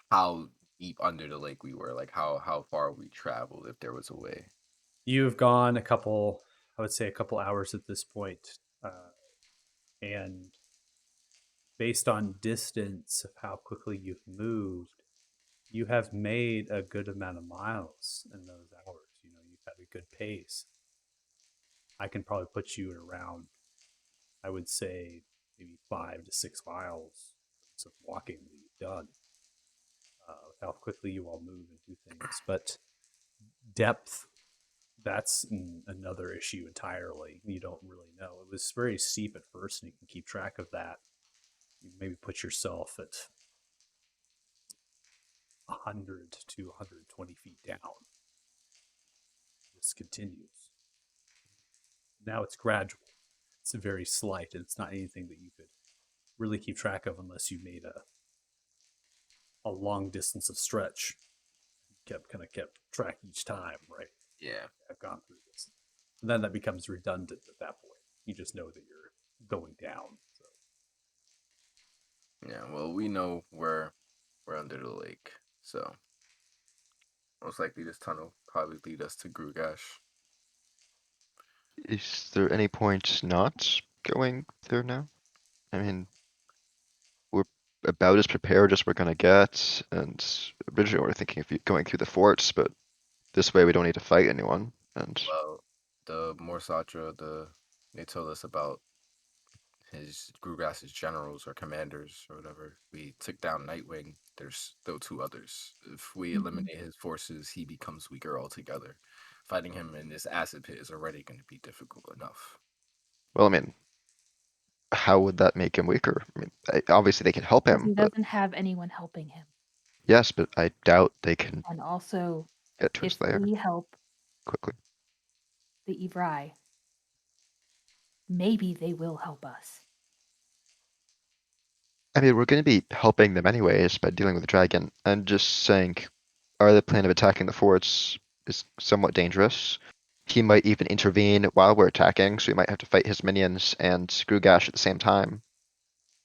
Speaker 3: how deep under the lake we were, like how far we traveled, if there was a way.
Speaker 1: You've gone I would say a couple hours at this point, and based on distance of how quickly you've moved, you have made a good amount of miles in those hours. You know, you've had a good pace. I can probably put you at around, I would say, maybe 5 to 6 miles of walking that you've done. With how quickly you all move and do things, but depth, that's another issue entirely. You don't really know. It was very steep at first, and you can keep track of that. You maybe put yourself at 100 to 120 feet down. This continues. Now it's gradual. It's very slight, and it's not anything that you could really keep track of unless you made a long distance of stretch. Kept track each time, right?
Speaker 3: Yeah.
Speaker 1: I've gone through this. And then that becomes redundant at that point. You just know that you're going down. So
Speaker 3: Yeah, well, we know we're under the lake, so most likely this tunnel probably lead us to Grugash.
Speaker 5: Is there any point not going there now? I mean, we're about as prepared as we're gonna get, and originally we were thinking of going through the forts, but this way we don't need to fight anyone, and
Speaker 3: Well, the Morsatra, they told us about his Grugash's generals or commanders or whatever. We took down Nightwing. There's still two others. If we
Speaker 4: Mhm.
Speaker 3: eliminate his forces, he becomes weaker altogether. Fighting him in this acid pit is already going to be difficult enough.
Speaker 5: well, I mean, how would that make him weaker? I mean, obviously they can help
Speaker 4: Because
Speaker 5: him,
Speaker 4: he
Speaker 5: but
Speaker 4: doesn't have anyone helping him.
Speaker 5: yes, but I doubt they can
Speaker 4: And also,
Speaker 5: get to his
Speaker 4: if
Speaker 5: lair
Speaker 4: we help
Speaker 5: quickly.
Speaker 4: the Ivrai, maybe they will help us.
Speaker 5: I mean, we're going to be helping them anyways by dealing with the dragon. I'm just saying, the plan of attacking the forts is somewhat dangerous. He might even intervene while we're attacking, so we might have to fight his minions and Grugash at the same time.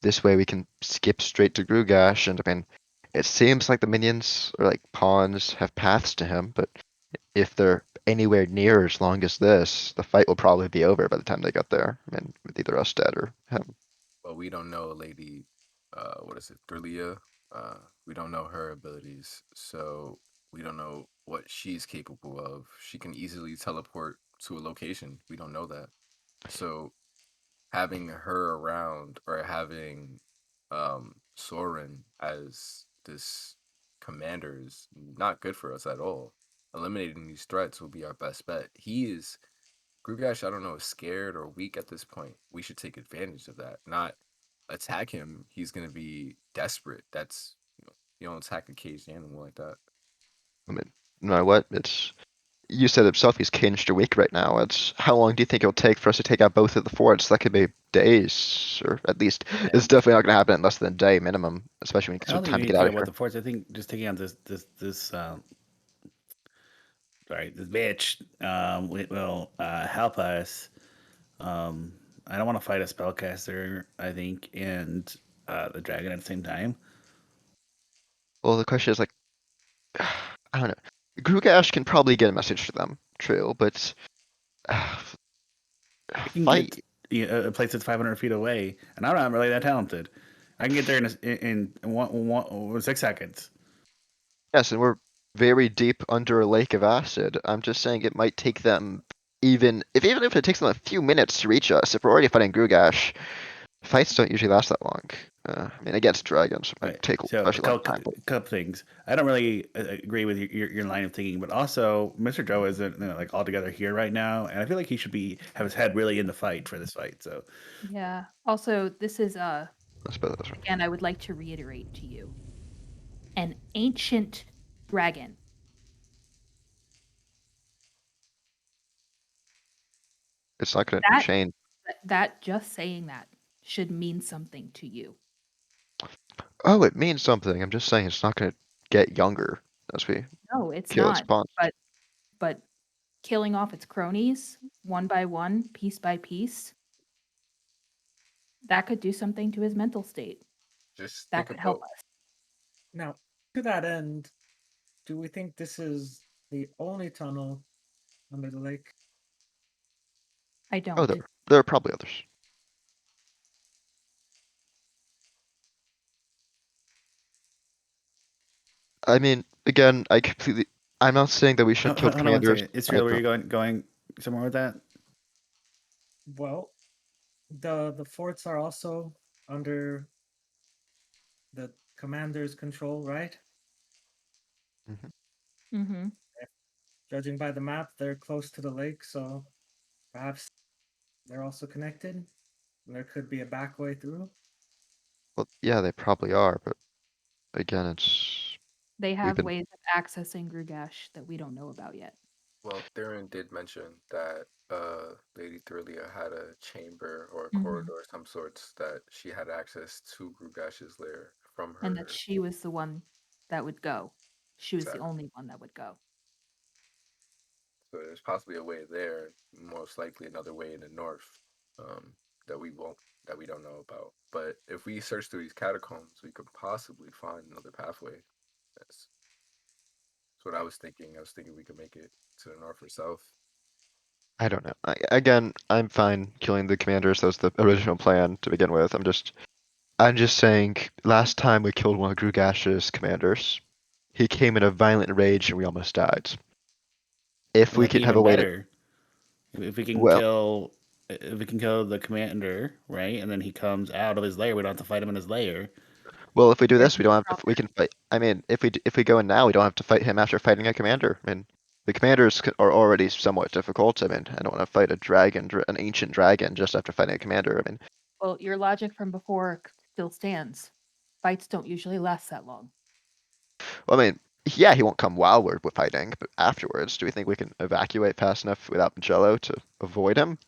Speaker 5: This way we can skip straight to Grugash, and I mean, it seems like the minions or like pawns have paths to him, but if they're anywhere near as long as this, the fight will probably be over by the time they get there. I mean, with either us dead or him.
Speaker 3: But we don't know Lady, what is it, Thurlia? We don't know her abilities, so we don't know what she's capable of. She can easily teleport to a location. We don't know that. So having her around or having Soren as this commander is not good for us at all. Eliminating these threats will be our best bet. He is Grugash, I don't know, is scared or weak at this point. We should take advantage of that, not attack him. He's gonna be desperate. You don't attack a caged animal like that.
Speaker 5: I mean, no matter what, it's you said himself he's caged a week right now. It's how long do you think it'll take for us to take out both of the forts? That could be days, or at least it's definitely not going to happen in less than a day minimum, especially when you
Speaker 2: I don't
Speaker 5: consider
Speaker 2: think
Speaker 5: time
Speaker 2: we
Speaker 5: to
Speaker 2: need
Speaker 5: get
Speaker 2: to
Speaker 5: out
Speaker 2: take
Speaker 5: of
Speaker 2: out both
Speaker 5: here.
Speaker 2: the forts. I think just taking out this sorry, this bitch will help us. I don't want to fight a spellcaster, I think, and the dragon at the same time.
Speaker 5: Well, the question is like, I don't know. Grugash can probably get a message to them, true, but
Speaker 2: I can
Speaker 5: fight.
Speaker 2: get a place that's 500 feet away, and I'm not really that talented. I can get there in 6 seconds.
Speaker 5: Yes, and we're very deep under a lake of acid. I'm just saying it might take them even if it takes them a few minutes to reach us. If we're already fighting Grugash, fights don't usually last that long. I mean, against dragons, it might
Speaker 2: Right.
Speaker 5: take
Speaker 2: So
Speaker 5: especially a long time. But
Speaker 2: couple things. I don't really agree with your line of thinking, but also Mr. Joe isn't like altogether here right now, and I feel like he should have his head really in the fight for this fight. So
Speaker 4: Yeah. Also, this is
Speaker 5: I suppose that's right.
Speaker 4: again, I would like to reiterate to you, an ancient dragon.
Speaker 5: It's not going to
Speaker 4: That
Speaker 5: change.
Speaker 4: that just saying that should mean something to you.
Speaker 5: Oh, it means something. I'm just saying it's not going to get younger as we
Speaker 4: No, it's
Speaker 5: kill its
Speaker 4: not.
Speaker 5: opponents.
Speaker 4: But killing off its cronies one by one, piece by piece, that could do something to his mental state.
Speaker 3: Just
Speaker 4: That
Speaker 3: think
Speaker 4: could help
Speaker 3: about
Speaker 4: us.
Speaker 6: Now, to that end, do we think this is the only tunnel under the lake?
Speaker 4: I
Speaker 5: Oh,
Speaker 4: don't.
Speaker 5: there are probably others. I mean, again, I'm not saying that we shouldn't kill
Speaker 2: hold on one
Speaker 5: commanders.
Speaker 2: second. Israel, were you going somewhere with that?
Speaker 6: Well, the forts are also under the commander's control, right?
Speaker 5: Mhm.
Speaker 4: Mm-hmm.
Speaker 6: Judging by the map, they're close to the lake, so perhaps they're also connected. And there could be a back way through.
Speaker 5: Well, yeah, they probably are, but again,
Speaker 4: They
Speaker 5: we've
Speaker 4: have
Speaker 5: been
Speaker 4: ways of accessing Grugash that we don't know about yet.
Speaker 3: well, Theron did mention that Lady Thurlia had a chamber or a
Speaker 4: Mm-hmm.
Speaker 3: corridor of some sorts that she had access to Grugash's lair from
Speaker 4: And that
Speaker 3: her.
Speaker 4: she was the one that would go. She was the
Speaker 3: Exactly.
Speaker 4: only one that would go.
Speaker 3: So there's possibly a way there, most likely another way in the north, um, that we won't that we don't know about. But if we search through these catacombs, we could possibly find another pathway. That's what I was thinking. I was thinking we could make it to the north or south.
Speaker 5: I don't know. Again, I'm fine killing the commanders. That was the original plan to begin with. I'm just saying, last time we killed one of Grugash's commanders, he came in a violent rage and we almost died. If
Speaker 2: Well,
Speaker 5: we
Speaker 2: that'd be
Speaker 5: could have
Speaker 2: even
Speaker 5: a way to,
Speaker 2: better
Speaker 5: well,
Speaker 2: if we can kill the commander, right, and then he comes out of his lair. We don't have to fight him in his lair.
Speaker 5: well, if we do
Speaker 4: Here's
Speaker 5: this, we
Speaker 4: the
Speaker 5: don't have to. We
Speaker 4: problem.
Speaker 5: can fight. I mean, if we go in now, we don't have to fight him after fighting a commander. I mean, the commanders are already somewhat difficult. I mean, I don't want to fight a an ancient dragon, just after fighting a commander. I mean,
Speaker 4: Well, your logic from before still stands. Fights don't usually last that long.
Speaker 5: well, I mean, yeah, he won't come while we're fighting, but afterwards, do we think we can evacuate fast enough without Magello to avoid him?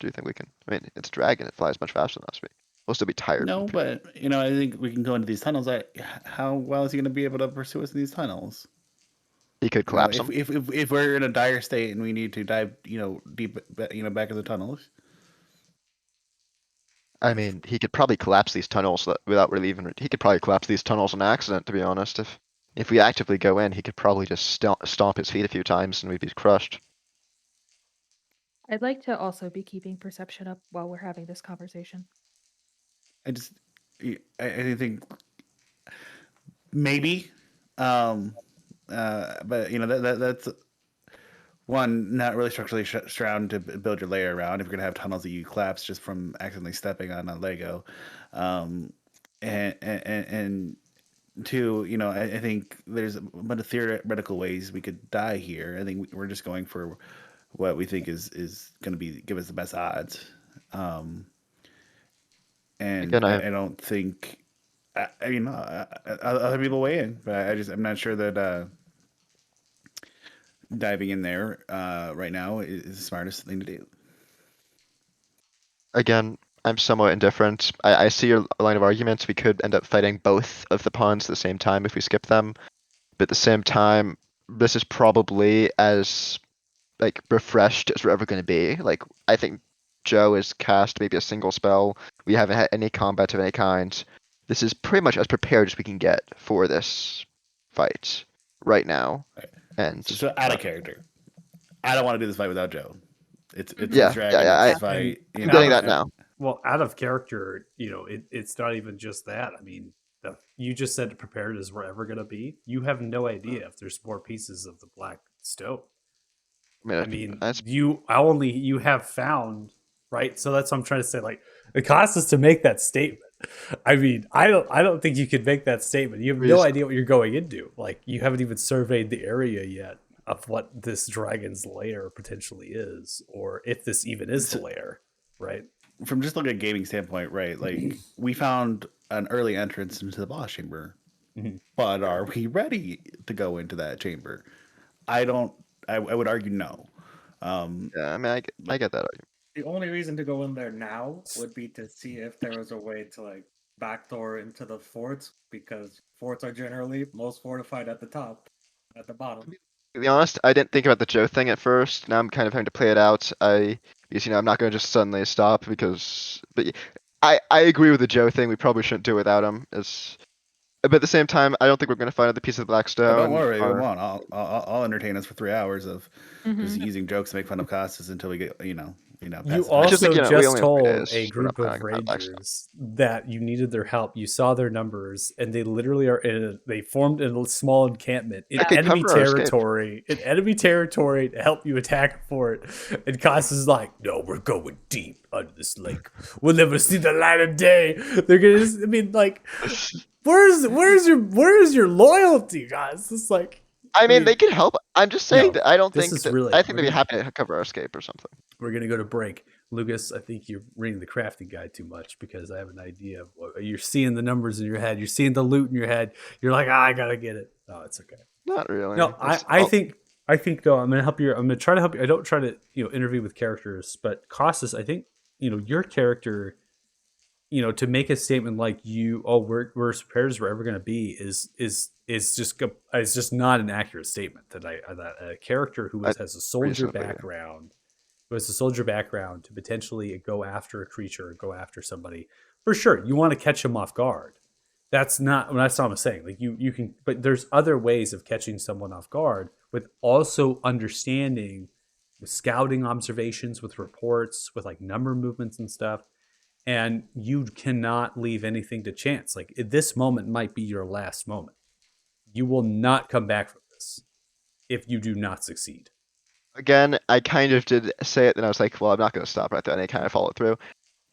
Speaker 5: Do you think we can? I mean, it's a dragon; it flies much faster than us. We'll still be tired from.
Speaker 2: No, but I think we can go into these tunnels. How well is he going to be able to pursue us in these tunnels?
Speaker 5: He could collapse them.
Speaker 2: If we're in a dire state and we need to dive, deep, back in the tunnels.
Speaker 5: I mean, he could probably collapse these tunnels without really even. He could probably collapse these tunnels on accident. To be honest, if we actively go in, he could probably just stomp his feet a few times and we'd be crushed.
Speaker 4: I'd like to also be keeping perception up while we're having this conversation.
Speaker 2: I just, I think maybe, but that's one, not really structurally sound to build your layer around. If you're gonna have tunnels that you collapse just from accidentally stepping on a Lego, um, and two, I think there's a bunch of theoretical ways we could die here. I think we're just going for what we think is going to give us the best odds. Um, and
Speaker 5: Again, I
Speaker 2: I don't think. I mean, other people weigh in, but I'm not sure that diving in there right now is the smartest thing to do.
Speaker 5: Again, I'm somewhat indifferent. I see your line of arguments. We could end up fighting both of the pawns at the same time if we skip them. But at the same time, this is probably as like refreshed as we're ever going to be. Like I think Joe has cast maybe a single spell. We haven't had any combat of any kind. This is pretty much as prepared as we can get for this fight right now.
Speaker 2: Right.
Speaker 5: And
Speaker 2: So out of character. I don't want to do this fight without Joe. It's
Speaker 5: Yeah,
Speaker 2: his dragon.
Speaker 5: yeah,
Speaker 2: It's his fight.
Speaker 1: And
Speaker 5: I'm getting that now.
Speaker 1: Well, out of character, it's not even just that. I mean, you just said prepared as we're ever going to be. You have no idea if there's more pieces of the black stone. I mean, you have found, right? So that's what I'm trying to say. Like, it costs us to make that statement. I mean, I don't think you could make that statement. You have no idea what you're going into. Like, you haven't even surveyed the area yet of what this dragon's lair potentially is, or if this even is the lair, right?
Speaker 2: From just looking at gaming standpoint, right? Like, we found an early entrance into the boss chamber, but are we ready to go into that chamber? I would argue no.
Speaker 5: Yeah, I mean, I get that argument.
Speaker 6: The only reason to go in there now would be to see if there was a way to like backdoor into the forts, because forts are generally most fortified at the top, at the bottom.
Speaker 5: To be honest, I didn't think about the Joe thing at first. Now I'm kind of having to play it out. Because I'm not going to just suddenly stop but I agree with the Joe thing. We probably shouldn't do it without him. But at the same time, I don't think we're going to find another piece of the black stone.
Speaker 2: Don't worry, come on. I'll entertain us for 3 hours of just using jokes to make fun of Costas until we get
Speaker 1: You also just told a group of
Speaker 5: playing
Speaker 1: rangers that you needed their help. You saw their numbers, and they literally they formed a small encampment in enemy territory. In enemy territory to help you attack a fort. And Costas is like, "No, we're going deep under this lake. We'll never see the light of day." They're gonna. I mean, like, where's your loyalty, guys? It's like.
Speaker 5: I mean, they can help. I'm just saying that I don't think
Speaker 1: this is
Speaker 5: that,
Speaker 1: really-
Speaker 5: I think they'd be happy to cover our escape or something.
Speaker 1: We're gonna go to break. Lucas, I think you're reading the crafting guide too much, because I have an idea of what you're seeing the numbers in your head. You're seeing the loot in your head. You're like, I gotta get it. No, it's okay.
Speaker 5: Not really.
Speaker 1: No, I think though, I'm gonna help you. I'm gonna try to help you. I don't try to interview with characters, but Costas, I think your character, to make a statement like we're as prepared as we're ever gonna be is just not an accurate statement. That a character who has a soldier background. Who has a soldier background to potentially go after a creature, go after somebody, for sure. You want to catch him off guard. That's not what I'm saying. Like you can, but there's other ways of catching someone off guard with also understanding, with scouting observations, with reports, with like number movements and stuff. And you cannot leave anything to chance. Like this moment might be your last moment. You will not come back from this if you do not succeed.
Speaker 5: Again, I kind of did say it, and I was like, well, I'm not going to stop right there, and I kind of followed through.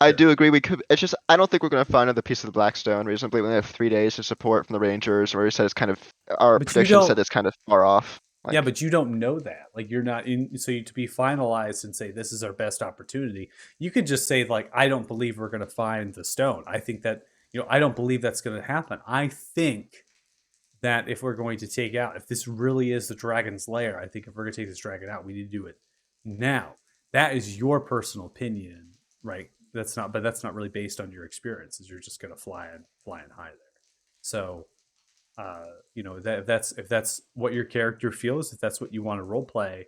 Speaker 5: I do agree we could. It's just I don't think we're going to find another piece of the Blackstone reasonably. We only have 3 days of support from the Rangers, where we said it's kind of our prediction said it's kind of far off.
Speaker 1: Yeah, but you don't know that. Like you're not in. So to be finalized and say this is our best opportunity, you could just say like I don't believe we're going to find the stone. I think that I don't believe that's going to happen. I think that if we're going to take out, if this really is the dragon's lair, I think if we're going to take this dragon out, we need to do it now. That is your personal opinion, right? That's not really based on your experiences. You're just going to fly high there. So, if that's what your character feels, if that's what you want to role play,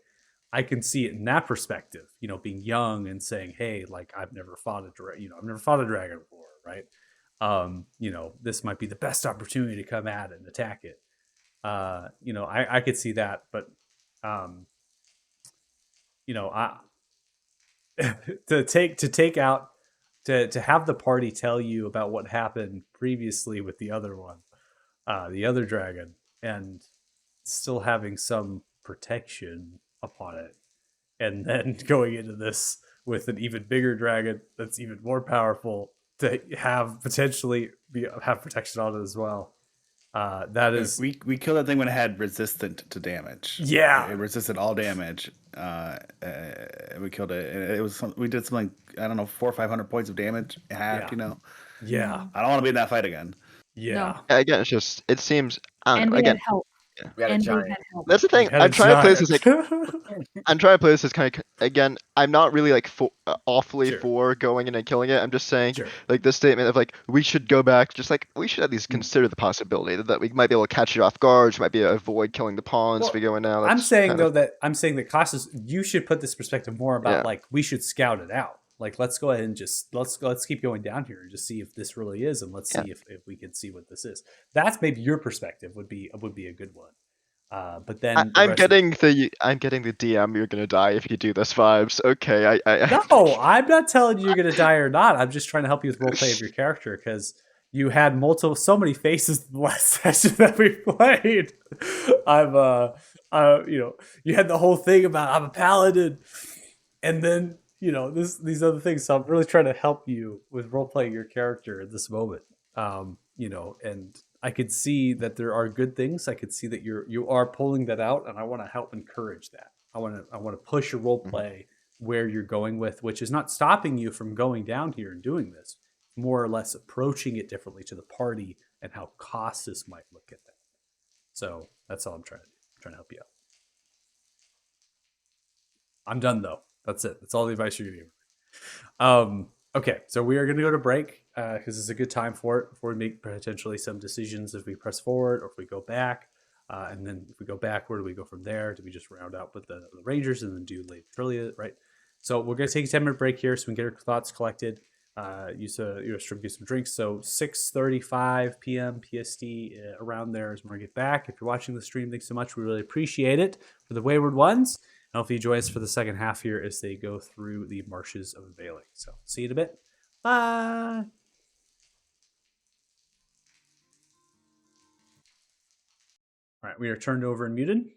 Speaker 1: I can see it in that perspective. Being young and saying, "Hey, like I've never fought a dragon before," right? This might be the best opportunity to come at it and attack it. I could see that, but to have the party tell you about what happened previously with the other one, the other dragon, and still having some protection upon it, and then going into this with an even bigger dragon that's even more powerful to have potentially have protection on it as well. That is,
Speaker 2: we killed that thing when it had resistant to damage.
Speaker 1: Yeah,
Speaker 2: it resisted all damage. We killed it, and we did something, I don't know, 400 or 500 points of damage. Half,
Speaker 1: Yeah,
Speaker 2: I don't want to be in that fight again.
Speaker 1: Yeah.
Speaker 5: Again, it seems.
Speaker 4: And we had help.
Speaker 3: We had a
Speaker 4: And they
Speaker 3: giant.
Speaker 4: had help.
Speaker 5: That's the
Speaker 1: You
Speaker 5: thing.
Speaker 1: had a
Speaker 5: I'm trying to play this as like
Speaker 1: giant.
Speaker 5: I'm trying to play this as kind of again. I'm not really like awfully
Speaker 1: Sure.
Speaker 5: for going in and killing it. I'm just saying
Speaker 1: Sure.
Speaker 5: like this statement of like we should go back. Just like we should at least
Speaker 1: Mm.
Speaker 5: consider the possibility that we might be able to catch it off guard. We might be able to avoid killing the pawns
Speaker 1: Well,
Speaker 5: if we go in now.
Speaker 1: I'm
Speaker 5: That's
Speaker 1: saying
Speaker 5: kind
Speaker 1: though
Speaker 5: of,
Speaker 1: that Cautious, you should put this perspective more about
Speaker 5: Yeah.
Speaker 1: like we should scout it out. Like let's go ahead and just let's keep going down here and just see if this really is, and let's
Speaker 5: Yeah.
Speaker 1: see if we can see what this is. That's maybe your perspective would be a good one. But then the
Speaker 5: I'm
Speaker 1: rest of-
Speaker 5: getting the DM. You're gonna die if you do this vibes. Okay,
Speaker 1: No, I'm not telling you you're gonna die or not. I'm just trying to help you with roleplay of your character because you had so many faces in the last session that we played. You had the whole thing about I'm a paladin, and then these other things. So I'm really trying to help you with roleplaying your character at this moment. And I could see that there are good things. I could see that you are pulling that out, and I want to help encourage that. I want to push your role play where you're going with, which is not stopping you from going down here and doing this, more or less approaching it differently to the party and how Costas might look at that. So that's all I'm trying to do. I'm trying to help you out. I'm done though. That's it. That's all the advice you're giving. Okay, so we are going to go to break because it's a good time for it before we make potentially some decisions if we press forward or if we go back. And then if we go back, where do we go from there? Do we just round out with the Rangers and then do Lady Trillia, right? So we're going to take a 10-minute break here so we can get our thoughts collected. Use a stream, get some drinks. So 6:35 p.m. PST around there is when we get back. If you're watching the stream, thanks so much. We really appreciate it for the Wayward ones. And hopefully you join us for the second half here as they go through the marshes of Veiling. So see you in a bit. Bye. All right, we are turned over and muted.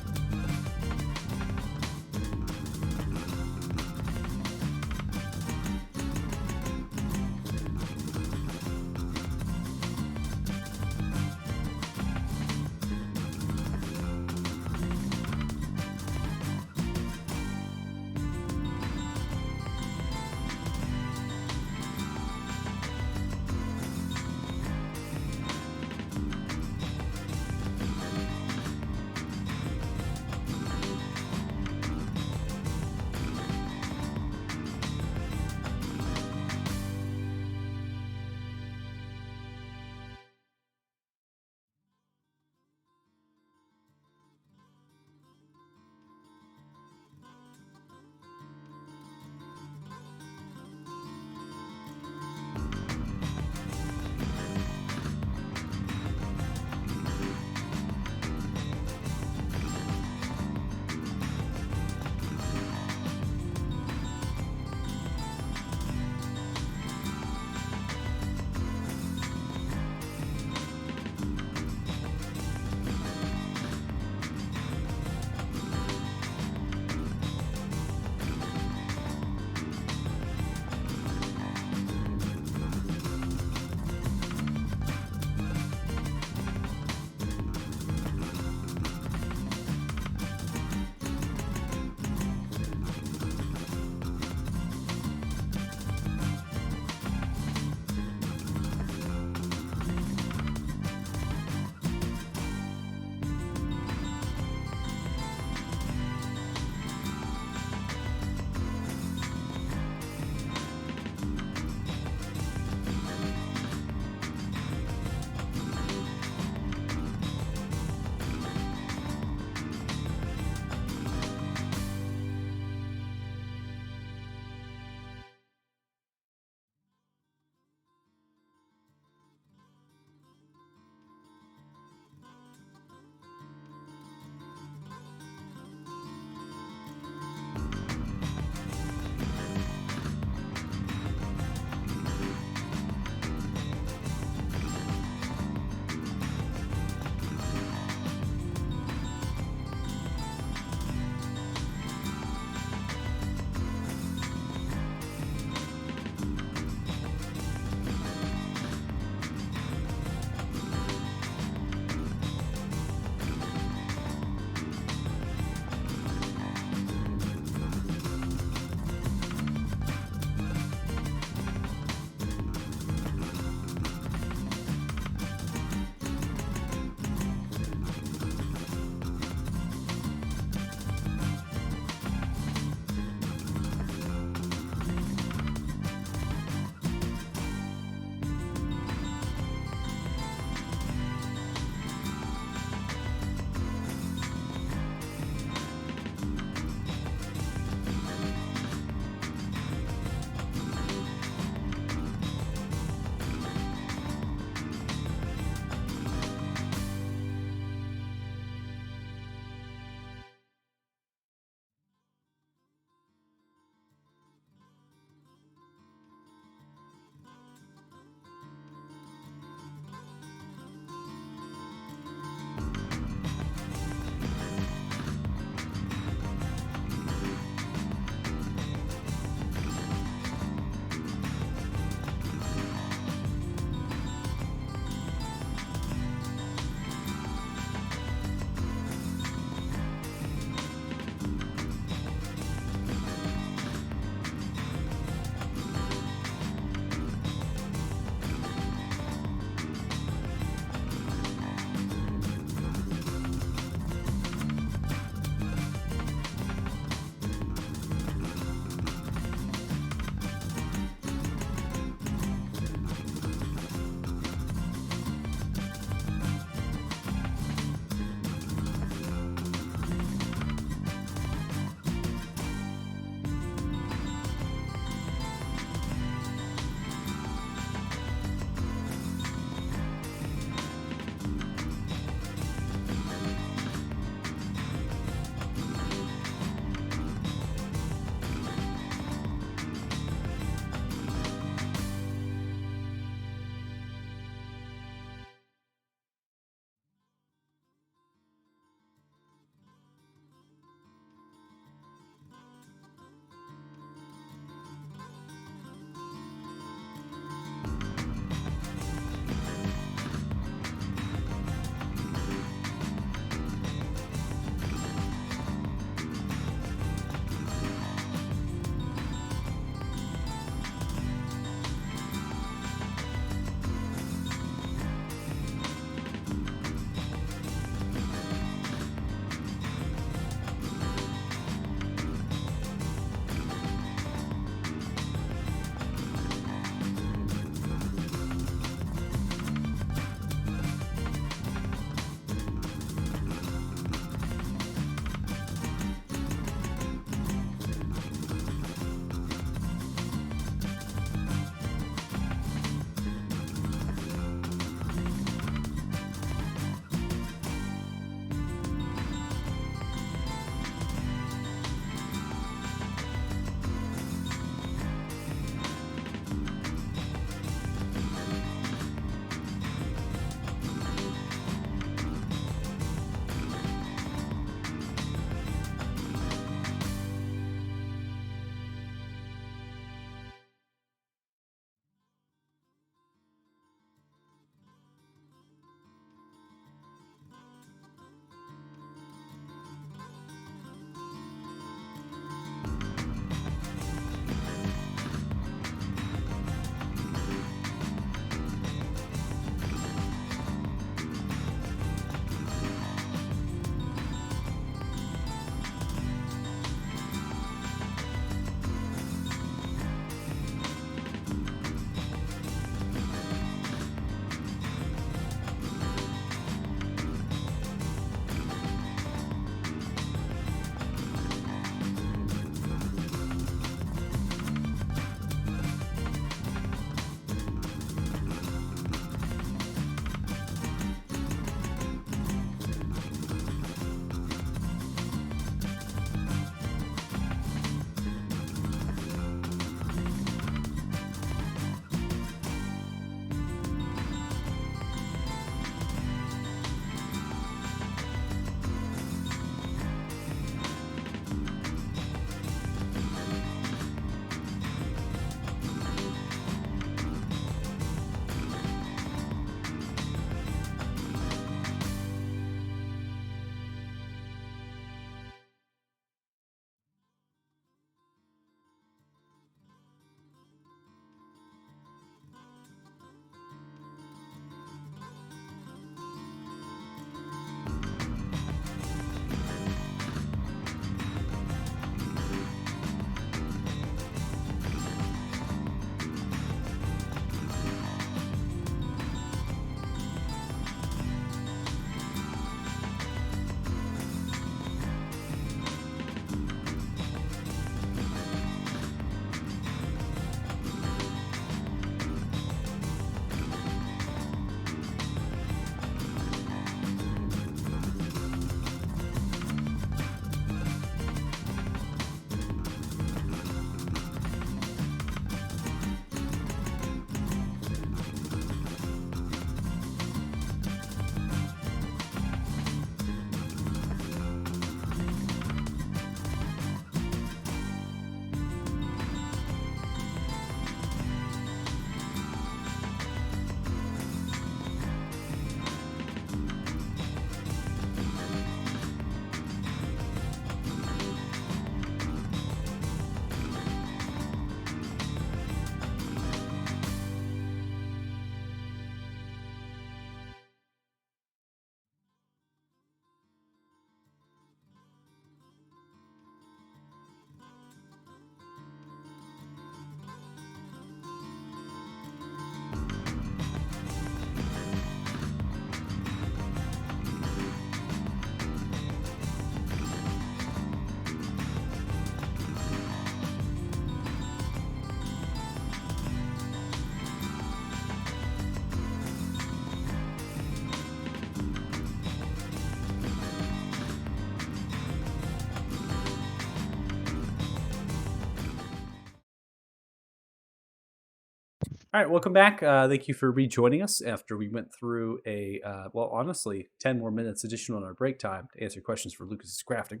Speaker 1: All right, welcome back. Thank you for rejoining us after we went through a, honestly, 10 more minutes additional on our break time to answer questions for Lucas's crafting.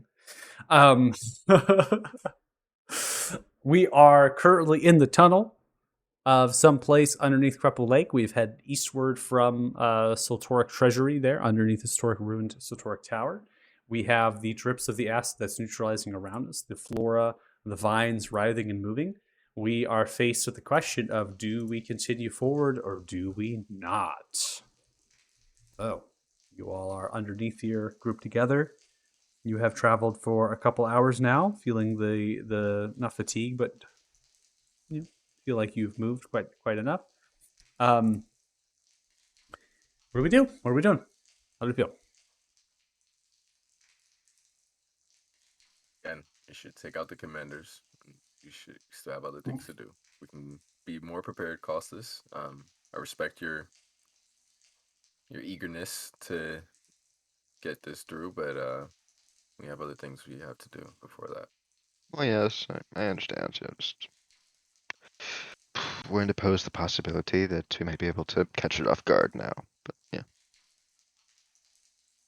Speaker 1: We are currently in the tunnel of some place underneath Crepple Lake. We've head eastward from Sultoric Treasury there, underneath the historic ruined Sultoric Tower. We have the drips of the acid that's neutralizing around us, the flora, the vines writhing and moving. We are faced with the question of, do we continue forward or do we not? Oh, you all are underneath here, grouped together. You have traveled for a couple hours now, feeling the not fatigue, but feel like you've moved quite enough. What do we do? What are we doing? How do we feel?
Speaker 3: Again, you should take out the commanders. You should still have other things to do. We can be more prepared, Costas. I respect your eagerness to get this through, but we have other things we have to do before that.
Speaker 5: Well, yes, I understand. Yeah, just willing to pose the possibility that we might be able to catch it off guard now. But yeah.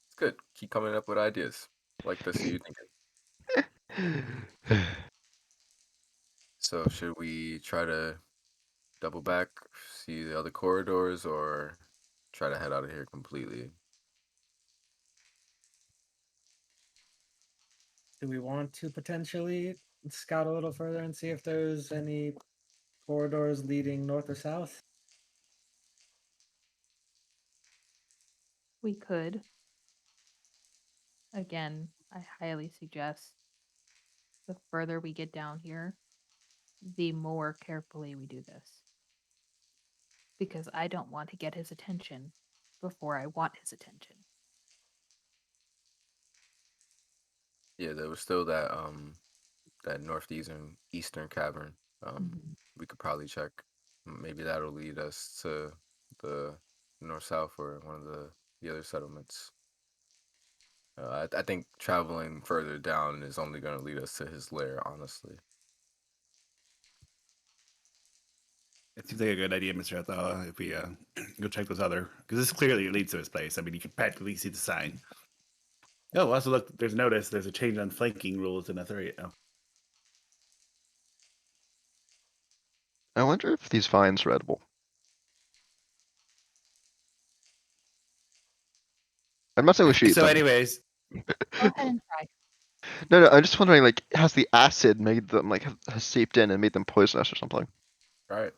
Speaker 3: It's good. Keep coming up with ideas. Like to see you thinking. So should we try to double back, see the other corridors, or try to head out of here completely?
Speaker 6: Do we want to potentially scout a little further and see if there's any corridors leading north or south?
Speaker 4: We could. Again, I highly suggest the further we get down here, the more carefully we do this. Because I don't want to get his attention before I want his attention.
Speaker 3: Yeah, there was still that that northeastern cavern. We could probably check. Maybe that'll lead us to the north south or one of the other settlements. I think traveling further down is only going to lead us to his lair, honestly.
Speaker 2: It seems like a good idea, Mr. Othello, if we go check those other, because this clearly leads to his place. I mean, you can practically see the sign. Oh, also look, there's notice. There's a change on flanking rules in Etheria. Oh.
Speaker 5: I wonder if these vines are edible. I'm not saying we should eat
Speaker 2: So,
Speaker 5: them.
Speaker 2: anyways,
Speaker 4: Go ahead and try.
Speaker 5: No, I'm just wondering, like, has the acid made them, like, has seeped in and made them poisonous or something?
Speaker 3: Right.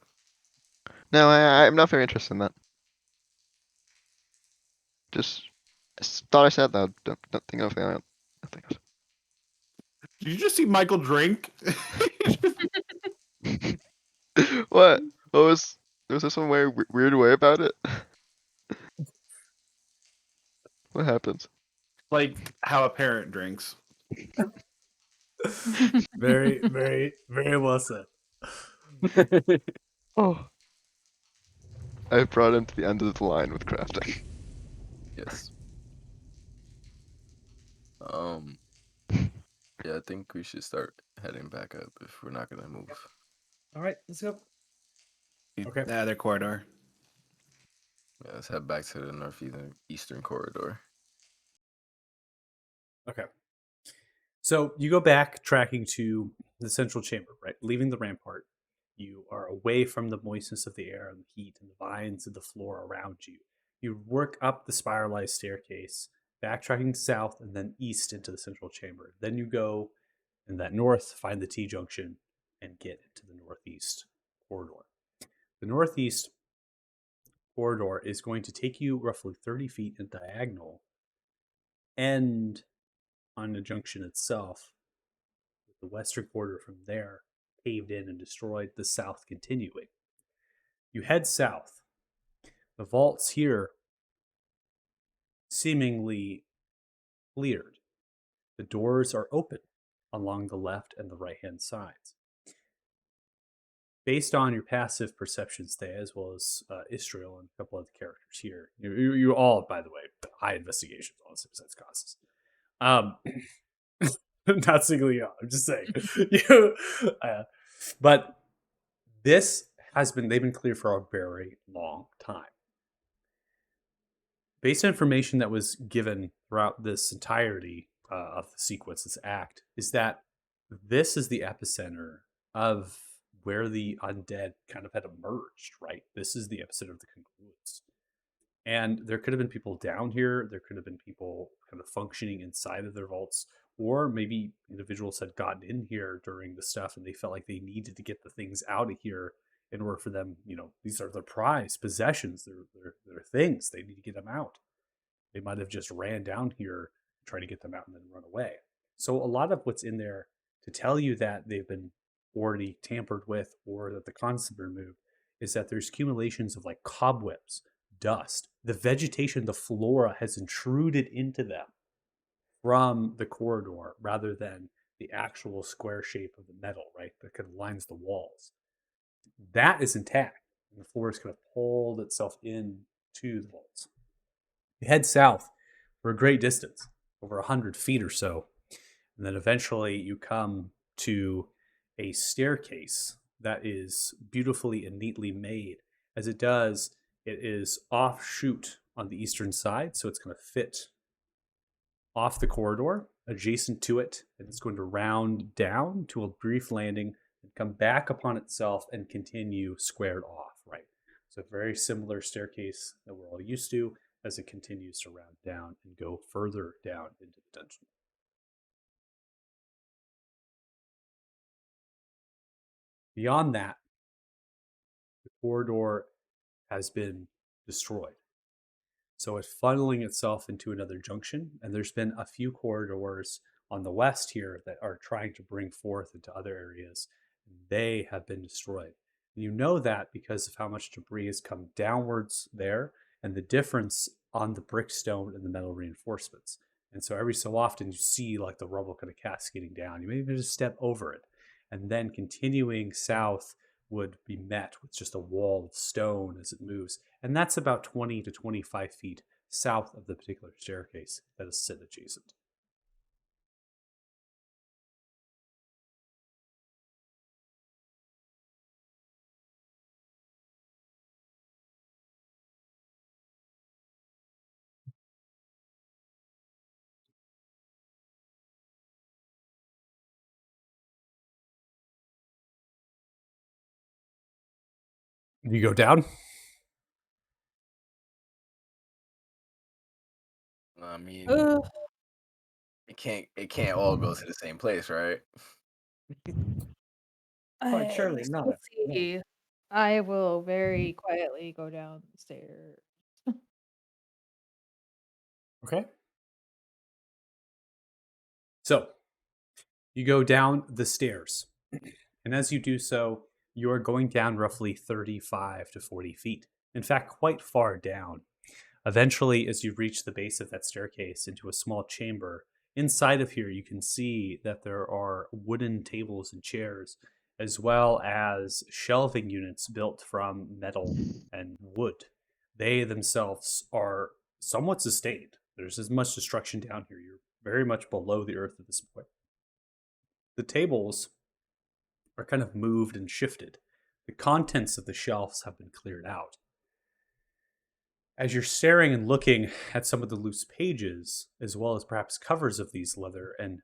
Speaker 5: No, I'm not very interested in that. Just thought I said that. Don't think of anything. Nothing else.
Speaker 2: did you just see Michael drink?
Speaker 5: What? Was there some weird way about it? What happens?
Speaker 2: Like how a parent drinks.
Speaker 1: Very, very, very well said.
Speaker 5: Oh. I brought him to the end of the line with crafting.
Speaker 3: Yes. Yeah, I think we should start heading back up if we're not gonna move.
Speaker 6: All right, let's go.
Speaker 1: Okay.
Speaker 2: The other corridor.
Speaker 3: Yeah, let's head back to the northeastern corridor.
Speaker 1: Okay. So you go back tracking to the central chamber, right? Leaving the rampart. You are away from the moistness of the air and the heat and the vines and the floor around you. You work up the spiralized staircase, backtracking south and then east into the central chamber. Then you go in that north, find the T-junction, and get into the northeast corridor. The northeast corridor is going to take you roughly 30 feet in diagonal, end on the junction itself, with the western corridor from there paved in and destroyed, the south continuing. You head south. The vaults here seemingly cleared. The doors are open along the left and the right hand sides. Based on your passive perceptions there, as well as Istriel and a couple other characters here, you all, by the way, high investigations on besides costs. Not singling you out. I'm just saying. But this they've been clear for a very long time. Based on information that was given throughout this entirety of the sequence, this act, is that this is the epicenter of where the undead kind of had emerged, right? This is the epicenter of the congruence. And there could have been people down here, there could have been people kind of functioning inside of their vaults, or maybe individuals had gotten in here during the stuff and they felt like they needed to get the things out of here in order for them, these are their prized possessions, they're things, they need to get them out. They might have just ran down here, tried to get them out, and then run away. So a lot of what's in there to tell you that they've been already tampered with or that the concepts have been removed is that there's accumulations of like cobwebs, dust, the vegetation, the flora has intruded into them from the corridor rather than the actual square shape of the metal, right? That kind of lines the walls. That is intact. And the floor has kind of pulled itself in to the vaults. You head south for a great distance, over 100 feet or so. And then eventually you come to a staircase that is beautifully and neatly made. As it does, it is offshoot on the eastern side, so it's going to fit off the corridor, adjacent to it, and it's going to round down to a brief landing and come back upon itself and continue squared off, right? So a very similar staircase that we're all used to as it continues to round down and go further down into the dungeon. Beyond that, the corridor has been destroyed. So it's funneling itself into another junction, and there's been a few corridors on the west here that are trying to bring forth into other areas. They have been destroyed. And you know that because of how much debris has come downwards there and the difference on the brickstone and the metal reinforcements. And so every so often you see like the rubble kind of cascading down. You may even just step over it. And then continuing south would be met with just a wall of stone as it moves. And that's about 20 to 25 feet south of the particular staircase that is sit adjacent. You go down?
Speaker 3: I mean,
Speaker 4: Uh,
Speaker 3: it can't all go to the same place, right?
Speaker 6: Quite surely
Speaker 4: so
Speaker 6: not.
Speaker 4: let's
Speaker 6: No.
Speaker 4: see. I will very quietly go down the stairs.
Speaker 1: Okay. So you go down the stairs. And as you do so, you are going down roughly 35 to 40 feet. In fact, quite far down. Eventually, as you reach the base of that staircase into a small chamber, inside of here you can see that there are wooden tables and chairs, as well as shelving units built from metal and wood. They themselves are somewhat sustained. There's as much destruction down here. You're very much below the earth at this point. The tables are kind of moved and shifted. The contents of the shelves have been cleared out. As you're staring and looking at some of the loose pages, as well as perhaps covers of these leather and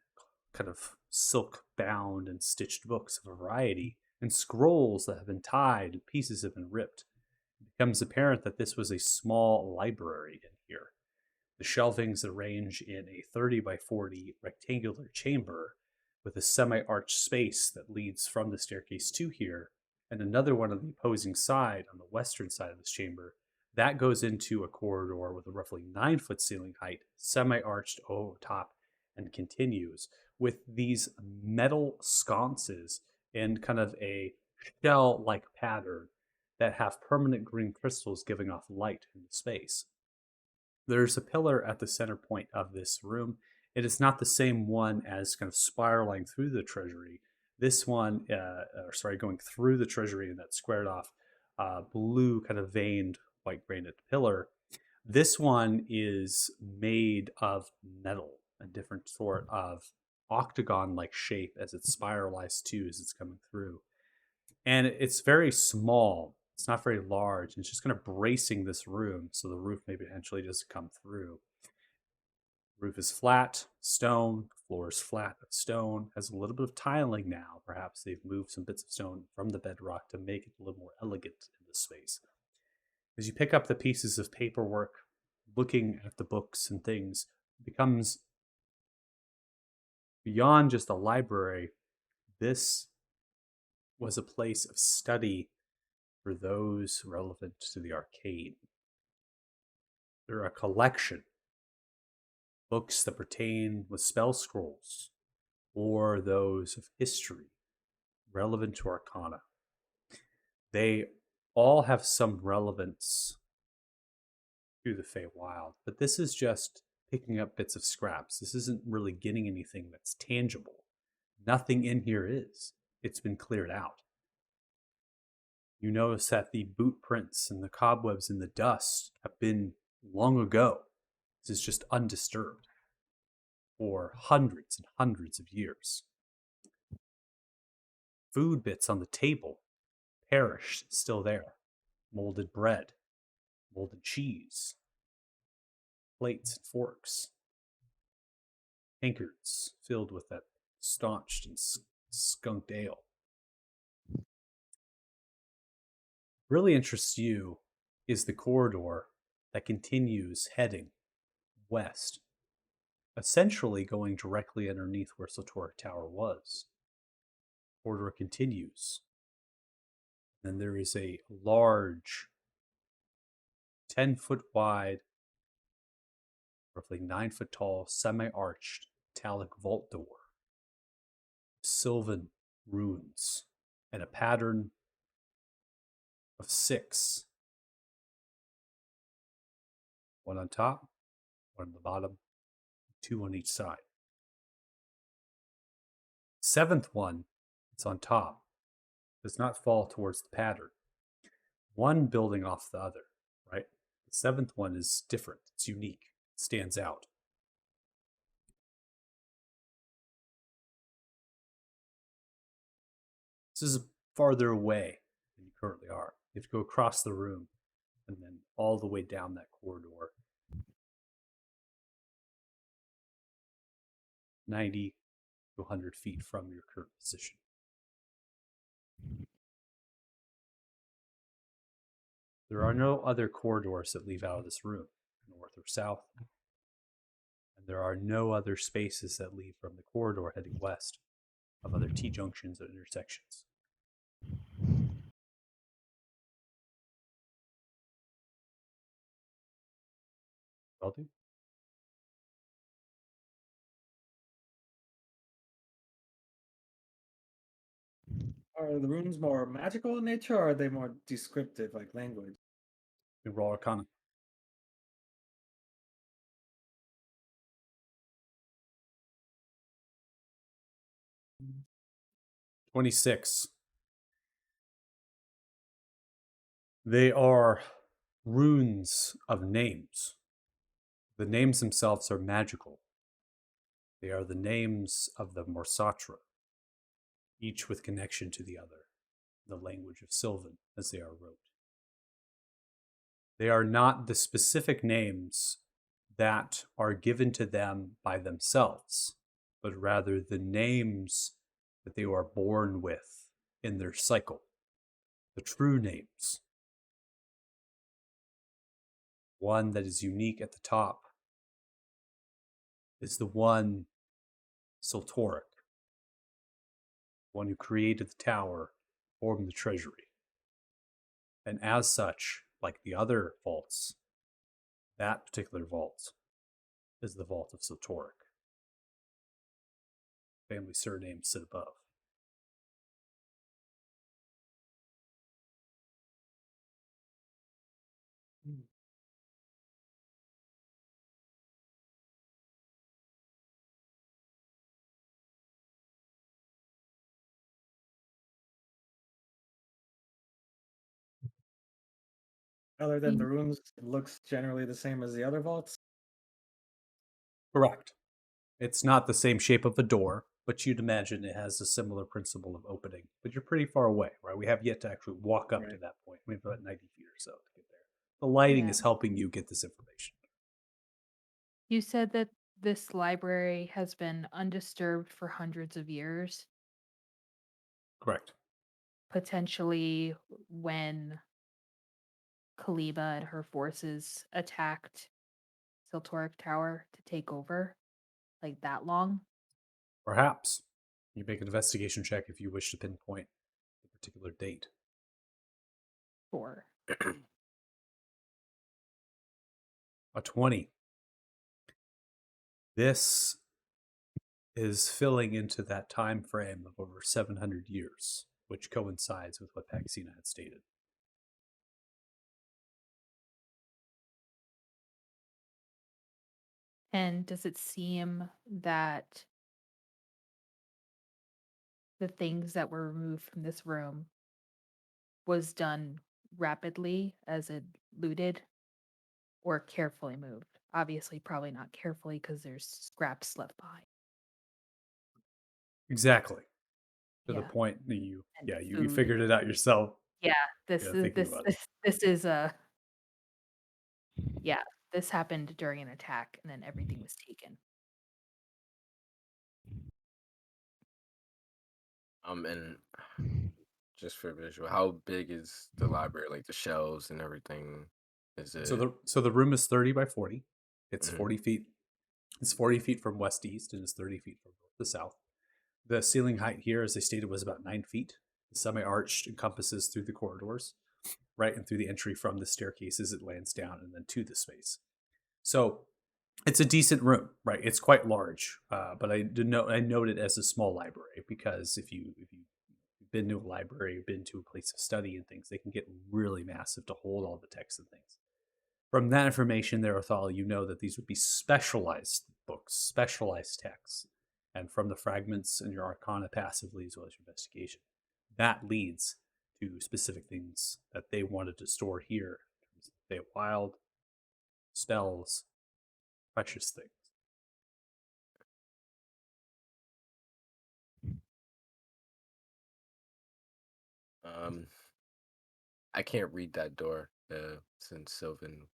Speaker 1: kind of silk bound and stitched books of a variety, and scrolls that have been tied and pieces have been ripped, it becomes apparent that this was a small library in here. The shelvings arrange in a 30 by 40 rectangular chamber with a semi-arched space that leads from the staircase to here, and another one on the opposing side, on the western side of this chamber, that goes into a corridor with a roughly 9-foot ceiling height, semi-arched over top, and continues with these metal sconces in kind of a shell-like pattern that have permanent green crystals giving off light in the space. There's a pillar at the center point of this room. It is not the same one as kind of spiraling through the treasury. This one, going through the treasury in that squared off blue kind of veined white granite pillar. This one is made of metal, a different sort of octagon-like shape as it spiralized too as it's coming through. And it's very small. It's not very large. It's just kind of bracing this room so the roof may potentially just come through. Roof is flat, stone. Floor is flat, stone. Has a little bit of tiling now. Perhaps they've moved some bits of stone from the bedrock to make it a little more elegant in this space. As you pick up the pieces of paperwork, looking at the books and things, it becomes beyond just a library. This was a place of study for those relevant to the arcane. They're a collection of books that pertain with spell scrolls or those of history relevant to Arcana. They all have some relevance to the Feywild, but this is just picking up bits of scraps. This isn't really getting anything that's tangible. Nothing in here is. It's been cleared out. You notice that the boot prints and the cobwebs and the dust have been long ago. This is just undisturbed for hundreds and hundreds of years. Food bits on the table, perished, still there. Molded bread, molded cheese, plates and forks, tankards filled with that staunched and skunked ale. Really interests you is the corridor that continues heading west, essentially going directly underneath where Sotoric Tower was. Corridor continues. Then there is a large 10-foot wide, roughly 9-foot tall, semi-arched metallic vault door. Sylvan runes and a pattern of 6. One on top, one on the bottom, 2 on each side. 7th one, it's on top, does not fall towards the pattern. One building off the other, right? The 7th one is different. It's unique. It stands out. This is farther away than you currently are. You have to go across the room and then all the way down that corridor. 90 to 100 feet from your current position. There are no other corridors that lead out of this room, north or south. And there are no other spaces that lead from the corridor heading west of other T-junctions and intersections. I'll do.
Speaker 6: Are the runes more magical in nature, or are they more descriptive, like language?
Speaker 1: You roll Arcana.
Speaker 6: Mm.
Speaker 1: 26. They are runes of names. The names themselves are magical. They are the names of the Morsatra, each with connection to the other, the language of Sylvan as they are wrote. They are not the specific names that are given to them by themselves, but rather the names that they are born with in their cycle, the true names. One that is unique at the top is the one Soltoric, one who created the tower, formed the treasury. And as such, like the other vaults, that particular vault is the vault of Soltoric. Family surnames sit above.
Speaker 6: Other than the runes, it looks generally the same as the other vaults.
Speaker 1: Correct. It's not the same shape of a door. but you'd imagine it has a similar principle of opening. But you're pretty far away, right? We have yet to actually walk up to
Speaker 6: Right.
Speaker 1: that point. We have about 90 feet or so to get there. The lighting
Speaker 4: Yeah.
Speaker 1: is helping you get this information.
Speaker 4: You said that this library has been undisturbed for hundreds of years.
Speaker 1: Correct.
Speaker 4: Potentially when Kaliba and her forces attacked Siltoric Tower to take over, like that long.
Speaker 1: Perhaps. You make an investigation check if you wish to pinpoint a particular date.
Speaker 4: For
Speaker 1: A 20. This is filling into that time frame of over 700 years, which coincides with what Paxina had stated.
Speaker 4: And does it seem that the things that were removed from this room was done rapidly as it looted or carefully moved? Obviously, probably not carefully because there's scraps left behind.
Speaker 1: Exactly. To the
Speaker 4: Yeah.
Speaker 1: point that you,
Speaker 4: And
Speaker 1: yeah, you
Speaker 4: food.
Speaker 1: figured it out yourself.
Speaker 4: Yeah, this
Speaker 1: Yeah,
Speaker 4: is
Speaker 1: thinking about it.
Speaker 4: this is a yeah, this happened during an attack and then everything was taken.
Speaker 3: And just for visual, how big is the library? Like the shelves and everything? Is it?
Speaker 1: So the room is 30 by 40. It's
Speaker 3: Mhm.
Speaker 1: 40 feet. It's 40 feet from west to east and it's 30 feet from north to south. The ceiling height here, as they stated, was about 9 feet. The semi-arched encompasses through the corridors, right, and through the entry from the staircases, it lands down and then to the space. So it's a decent room, right? It's quite large, but I note it as a small library because if you've been to a library, been to a place of study and things, they can get really massive to hold all the text and things. From that information, Thal, you know that these would be specialized books, specialized texts. And from the fragments in your Arcana passively as well as your investigation, that leads to specific things that they wanted to store here. They wild spells, precious things.
Speaker 3: I can't read that door. Since Sylvan.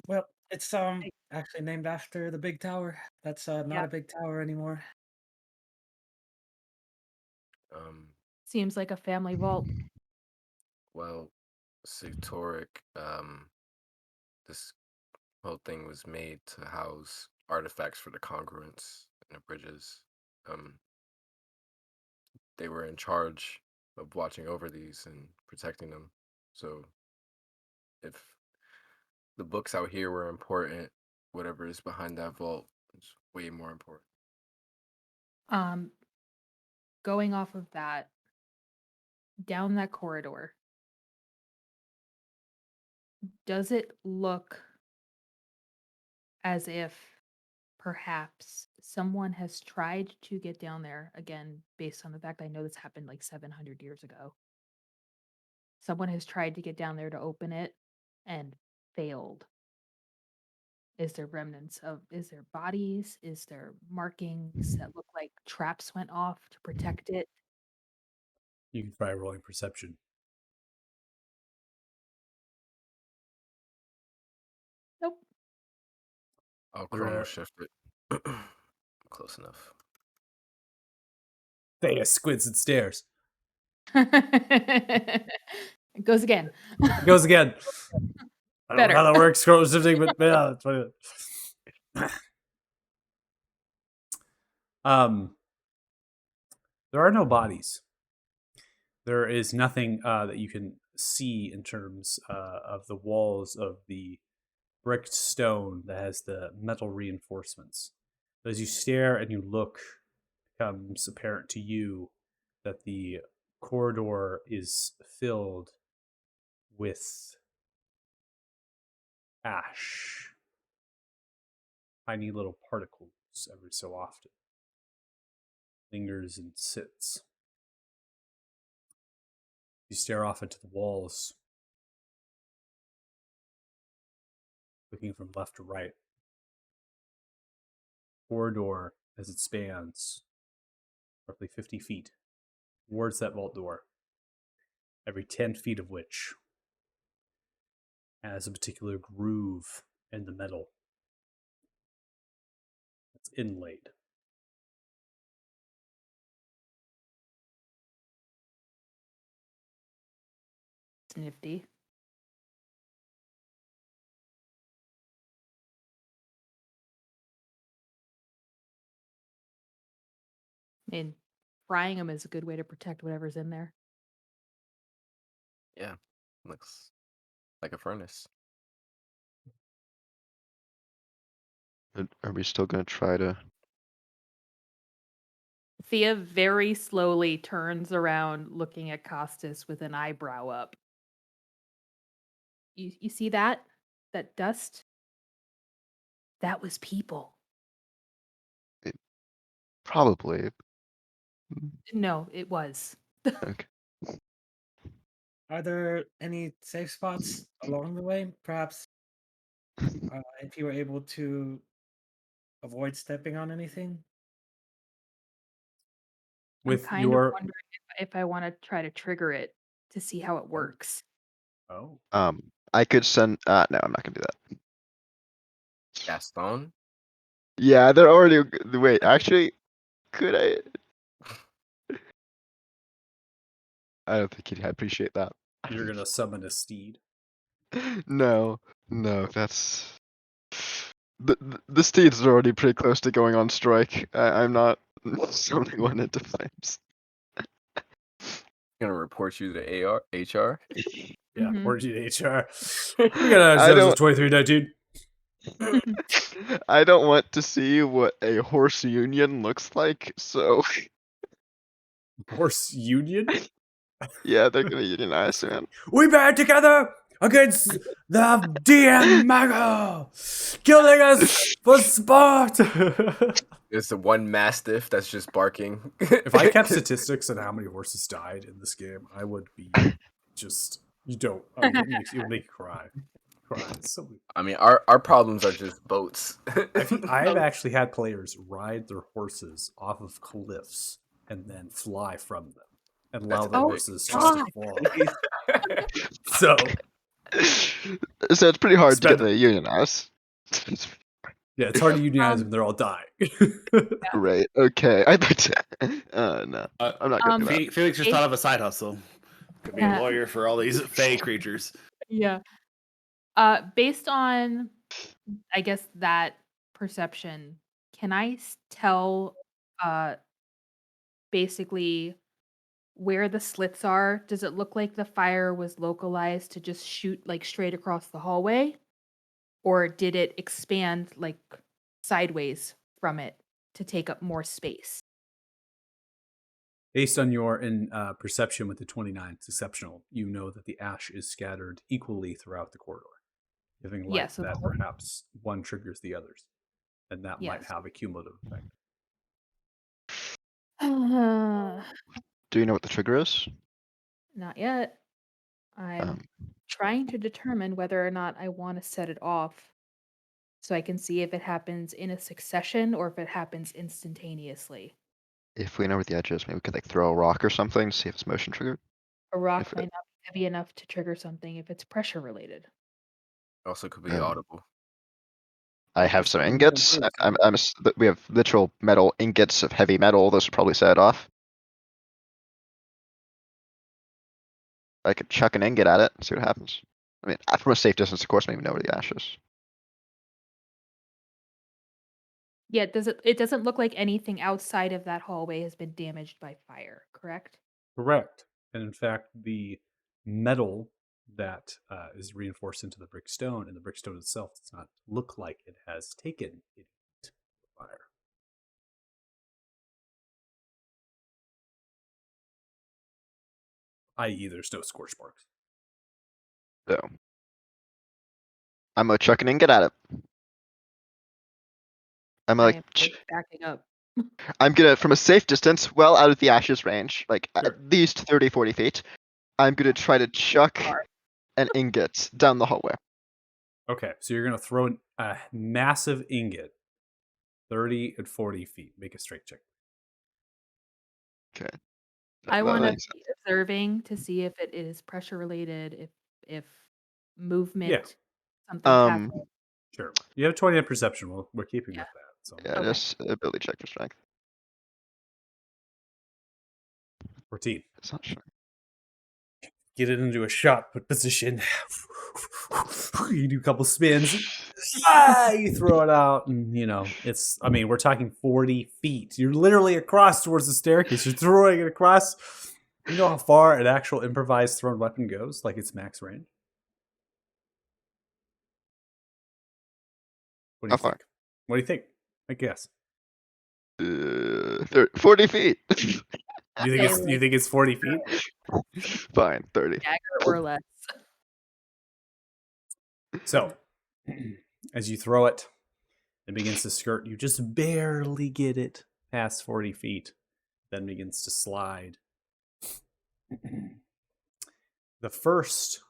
Speaker 6: Well, it's actually named after the big tower. That's not
Speaker 4: Yeah.
Speaker 6: a big tower anymore.
Speaker 4: Seems like a family vault.
Speaker 3: Well, Sutoric. This whole thing was made to house artifacts for the congruence and the bridges. They were in charge of watching over these and protecting them. So if the books out here were important, whatever is behind that vault is way more important.
Speaker 4: Um, going off of that, down that corridor, does it look as if perhaps someone has tried to get down there again, based on the fact I know this happened like 700 years ago? Someone has tried to get down there to open it and failed. Is there is there bodies? Is there markings that look like traps went off to protect it?
Speaker 1: You can try rolling perception.
Speaker 4: Nope.
Speaker 3: I'll chrono shift it. Close enough.
Speaker 1: Thea squids and stares.
Speaker 4: It goes again.
Speaker 1: It goes again. I don't
Speaker 4: Better.
Speaker 1: know how that works, scroll shifting, but yeah, that's funny. There are no bodies. There is nothing that you can see in terms of the walls of the bricked stone that has the metal reinforcements. But as you stare and you look, it becomes apparent to you that the corridor is filled with ash, tiny little particles every so often. Lingers and sits. You stare off into the walls, looking from left to right. Corridor, as it spans, roughly 50 feet, towards that vault door. Every 10 feet of which has a particular groove in the metal that's inlaid.
Speaker 4: It's nifty. I mean, frying them is a good way to protect whatever's in there.
Speaker 3: Yeah, looks like a furnace.
Speaker 5: Are we still gonna try to?
Speaker 4: Thea very slowly turns around, looking at Costas with an eyebrow up. You see that? That dust? That was people.
Speaker 5: Probably.
Speaker 4: No, it was.
Speaker 5: Okay.
Speaker 6: Are there any safe spots along the way? Perhaps if you were able to avoid stepping on anything?
Speaker 4: I'm
Speaker 1: With
Speaker 4: kind of
Speaker 1: your
Speaker 4: wondering if I want to try to trigger it to see how it works.
Speaker 1: oh,
Speaker 5: I could send. No, I'm not gonna do that.
Speaker 3: Gaston?
Speaker 5: Yeah, they're already. Wait, actually, could I? I don't think he'd appreciate that.
Speaker 1: you're gonna summon a steed.
Speaker 5: No, that's the steeds are already pretty close to going on strike. I'm not summoning one into flames.
Speaker 3: Gonna report you to HR?
Speaker 1: Yeah,
Speaker 4: Mhm.
Speaker 1: or HR. We got
Speaker 5: I
Speaker 1: a
Speaker 5: don't.
Speaker 1: 2319.
Speaker 5: I don't want to see what a horse union looks like. So
Speaker 1: Horse Union.
Speaker 5: yeah, they're gonna unionize, man.
Speaker 1: We band together against the DM Mago, killing us for sport.
Speaker 3: There's the one mastiff that's just barking.
Speaker 1: If I kept statistics on how many horses died in this game, I would be just you don't. Oh, it would make you cry. It's so
Speaker 3: I mean, our problems are just boats.
Speaker 1: I've actually had players ride their horses off of cliffs and then fly from them and allow
Speaker 3: That's
Speaker 1: the
Speaker 3: epic.
Speaker 1: horses just to fall. So
Speaker 5: So it's pretty hard to get
Speaker 1: Spend-
Speaker 5: the unionized.
Speaker 1: yeah, it's hard to unionize them. They're all dying.
Speaker 5: Right. Okay. I'd like to. No, I'm not gonna do that.
Speaker 7: Felix just thought of a side hustle. Could be a
Speaker 4: Yeah.
Speaker 7: lawyer for all these fey creatures.
Speaker 4: Yeah. Based on, I guess, that perception, can I tell basically where the slits are? Does it look like the fire was localized to just shoot like straight across the hallway? Or did it expand like sideways from it to take up more space?
Speaker 1: Based on your perception with the 29, it's exceptional. You know that the ash is scattered equally throughout the corridor, giving light
Speaker 4: Yes, of
Speaker 1: that
Speaker 4: course.
Speaker 1: perhaps one triggers the others, and that might
Speaker 4: Yes.
Speaker 1: have a cumulative effect.
Speaker 5: Do you know what the trigger is?
Speaker 4: Not yet. I'm
Speaker 5: Um,
Speaker 4: trying to determine whether or not I want to set it off so I can see if it happens in a succession or if it happens instantaneously.
Speaker 5: if we know where the edge is, maybe we could like throw a rock or something to see if it's motion triggered.
Speaker 4: A rock
Speaker 5: If it-
Speaker 4: might not be heavy enough to trigger something if it's pressure related.
Speaker 3: Also could be
Speaker 5: Um,
Speaker 3: audible.
Speaker 5: I have some
Speaker 7: Some
Speaker 5: ingots.
Speaker 7: metal
Speaker 5: We have literal metal ingots of heavy metal. Those would probably set it off. I could chuck an ingot at it and see what happens. I mean, from a safe distance, of course, maybe know where the ash is.
Speaker 4: Yeah, it doesn't look like anything outside of that hallway has been damaged by fire, correct?
Speaker 1: Correct. And in fact, the metal that is reinforced into the brick stone and the brick stone itself does not look like it has taken any fire. I.e., there's no scorch marks.
Speaker 5: So I'm gonna chuck an ingot at it. I'm
Speaker 4: I
Speaker 5: like,
Speaker 4: am backing up.
Speaker 5: I'm gonna, from a safe distance, well out of the ashes range, like
Speaker 1: Sure.
Speaker 5: at least 30, 40 feet, I'm gonna try to chuck
Speaker 4: Far.
Speaker 5: an ingot down the hallway.
Speaker 1: Okay, so you're going to throw a massive ingot 30 and 40 feet. Make a strength check.
Speaker 5: Okay.
Speaker 4: I
Speaker 5: That
Speaker 4: want to
Speaker 5: makes
Speaker 4: be observing to see if it is pressure related, if movement, something
Speaker 5: Um,
Speaker 4: passes.
Speaker 1: Sure. You have 20 in perception. We're keeping
Speaker 4: Yeah.
Speaker 1: with that. So
Speaker 5: yeah,
Speaker 4: Okay.
Speaker 5: just ability check for strength.
Speaker 1: 14.
Speaker 5: It's not sure.
Speaker 1: Get it into a shot put position. You do a couple spins. You throw it out, and it's. I mean, we're talking 40 feet. You're literally across towards the staircase. You're throwing it across. You know how far an actual improvised thrown weapon goes? Like its max range. What do
Speaker 5: How
Speaker 1: you
Speaker 5: far?
Speaker 1: think? What do you think? I guess.
Speaker 5: 40 feet.
Speaker 1: You think
Speaker 4: Say,
Speaker 1: it's you think it's 40 feet?
Speaker 5: Fine, 30.
Speaker 4: dagger or less.
Speaker 1: So, as you throw it, it begins to skirt. You just barely get it past 40 feet, then begins to slide. The first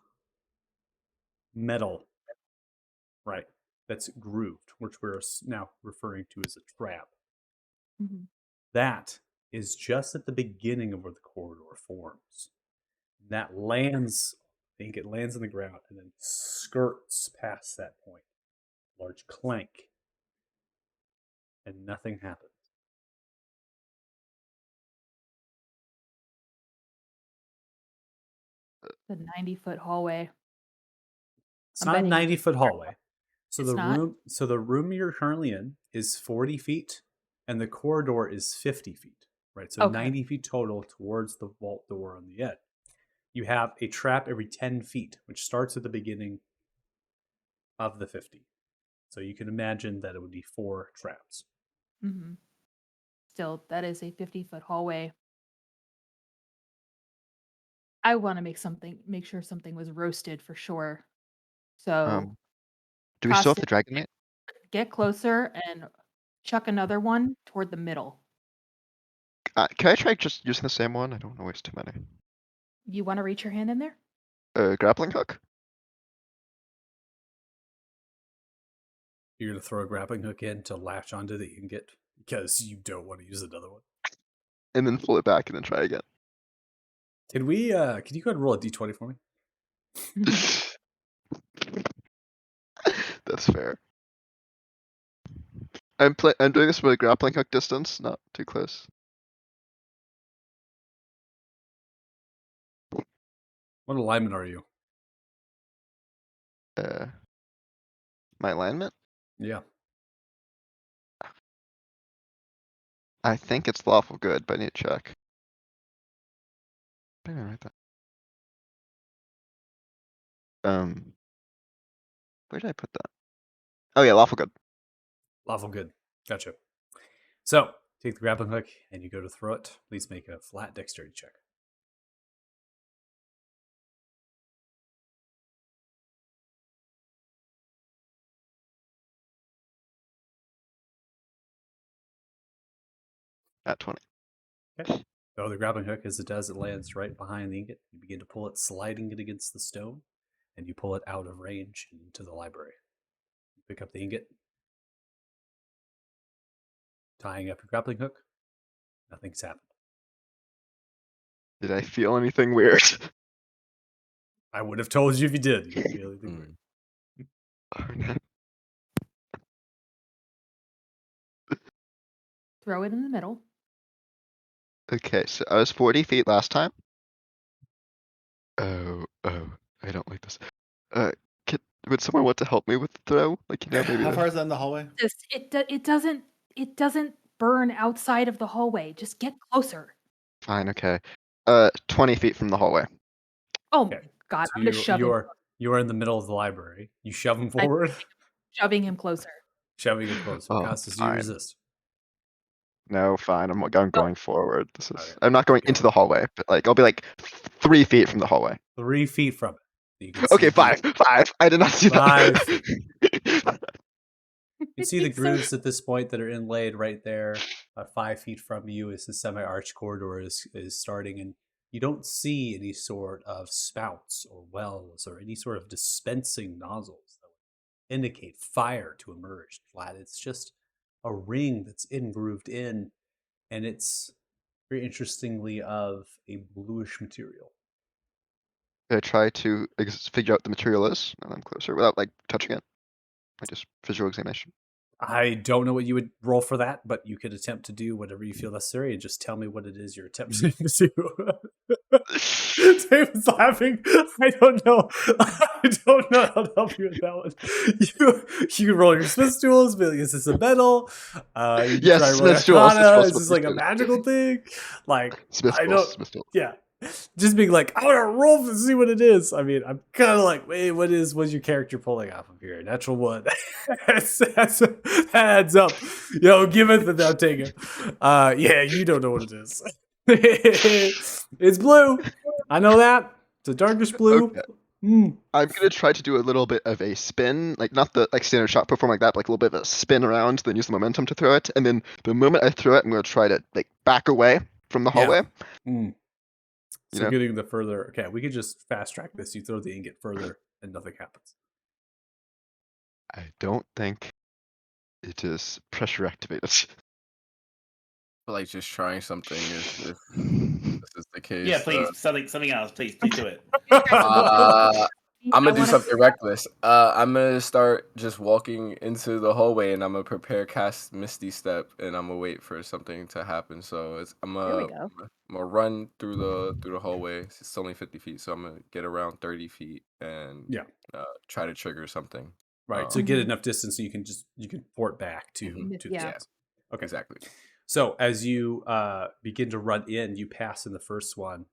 Speaker 1: metal, right, that's grooved, which we're now referring to as a trap,
Speaker 4: Mhm.
Speaker 1: that is just at the beginning of where the corridor forms. That lands, I think it lands on the ground and then skirts past that point. Large clank. And nothing happens.
Speaker 4: The 90-foot hallway.
Speaker 1: It's
Speaker 4: I'm
Speaker 1: not a
Speaker 4: betting it's
Speaker 1: 90-foot hallway. So
Speaker 4: It's not?
Speaker 1: the room you're currently in is 40 feet and the corridor is 50 feet. Right? So
Speaker 4: Okay.
Speaker 1: 90 feet total towards the vault door on the end. You have a trap every 10 feet, which starts at the beginning of the 50. So you can imagine that it would be 4 traps.
Speaker 4: Mhm. Still, that is a 50-foot hallway. I want to make sure something was roasted for sure. So,
Speaker 5: Do we still have the
Speaker 4: Costin,
Speaker 5: dragon meat?
Speaker 4: get closer and chuck another one toward the middle.
Speaker 5: Can I try just using the same one? I don't want to waste too many.
Speaker 4: You want to reach your hand in there?
Speaker 5: Grappling hook?
Speaker 1: You're going to throw a grappling hook in to latch onto the ingot because you don't want to use another one.
Speaker 5: And then pull it back and then try again.
Speaker 1: Can you go ahead and roll a d20 for me?
Speaker 5: That's fair. I'm doing this with a grappling hook distance, not too close.
Speaker 1: What alignment are you?
Speaker 5: My alignment?
Speaker 1: Yeah.
Speaker 5: I think it's lawful good, but I need to check. I didn't write that. Where did I put that? Oh yeah, lawful good.
Speaker 1: Lawful good. Gotcha. So, take the grappling hook and you go to throw it. Please make a flat dexterity check.
Speaker 5: At 20.
Speaker 1: Okay. Throw the grappling hook. As it does, it lands right behind the ingot. You begin to pull it, sliding it against the stone, and you pull it out of range into the library. You pick up the ingot, tying up your grappling hook. Nothing's happened.
Speaker 5: Did I feel anything weird?
Speaker 1: I would have told you if you did. You didn't feel anything weird.
Speaker 5: Oh, no.
Speaker 4: Throw it in the middle.
Speaker 5: Okay, so I was 40 feet last time. Oh, I don't like this. Would someone want to help me with the throw? Like, maybe
Speaker 7: How far is that in the hallway?
Speaker 4: Just it doesn't burn outside of the hallway. Just get closer.
Speaker 5: Fine, okay. 20 feet from the hallway.
Speaker 4: Oh
Speaker 1: Okay.
Speaker 4: God,
Speaker 1: So
Speaker 4: I'm gonna shove him.
Speaker 1: you're in the middle of the library. You shove him
Speaker 4: I'm
Speaker 1: forward,
Speaker 4: shoving him closer.
Speaker 1: shoving him closer.
Speaker 5: Oh,
Speaker 1: Costas, do you
Speaker 5: fine.
Speaker 1: resist?
Speaker 5: No, fine. I'm going forward.
Speaker 1: Okay,
Speaker 5: I'm not going
Speaker 1: go.
Speaker 5: into the hallway, but I'll be 3 feet from the hallway.
Speaker 1: 3 feet from it. You can
Speaker 5: Okay,
Speaker 1: see
Speaker 5: 5. I did not see
Speaker 1: 5
Speaker 5: that.
Speaker 1: feet. You can see the
Speaker 4: He's so
Speaker 1: grooves at this point that are inlaid right there, 5 feet from you as the semi-arch corridor is starting, and you don't see any sort of spouts or wells or any sort of dispensing nozzles that would indicate fire to emerge. Flat, it's just a ring that's ingrooved in, and it's very interestingly of a bluish material.
Speaker 5: I try to figure out the material is, and I'm closer without like touching it. I just visual examination.
Speaker 1: I don't know what you would roll for that, but you could attempt to do whatever you feel necessary and just tell me what it is you're attempting to do. David's laughing. I don't know. I don't know how to help you with that one. You can roll your Smith's tools, but is this a metal? You can
Speaker 5: Yes,
Speaker 1: try rolling
Speaker 5: Smith's tools,
Speaker 1: Arcana.
Speaker 5: Smith's
Speaker 1: Is
Speaker 5: tools,
Speaker 1: this like a
Speaker 5: Smith's tools.
Speaker 1: magical thing? Like,
Speaker 5: Smith's
Speaker 1: I
Speaker 5: tools,
Speaker 1: don't.
Speaker 5: Smith's tools.
Speaker 1: Yeah. Just being like, I want to roll to see what it is. I mean, I'm kind of like, wait, what's your character pulling off of here? Natural one. that adds up. Give it, then I'll take it. Yeah, you don't know what it is. It's blue. I know that. It's a darkish blue.
Speaker 5: Okay.
Speaker 1: Mm.
Speaker 5: I'm gonna try to do a little bit of a spin, like not the like standard shot perform like that, but like a little bit of a spin around, then use the momentum to throw it, and then the moment I throw it, I'm gonna try to like back away from the hallway.
Speaker 1: Mm.
Speaker 5: You
Speaker 1: So
Speaker 5: know?
Speaker 1: getting the further, okay, we could just fast track this. You throw the ingot further, and nothing happens.
Speaker 5: I don't think it is pressure activated.
Speaker 3: feel like just trying something if this is the case.
Speaker 7: Yeah, please, something else. Please do it.
Speaker 3: I'm gonna do
Speaker 4: wanna-
Speaker 3: something reckless. I'm gonna start just walking into the hallway, and I'm gonna prepare cast Misty Step, and I'm gonna wait for something to happen. So I'm
Speaker 4: There we
Speaker 3: gonna
Speaker 4: go.
Speaker 3: run through the hallway. It's only 50 feet, so I'm gonna get around 30 feet and
Speaker 1: Yeah.
Speaker 3: try to trigger something.
Speaker 1: Right. So get
Speaker 4: Mhm.
Speaker 1: enough distance so you can port back to
Speaker 3: Mhm.
Speaker 1: the
Speaker 4: Yeah.
Speaker 1: space. Okay.
Speaker 3: Exactly.
Speaker 1: So as you begin to run in, you pass in the first one.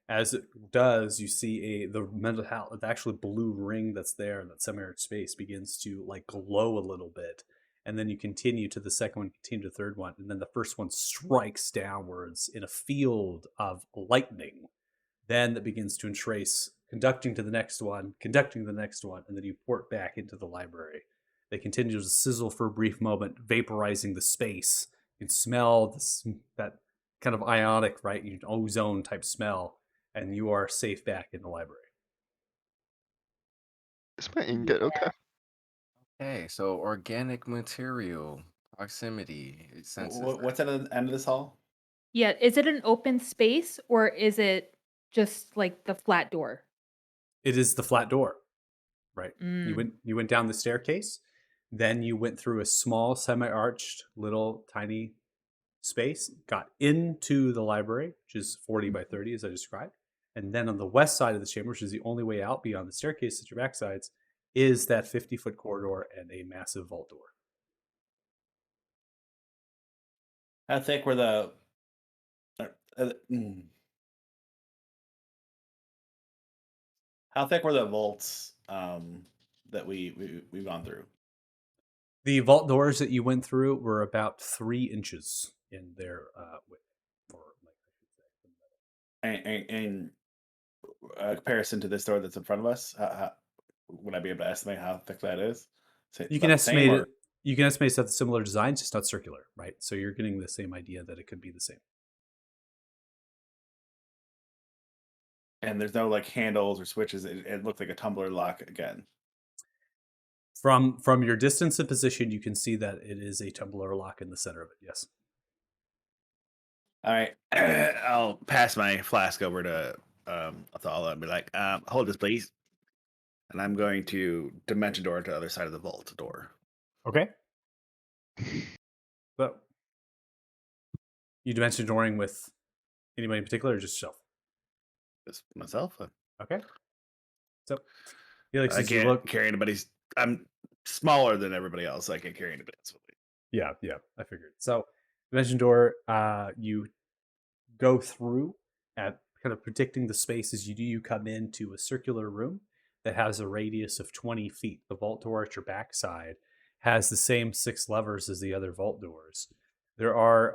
Speaker 1: As it does, you see the actual blue ring that's there in that semi-arch space begins to like glow a little bit, and then you continue to the second one, continue to the third one, and then the first one strikes downwards in a field of lightning. Then that begins to entrace, conducting to the next one, conducting to the next one, and then you port back into the library. They continue to sizzle for a brief moment, vaporizing the space. You can smell that kind of ionic, right? Ozone type smell, and you are safe back in the library.
Speaker 5: Is my ingot okay?
Speaker 3: Okay, so organic material, proximity, it senses that.
Speaker 7: What's at the end of this hall?
Speaker 4: Yeah, is it an open space or is it just like the flat door?
Speaker 1: It is the flat door, right?
Speaker 4: Mm.
Speaker 1: You went down the staircase, then you went through a small semi-arched little tiny space, got into the library, which is 40 by 30 as I described. And then on the west side of the chamber, which is the only way out beyond the staircase at your backsides, is that 50-foot corridor and a massive vault door.
Speaker 7: How thick were the? How thick were the vaults that we've gone through?
Speaker 1: The vault doors that you went through were about 3 inches in their width, or like I should say.
Speaker 7: In comparison to this door that's in front of us, would I be able to estimate how thick that is?
Speaker 1: You can estimate it. You can estimate stuff similar designs, just not circular, right? So you're getting the same idea that it could be the same.
Speaker 7: And there's no like handles or switches. It looked like a tumbler lock again.
Speaker 1: From your distance and position, you can see that it is a tumbler lock in the center of it. Yes.
Speaker 7: All right, I'll pass my flask over to Athala and be like, "Hold this, please." And I'm going to dimension door to the other side of the vault door.
Speaker 1: Okay. But you dimension dooring with anybody in particular, or just yourself?
Speaker 7: Just myself.
Speaker 1: Okay. So, Felix,
Speaker 7: I
Speaker 1: as you
Speaker 7: can't
Speaker 1: look,
Speaker 7: carry anybody's. I'm smaller than everybody else. So I can't carry anybody else with me.
Speaker 1: yeah, I figured. So, dimension door, you go through at kind of predicting the space as you do. You come into a circular room that has a radius of 20 feet. The vault door at your backside has the same 6 levers as the other vault doors. There are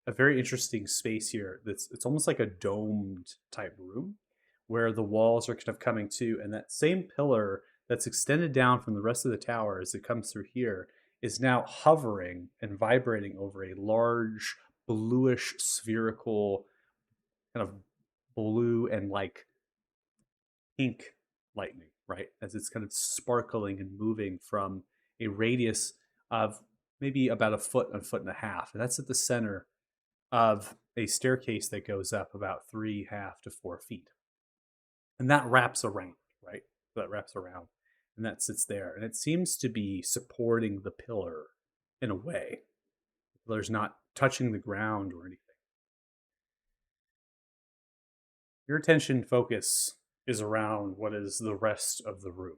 Speaker 1: a very interesting space here it's almost like a domed type room where the walls are kind of coming to, and that same pillar that's extended down from the rest of the tower as it comes through here is now hovering and vibrating over a large bluish spherical kind of blue and like pink lightning, right? As it's kind of sparkling and moving from a radius of maybe about a foot and a half. And that's at the center of a staircase that goes up about 3.5 to 4 feet. And that wraps around, right? That wraps around and that sits there. And it seems to be supporting the pillar in a way. The pillar's not touching the ground or anything. Your attention focus is around what is the rest of the room.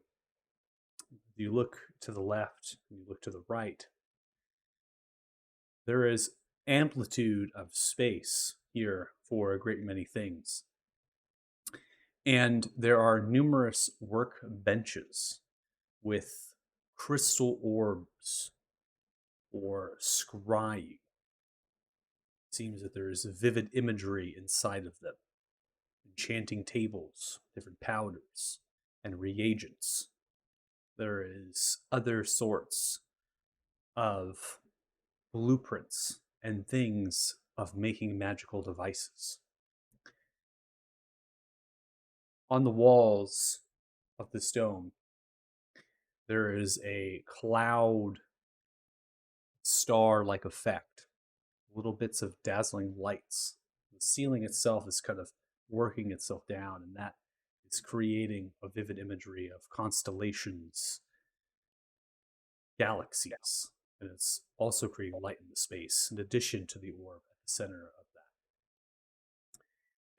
Speaker 1: You look to the left, you look to the right. There is amplitude of space here for a great many things. And there are numerous work benches with crystal orbs or scrying. It seems that there is vivid imagery inside of them. Enchanting tables, different powders, and reagents. There is other sorts of blueprints and things of making magical devices. On the walls of this dome, there is a cloud star-like effect, little bits of dazzling lights. The ceiling itself is kind of working itself down, and that is creating a vivid imagery of constellations, galaxies, and it's also creating light in the space, in addition to the orb at the center of that.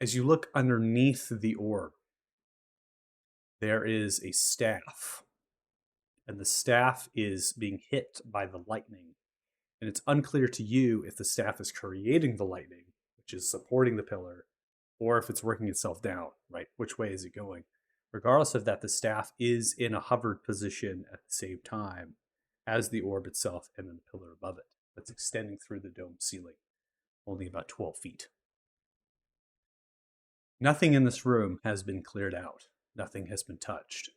Speaker 1: As you look underneath the orb, there is a staff, and the staff is being hit by the lightning. And it's unclear to you if the staff is creating the lightning, which is supporting the pillar, or if it's working itself down, right? Which way is it going? Regardless of that, the staff is in a hovered position at the same time as the orb itself and then the pillar above it. That's extending through the dome ceiling, only about 12 feet. Nothing in this room has been cleared out. Nothing has been touched.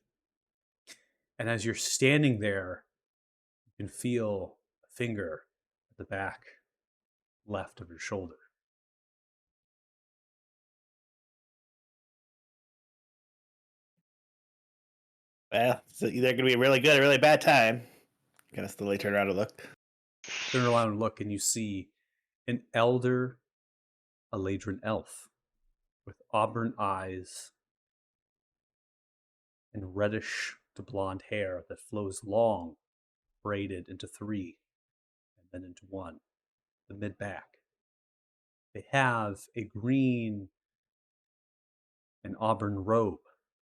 Speaker 1: And as you're standing there, you can feel a finger at the back left of your shoulder.
Speaker 2: Well, it's either going to be a really good or really bad time. Kind of slowly turn around and look.
Speaker 1: Turn around and look, and you see an elder Eladrin elf with auburn eyes and reddish to blonde hair that flows long, braided into 3 and then into 1, the mid back. They have a green and auburn robe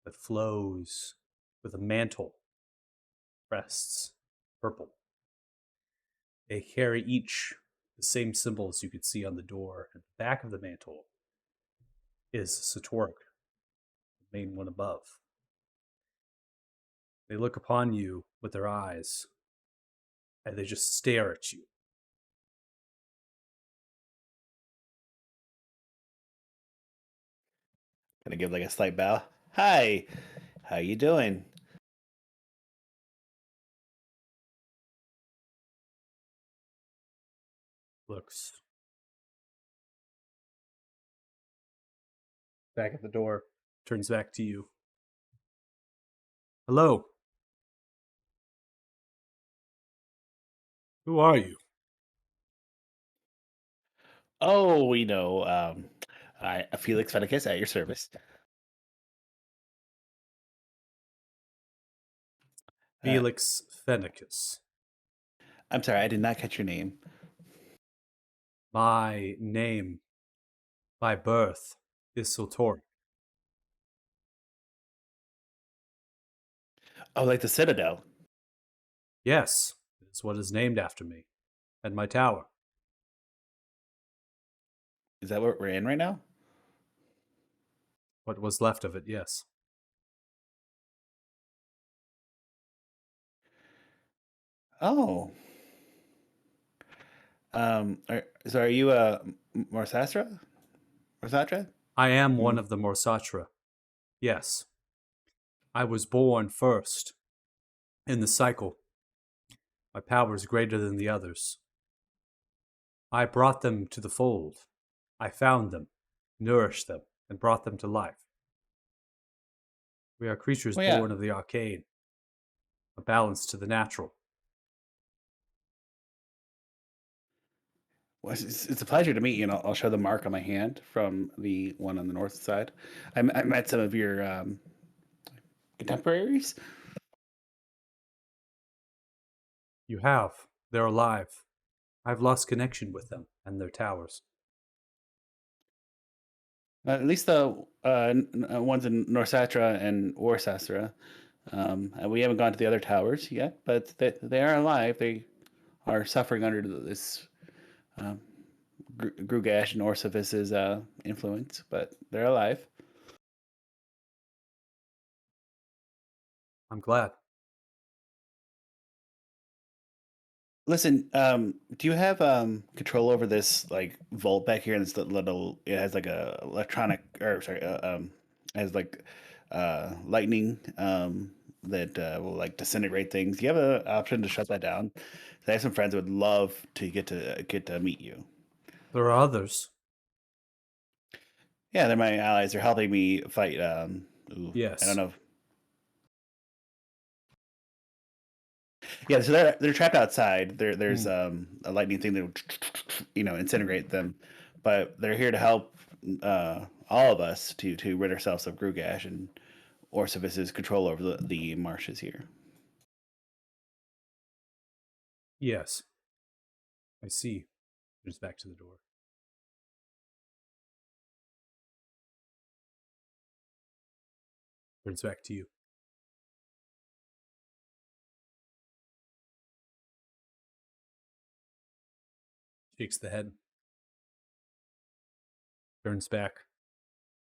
Speaker 1: that flows with a mantle, breasts purple. They carry each the same symbols you could see on the door. At the back of the mantle is Satorg, the main one above. They look upon you with their eyes, and they just stare at you.
Speaker 2: Gonna give like a slight bow. Hi, how you doing?
Speaker 1: Looks back at the door, turns back to you. Hello. Who are you?
Speaker 2: Oh, Felix Fennicus at your service.
Speaker 1: Felix Fennicus.
Speaker 2: I'm sorry, I did not catch your name.
Speaker 1: My name, by birth, is Satorg.
Speaker 2: Oh, like the Citadel.
Speaker 1: Yes, it's what is named after me, and my tower.
Speaker 2: Is that what we're in right now?
Speaker 1: What was left of it, yes.
Speaker 2: Oh. Are you Morsastra? Morsatra?
Speaker 1: I am one of the Morsatra. Yes. I was born first in the cycle. My power is greater than the others. I brought them to the fold. I found them, nourished them, and brought them to life. We are creatures
Speaker 2: Well, yeah.
Speaker 1: born of the arcane, a balance to the natural.
Speaker 2: Well, it's a pleasure to meet you, and I'll show the mark on my hand from the one on the north side. I met some of your contemporaries.
Speaker 1: You have. They're alive. I've lost connection with them and their towers.
Speaker 2: At least the ones in Norsatra and Orsastra. And we haven't gone to the other towers yet, but they are alive. They are suffering under this um, Grugash and Orsavis's influence, but they're alive.
Speaker 1: I'm glad.
Speaker 2: Listen, do you have control over this like vault back here? And this little, it has like a electronic, or sorry, has like lightning that will like disintegrate things. Do you have an option to shut that down? I have some friends that would love to get to meet you.
Speaker 1: There are others.
Speaker 2: Yeah, they're my allies. They're helping me fight.
Speaker 1: Yes.
Speaker 2: I don't know. Yeah, so they're trapped outside. There's a lightning thing that would, incinerate them, but they're here to help all of us to rid ourselves of Grugash and Orsavis's control over the marshes here.
Speaker 1: Yes. I see. Turns back to the door. Turns back to you. Shakes the head. Turns back.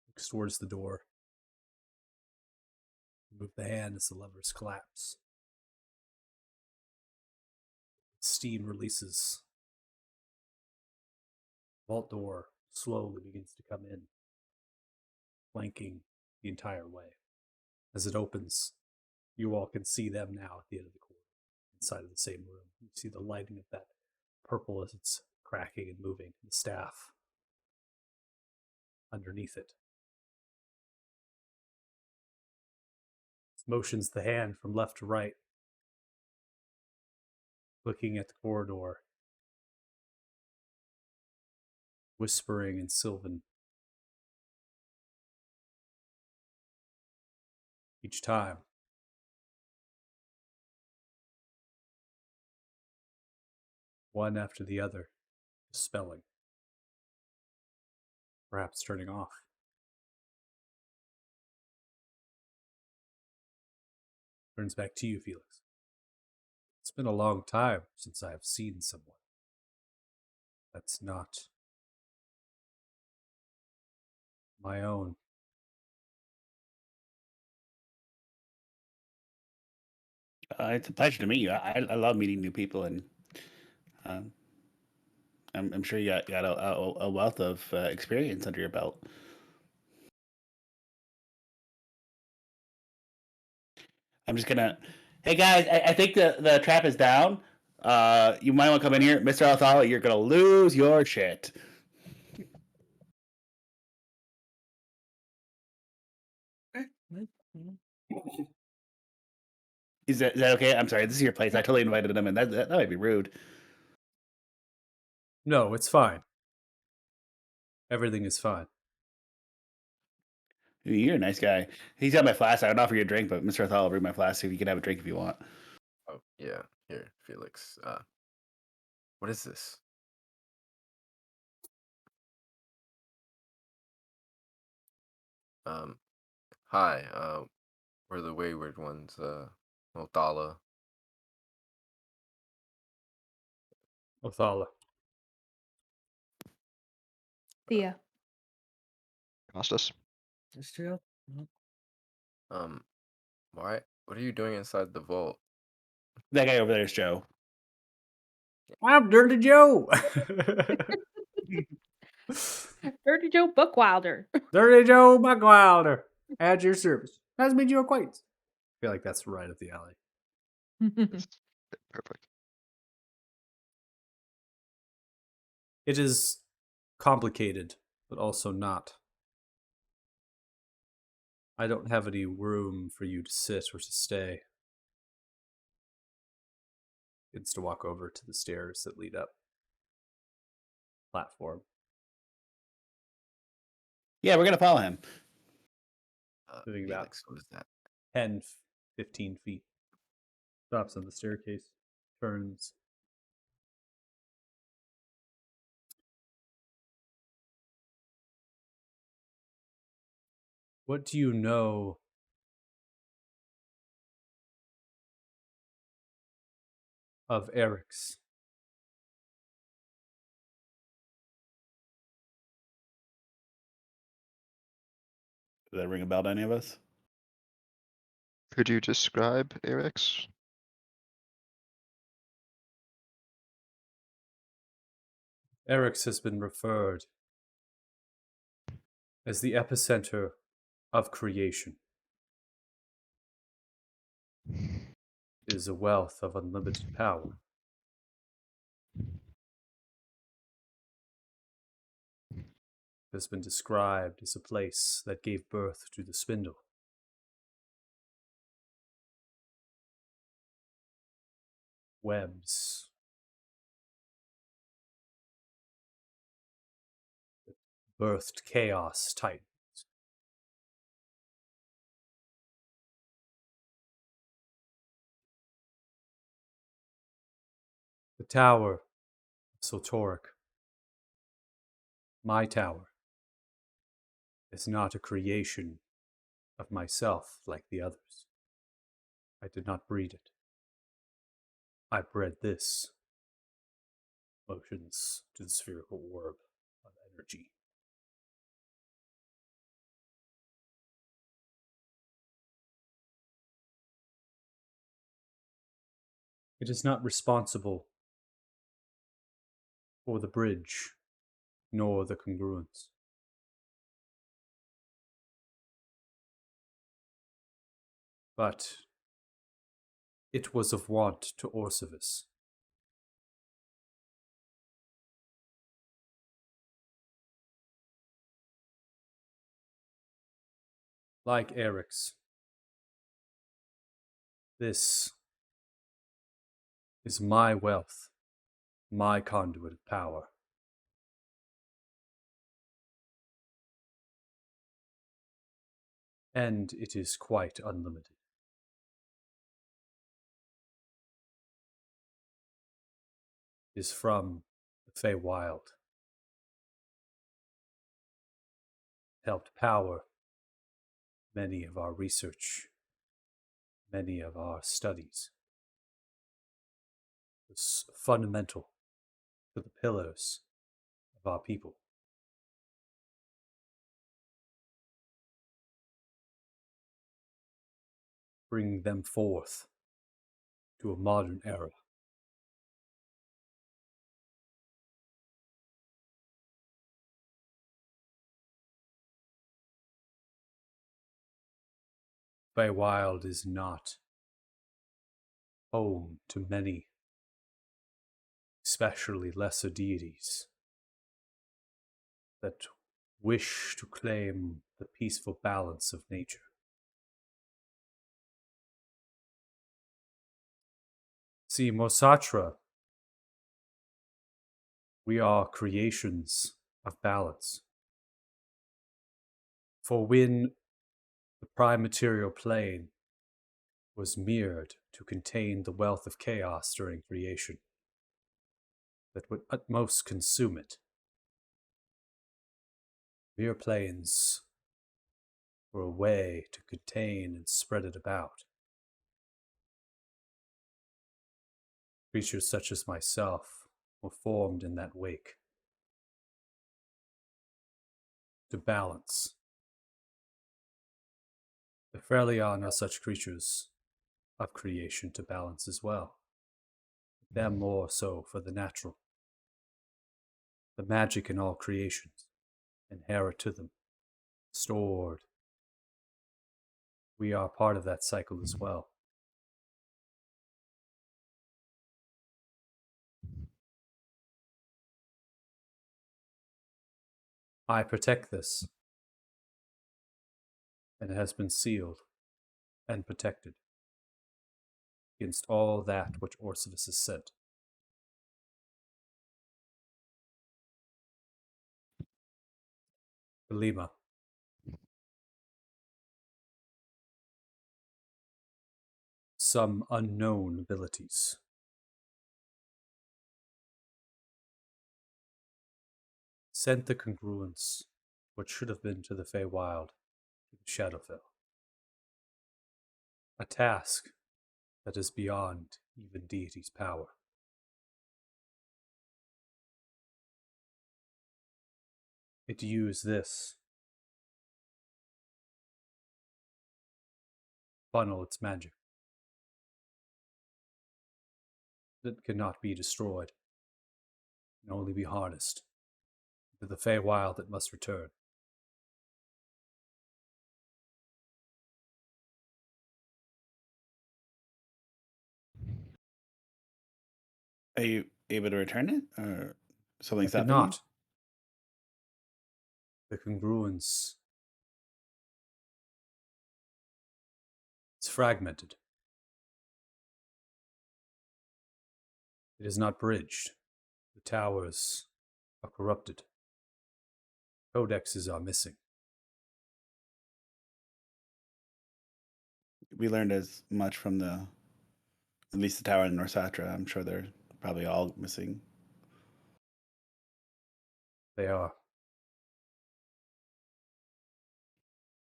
Speaker 1: Looks towards the door. Move the hand as the levers collapse. Steam releases. Vault door slowly begins to come in, flanking the entire way. As it opens, you all can see them now at the end of the corridor, inside of the same room. You see the lighting of that purple as it's cracking and moving, the staff underneath it. It motions the hand from left to right, looking at the corridor, whispering in Sylvan. Each time, one after the other, spelling, perhaps turning off. Turns back to you, Felix. It's been a long time since I have seen someone that's not my own.
Speaker 2: It's a pleasure to meet you. I love meeting new people, and um, I'm sure you got a wealth of experience under your belt. I'm just gonna. Hey guys, I think the trap is down. You might want to come in here, Mr. Althala. You're gonna lose your shit. Is that okay? I'm sorry. This is your place. I totally invited them in. That might be rude.
Speaker 1: No, it's fine. Everything is fine.
Speaker 2: You're a nice guy. He's got my flask. I would offer you a drink, but Mr. Althala will bring my flask so you can have a drink if you want.
Speaker 3: Oh yeah, here, Felix. What is this? Hi. We're the Wayward ones. Othala.
Speaker 1: Othala.
Speaker 4: Thea.
Speaker 5: Costas.
Speaker 6: Just chill.
Speaker 3: Why? What are you doing inside the vault?
Speaker 2: That guy over there is Joe.
Speaker 1: I'm Dirty Joe.
Speaker 4: Dirty Joe Bookwilder.
Speaker 1: Dirty Joe Buckwilder. At your service. Nice to meet your acquaintance. I feel like that's right up the alley.
Speaker 5: It's perfect.
Speaker 1: It is complicated, but also not. I don't have any room for you to sit or to stay. It's to walk over to the stairs that lead up. platform.
Speaker 7: Yeah, we're gonna follow him.
Speaker 1: Moving about
Speaker 3: Felix, what is that?
Speaker 1: 10, 15 feet. Stops on the staircase, turns. What do you know of Eric's?
Speaker 7: Did that ring a bell to any of us?
Speaker 5: Could you describe Eric's?
Speaker 1: Eric's has been referred as the epicenter of creation. It is a wealth of unlimited power. It has been described as a place that gave birth to the spindle. Webs that birthed chaos titans. The Tower of Sotoric, my tower, is not a creation of myself like the others. I did not breed it. I bred this. Motions to the spherical orb of energy. It is not responsible for the bridge, nor the congruence. But it was of want to Orcivis. Like Eric's, this is my wealth, my conduit of power. And it is quite unlimited. It is from the Feywild. It helped power many of our research, many of our studies. It was fundamental to the pillars of our people. Bring them forth to a modern era. Feywild is not home to many, especially lesser deities, that wish to claim the peaceful balance of nature. See, Mosatra, we are creations of balance. For when the prime material plane was mirrored to contain the wealth of chaos during creation that would at most consume it, mirror planes were a way to contain and spread it about. Creatures such as myself were formed in that wake to balance. The Freljord are such creatures of creation to balance as well. Them more so for the natural. The magic in all creations, inherent to them, stored. We are part of that cycle as well. I protect this, and it has been sealed and protected against all that which Orcivis has sent. Belima. Some unknown abilities. Sent the congruence, what should have been to the Feywild, to the Shadowfell. A task that is beyond even deity's power. It used this. Funnel its magic. It cannot be destroyed. It can only be harnessed. To the Feywild it must return.
Speaker 2: Are you able to return it, or something
Speaker 1: I
Speaker 2: stopping
Speaker 1: cannot. The congruence. It's fragmented. It is not bridged. The towers are corrupted. Codexes are missing.
Speaker 2: you? We learned as much from at least the tower in Norsatra. I'm sure they're probably all missing.
Speaker 1: They are.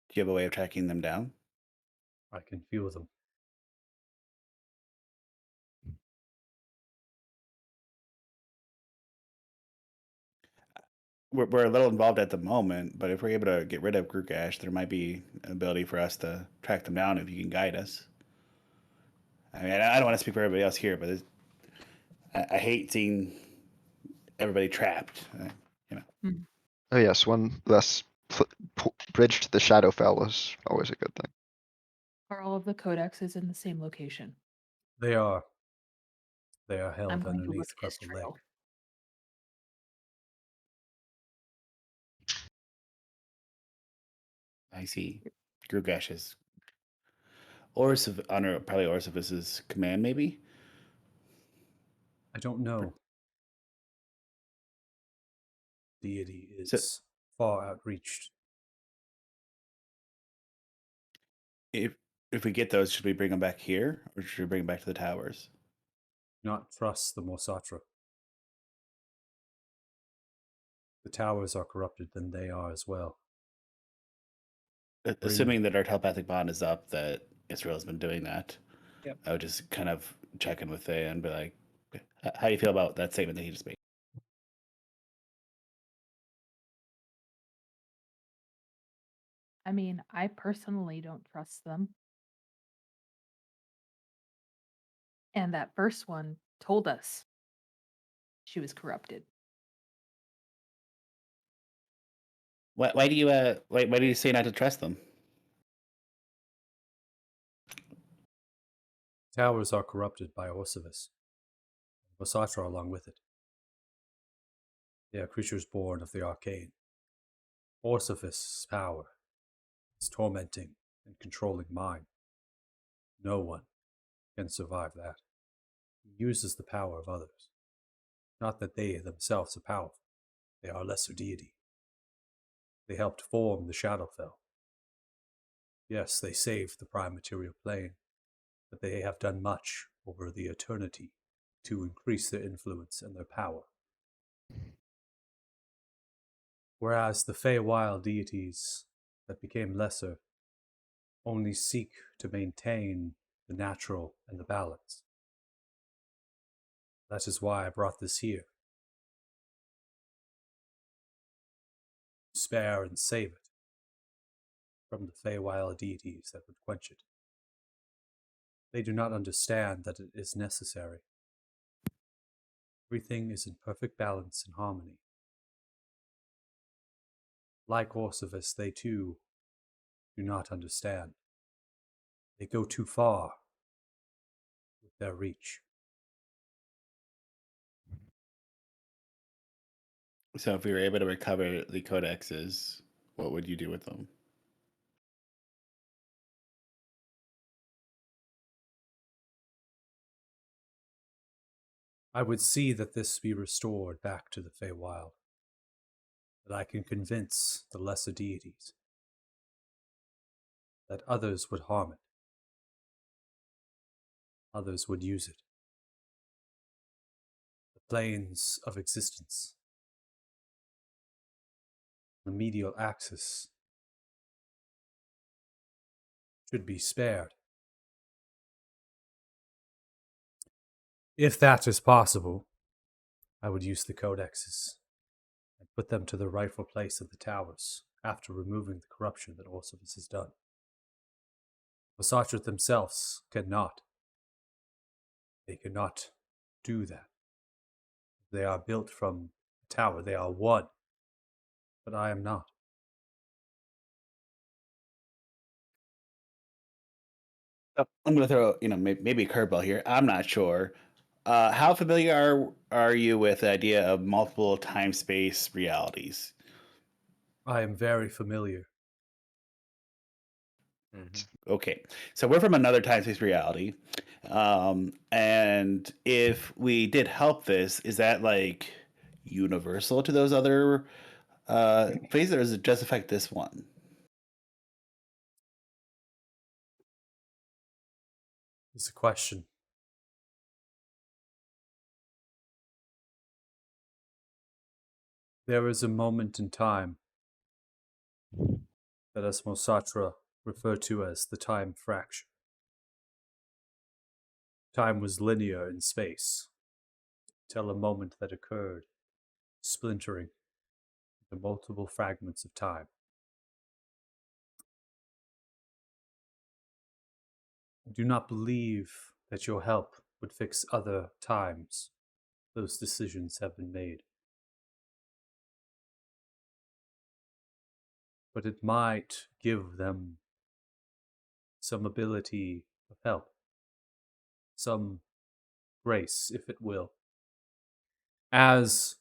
Speaker 2: Do you have a way of tracking them down?
Speaker 1: I can feel them.
Speaker 2: We're a little involved at the moment, but if we're able to get rid of Grugash, there might be an ability for us to track them down if you can guide us. I mean, I don't want to speak for everybody else here, but I hate seeing everybody trapped. You know,
Speaker 5: Oh yes, one less bridge to the Shadowfell is always a good thing.
Speaker 4: Are all of the codexes in the same location?
Speaker 1: They are. They are
Speaker 4: I'm
Speaker 1: held
Speaker 4: going to look
Speaker 1: underneath
Speaker 4: at his
Speaker 1: Crepple Lake.
Speaker 4: trail.
Speaker 2: I see Grugash is under probably Orsivis's command, maybe.
Speaker 1: I don't know. Deity
Speaker 2: So
Speaker 1: is far outreached.
Speaker 2: if we get those, should we bring them back here, or should we bring them back to the towers?
Speaker 1: Not trust the Morsatra. The towers are corrupted, then they are as well.
Speaker 2: Assuming that our telepathic bond is up, that Israel has been doing that.
Speaker 6: Yep.
Speaker 2: I would just kind of check in with Thea and be like, how do you feel about that statement that he just made?
Speaker 4: I mean, I personally don't trust them. And that first one told us she was corrupted.
Speaker 2: Why do you why do you say not to trust them?
Speaker 1: Towers are corrupted by Orsivis. Morsatra along with it. They are creatures born of the arcane. Orsivis' power is tormenting and controlling mind. No one can survive that. He uses the power of others. Not that they themselves are powerful. They are lesser deity. They helped form the Shadowfell. Yes, they saved the prime material plane, but they have done much over the eternity to increase their influence and their power. Whereas the Feywild deities that became lesser only seek to maintain the natural and the balance. That is why I brought this here. Spare and save it from the Feywild deities that would quench it. They do not understand that it is necessary. Everything is in perfect balance and harmony. Like Orsivis, they too do not understand. They go too far with their reach.
Speaker 2: So if we were able to recover the codexes, what would you do with them?
Speaker 1: I would see that this be restored back to the Feywild. that I can convince the lesser deities that others would harm it, others would use it. The planes of existence, the medial axis, should be spared. If that is possible, I would use the codexes and put them to the rightful place in the towers after removing the corruption that Orsevis has done. Masatra themselves cannot. They cannot do that. They are built from a tower. They are one. But I am not.
Speaker 2: I'm going to throw, maybe a curveball here. I'm not sure. How familiar are you with the idea of multiple time-space realities?
Speaker 1: I am very familiar.
Speaker 2: Okay, so we're from another time-space reality, and if we did help this, is that like universal to those other phases, or does it just affect this one?
Speaker 1: It's a question. There is a moment in time that as Mosatra referred to as the time fraction. Time was linear in space, till a moment that occurred, splintering into multiple fragments of time. I do not believe that your help would fix other times. Those decisions have been made. But it might give them some ability of help, some grace, if it will. As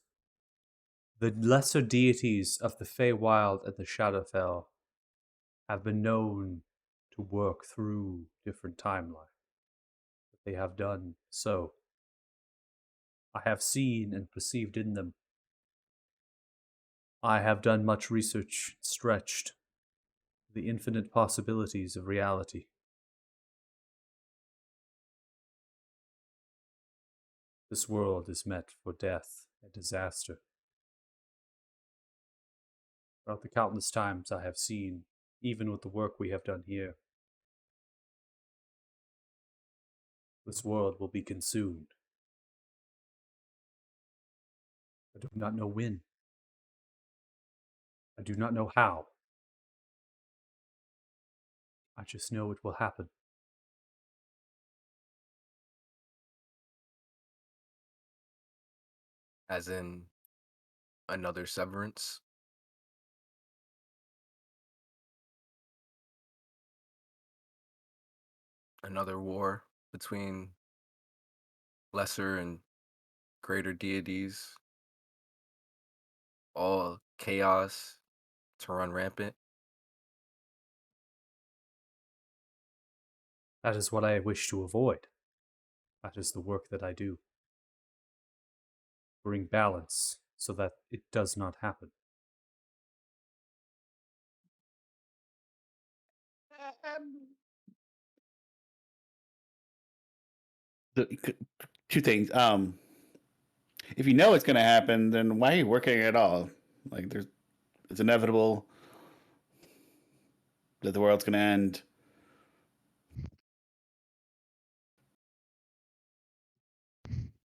Speaker 1: the lesser deities of the Feywild and the Shadowfell have been known to work through different timelines. They have done so. I have seen and perceived in them. I have done much research, stretched the infinite possibilities of reality. This world is met for death and disaster. Throughout the countless times I have seen, even with the work we have done here, this world will be consumed. I do not know when. I do not know how. I just know it will happen.
Speaker 3: As in another severance. Another war between lesser and greater deities. All chaos to run rampant.
Speaker 1: That is what I wish to avoid. That is the work that I do. Bring balance so that it does not happen.
Speaker 2: Two things. If you know it's going to happen, then why are you working at all? Like, it's inevitable that the world's going to end.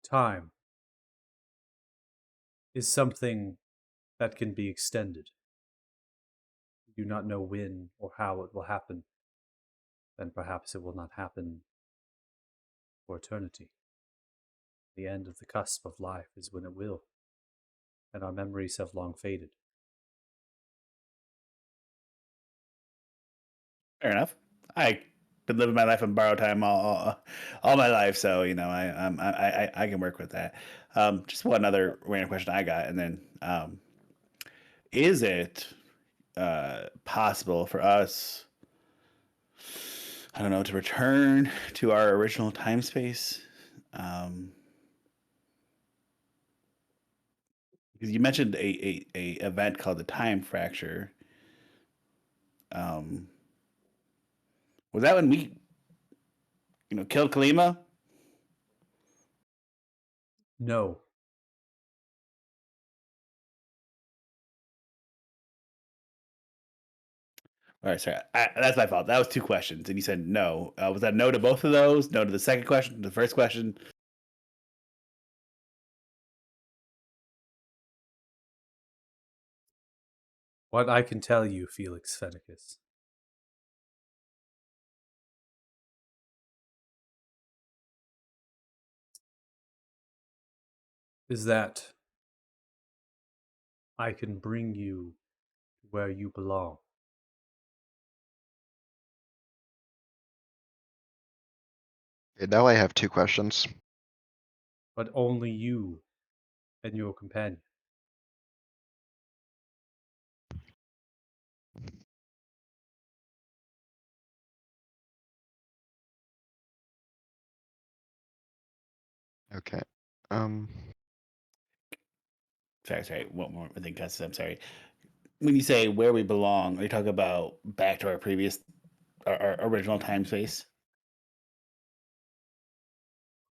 Speaker 1: Time is something that can be extended. You do not know when or how it will happen, then perhaps it will not happen for eternity. The end of the cusp of life is when it will, and our memories have long faded.
Speaker 2: Fair enough. I been living my life in borrowed time all my life, so I can work with that. Just one other random question I got, and then is it possible for us, I don't know, to return to our original time space? You mentioned a event called the Time Fracture. Was that when we, killed Kalima?
Speaker 1: No.
Speaker 2: All right, sorry. That's my fault. That was 2 questions, and you said no. Was that no to both of those? No to the second question? The first question?
Speaker 1: What I can tell you, Felix Fennicus, is that I can bring you where you belong.
Speaker 5: Okay, now I have 2 questions.
Speaker 1: But only you and your companion.
Speaker 5: Okay.
Speaker 2: Sorry. One more thing, Custis. I'm sorry. When you say where we belong, are you talking about back to our original time space?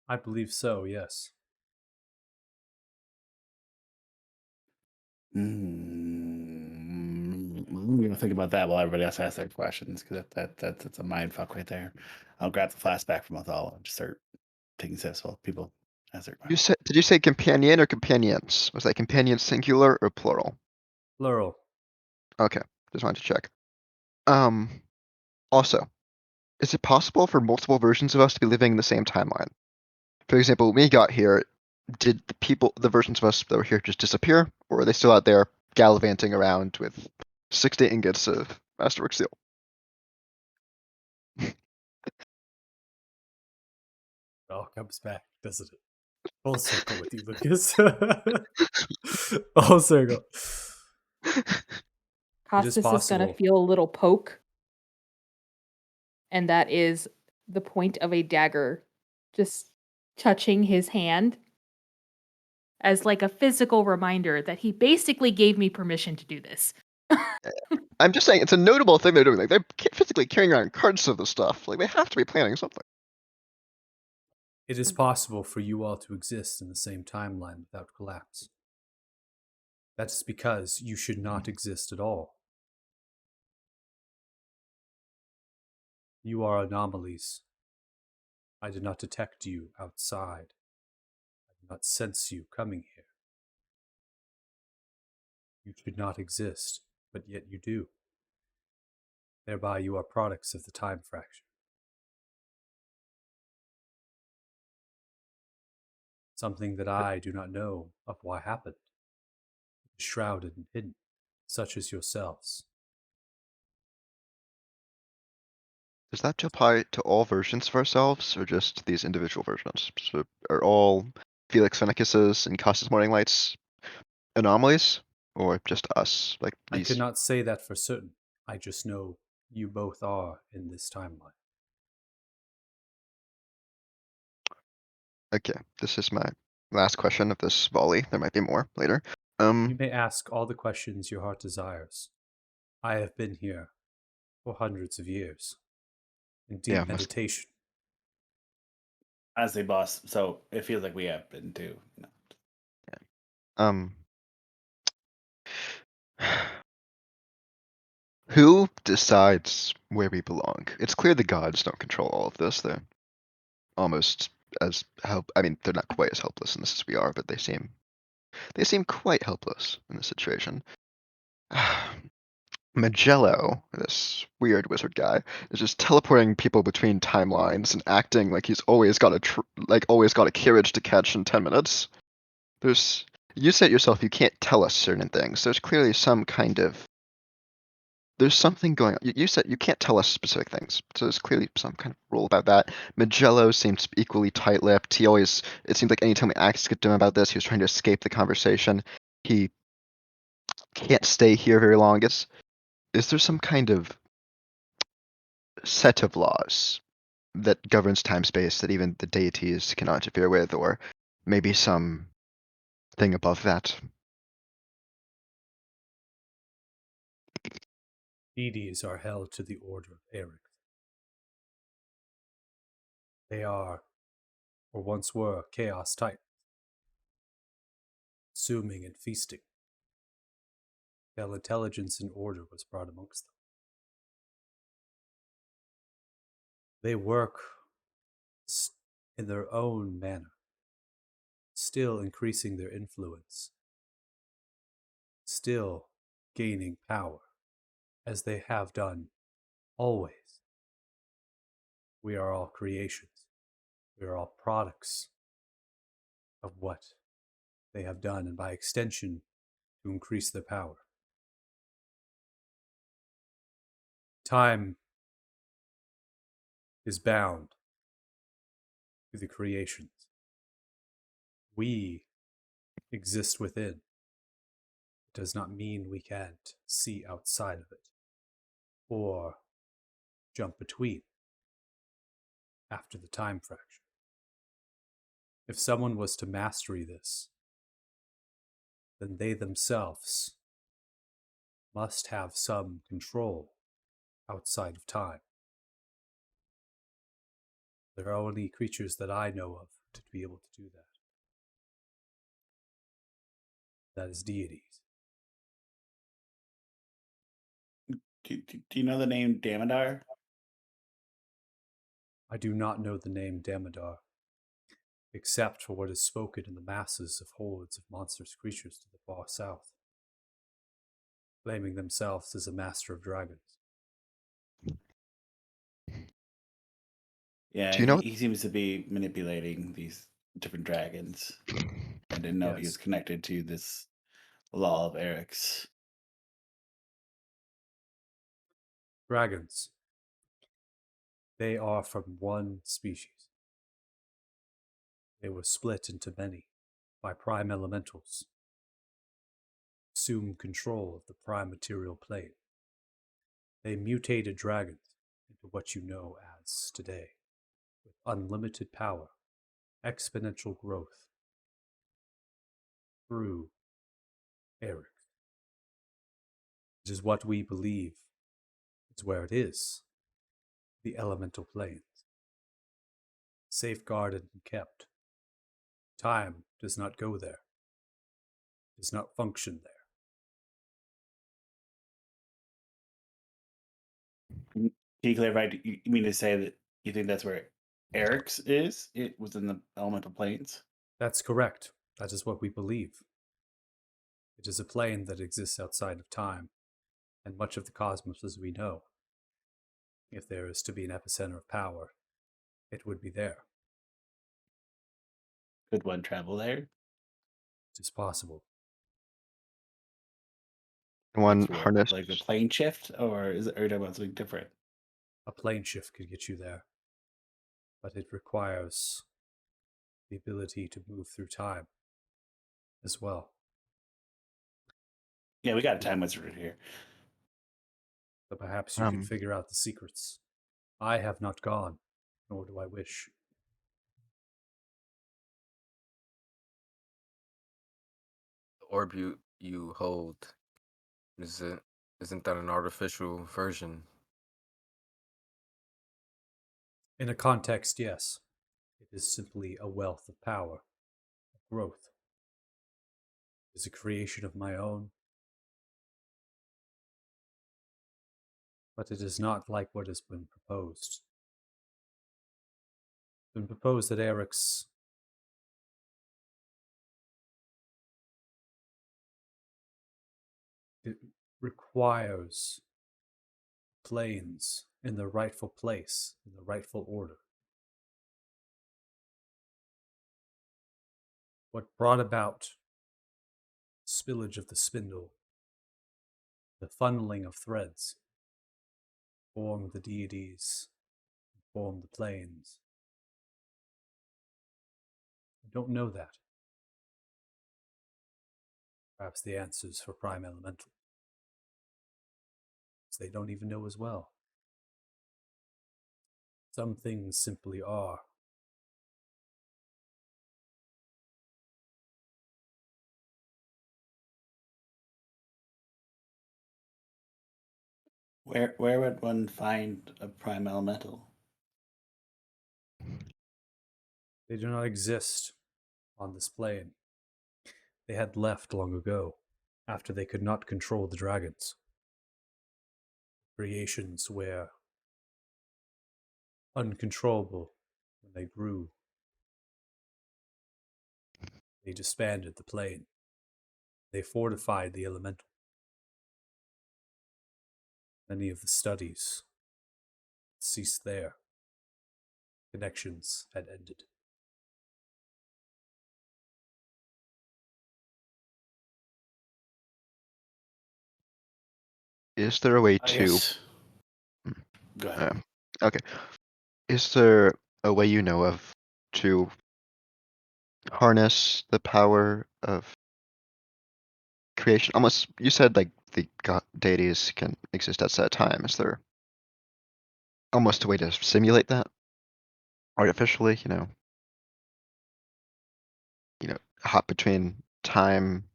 Speaker 1: I believe so, yes.
Speaker 2: I'm gonna think about that while everybody else asks their questions, because that's a mind fuck right there. I'll grab the flashback from Othal and just start taking steps while people ask their questions.
Speaker 5: Did you say companion or companions? Was that companion singular or plural?
Speaker 1: Plural.
Speaker 5: Okay, just wanted to check. Also, is it possible for multiple versions of us to be living in the same timeline? For example, when we got here, did the versions of us that were here just disappear? Or are they still out there gallivanting around with 60 ingots of Masterwork Steel?
Speaker 1: It all comes back, doesn't it? Full circle with you, Lucas. Full circle.
Speaker 4: Costas is gonna
Speaker 1: possible.
Speaker 4: feel a little poke, and that is the point of a dagger just touching his hand as like a physical reminder that he basically gave me permission to do this.
Speaker 5: I'm just saying, it's a notable thing they're doing. Like, they're physically carrying around carts of the stuff. Like, they have to be planning something.
Speaker 1: It is possible for you all to exist in the same timeline without collapse. That is because you should not exist at all. You are anomalies. I did not detect you outside. I did not sense you coming here. You should not exist, but yet you do. Thereby you are products of the time fraction. Something that I do not know of why happened. Shrouded and hidden, such as yourselves.
Speaker 5: Does that apply to all versions of ourselves, or just these individual versions? So are all Felix Fennicus's and Costas Morning Lights anomalies, or just us? Like
Speaker 1: I
Speaker 5: these?
Speaker 1: cannot say that for certain. I just know you both are in this timeline.
Speaker 5: Okay, this is my last question of this volley. There might be more later.
Speaker 1: You may ask all the questions your heart desires. I have been here for hundreds of years in deep
Speaker 5: Yeah,
Speaker 1: meditation.
Speaker 2: Honestly, boss, so it feels like we have been too.
Speaker 5: Who decides where we belong? It's clear the gods don't control all of this. They're almost as I mean, they're not quite as helpless in this as we are, but they seem quite helpless in this situation. Magello, this weird wizard guy, is just teleporting people between timelines and acting like he's always got a carriage to catch in 10 minutes. You said yourself you can't tell us certain things. There's clearly there's something going on. You said you can't tell us specific things, so there's clearly some kind of rule about that. Magello seems equally tight-lipped. It seemed like anytime we asked him about this, he was trying to escape the conversation. He can't stay here very long. Is there some kind of set of laws that governs time space that even the deities cannot interfere with, or maybe some thing above that?
Speaker 1: Deities are held to the order of Eric. They are, or once were, chaos titans, consuming and feasting, till intelligence and order was brought amongst them. They work in their own manner, still increasing their influence, still gaining power, as they have done always. We are all creations. We are all products of what they have done, and by extension, to increase their power. Time is bound to the creations. We exist within. It does not mean we can't see outside of it, or jump between after the time fracture. If someone was to mastery this, then they themselves must have some control outside of time. There are only creatures that I know of to be able to do that. That is deities.
Speaker 7: Do you know the name Damodar?
Speaker 1: I do not know the name Damodar, except for what is spoken in the masses of hordes of monstrous creatures to the far south, claiming themselves as a master of dragons.
Speaker 7: Yeah,
Speaker 5: Do you know?
Speaker 7: he seems to be manipulating these different dragons. I didn't know he
Speaker 1: Yes.
Speaker 7: was connected to this law of Eric's.
Speaker 1: Dragons. They are from one species. They were split into many by prime elementals, assumed control of the prime material plane. They mutated dragons into what you know as today, with unlimited power, exponential growth, through Eric. It is what we believe is where it is, the elemental planes. Safeguarded and kept. Time does not go there, does not function there.
Speaker 7: Can you clarify? You mean to say that you think that's where Eric's is? It was in the elemental planes?
Speaker 1: That's correct. That is what we believe. It is a plane that exists outside of time, and much of the cosmos as we know. If there is to be an epicenter of power, it would be there.
Speaker 7: Could one travel there?
Speaker 1: It is possible.
Speaker 5: One
Speaker 7: Through
Speaker 5: harness.
Speaker 7: like the plane shift, or is it or are you talking about something different?
Speaker 1: A plane shift could get you there, but it requires the ability to move through time as well.
Speaker 7: Yeah, we got a time wizard here.
Speaker 1: So perhaps you can figure out the secrets. I have not gone, nor do I wish.
Speaker 3: The orb you hold, isn't that an artificial version?
Speaker 1: In a context, yes. It is simply a wealth of power, of growth. It is a creation of my own, but it is not like what has been proposed. It's been proposed that Eric's it requires planes in the rightful place, in the rightful order. What brought about spillage of the spindle, the funneling of threads, formed the deities, formed the planes. I don't know that. Perhaps the answers for prime elemental. They don't even know as well. Some things simply are.
Speaker 7: Where would one find a prime elemental?
Speaker 1: They do not exist on this plane. They had left long ago, after they could not control the dragons. Creations were uncontrollable when they grew. They disbanded the plane. They fortified the elemental. Many of the studies ceased there. Connections had ended.
Speaker 5: Is there a way
Speaker 7: I
Speaker 5: to?
Speaker 7: guess. Go ahead.
Speaker 5: Okay. Is there a way you know of to harness the power of creation? Almost, you said like the god deities can exist outside of time. Is there almost a way to simulate that artificially? Hop between time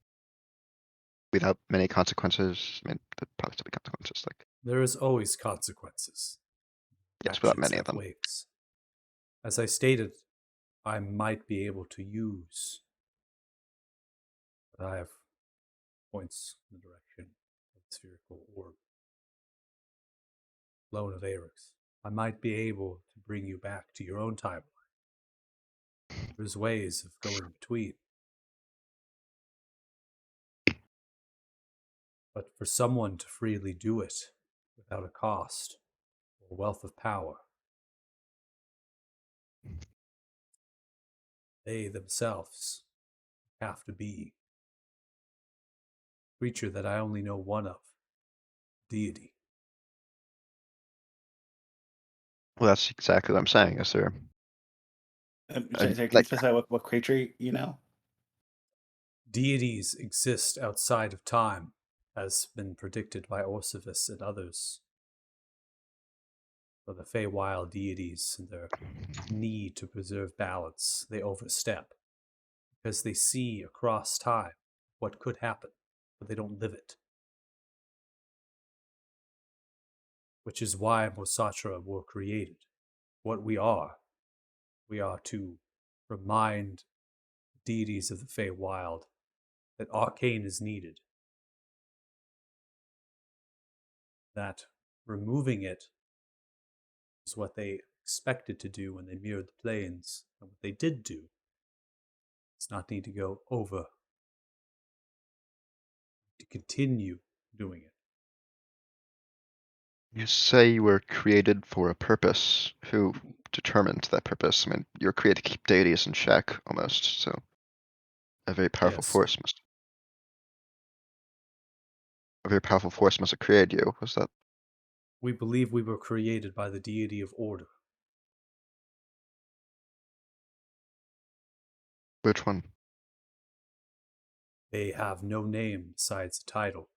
Speaker 5: without many consequences. I mean, there'd probably still be consequences. Like
Speaker 1: There is always consequences.
Speaker 5: yes, without
Speaker 1: Actions
Speaker 5: many of
Speaker 1: have
Speaker 5: them.
Speaker 1: weights. As I stated, I might be able to use, but I have points in the direction of the spherical orb. Loan of Arix. I might be able to bring you back to your own timeline. There's ways of going between. But for someone to freely do it without a cost or wealth of power, they themselves have to be a creature that I only know one of, deity.
Speaker 5: Well, that's exactly what I'm saying. Is there
Speaker 7: Sorry, can you
Speaker 5: like
Speaker 7: specify what creature you know?
Speaker 1: Deities exist outside of time, has been predicted by Orsivis and others. For the Feywild deities and their need to preserve balance, they overstep, because they see across time what could happen, but they don't live it. Which is why Mosatra were created. What we are to remind deities of the Feywild that arcane is needed. That removing it is what they expected to do when they mirrored the planes, and what they did do is not need to go over, to continue doing it.
Speaker 5: you say you were created for a purpose? Who determined that purpose? I mean, you're created to keep deities in check, almost. So a very powerful
Speaker 1: Yes.
Speaker 5: force must. A very powerful force must have created you. Was that?
Speaker 1: We believe we were created by the deity of order.
Speaker 5: Which one?
Speaker 1: They have no name besides a title.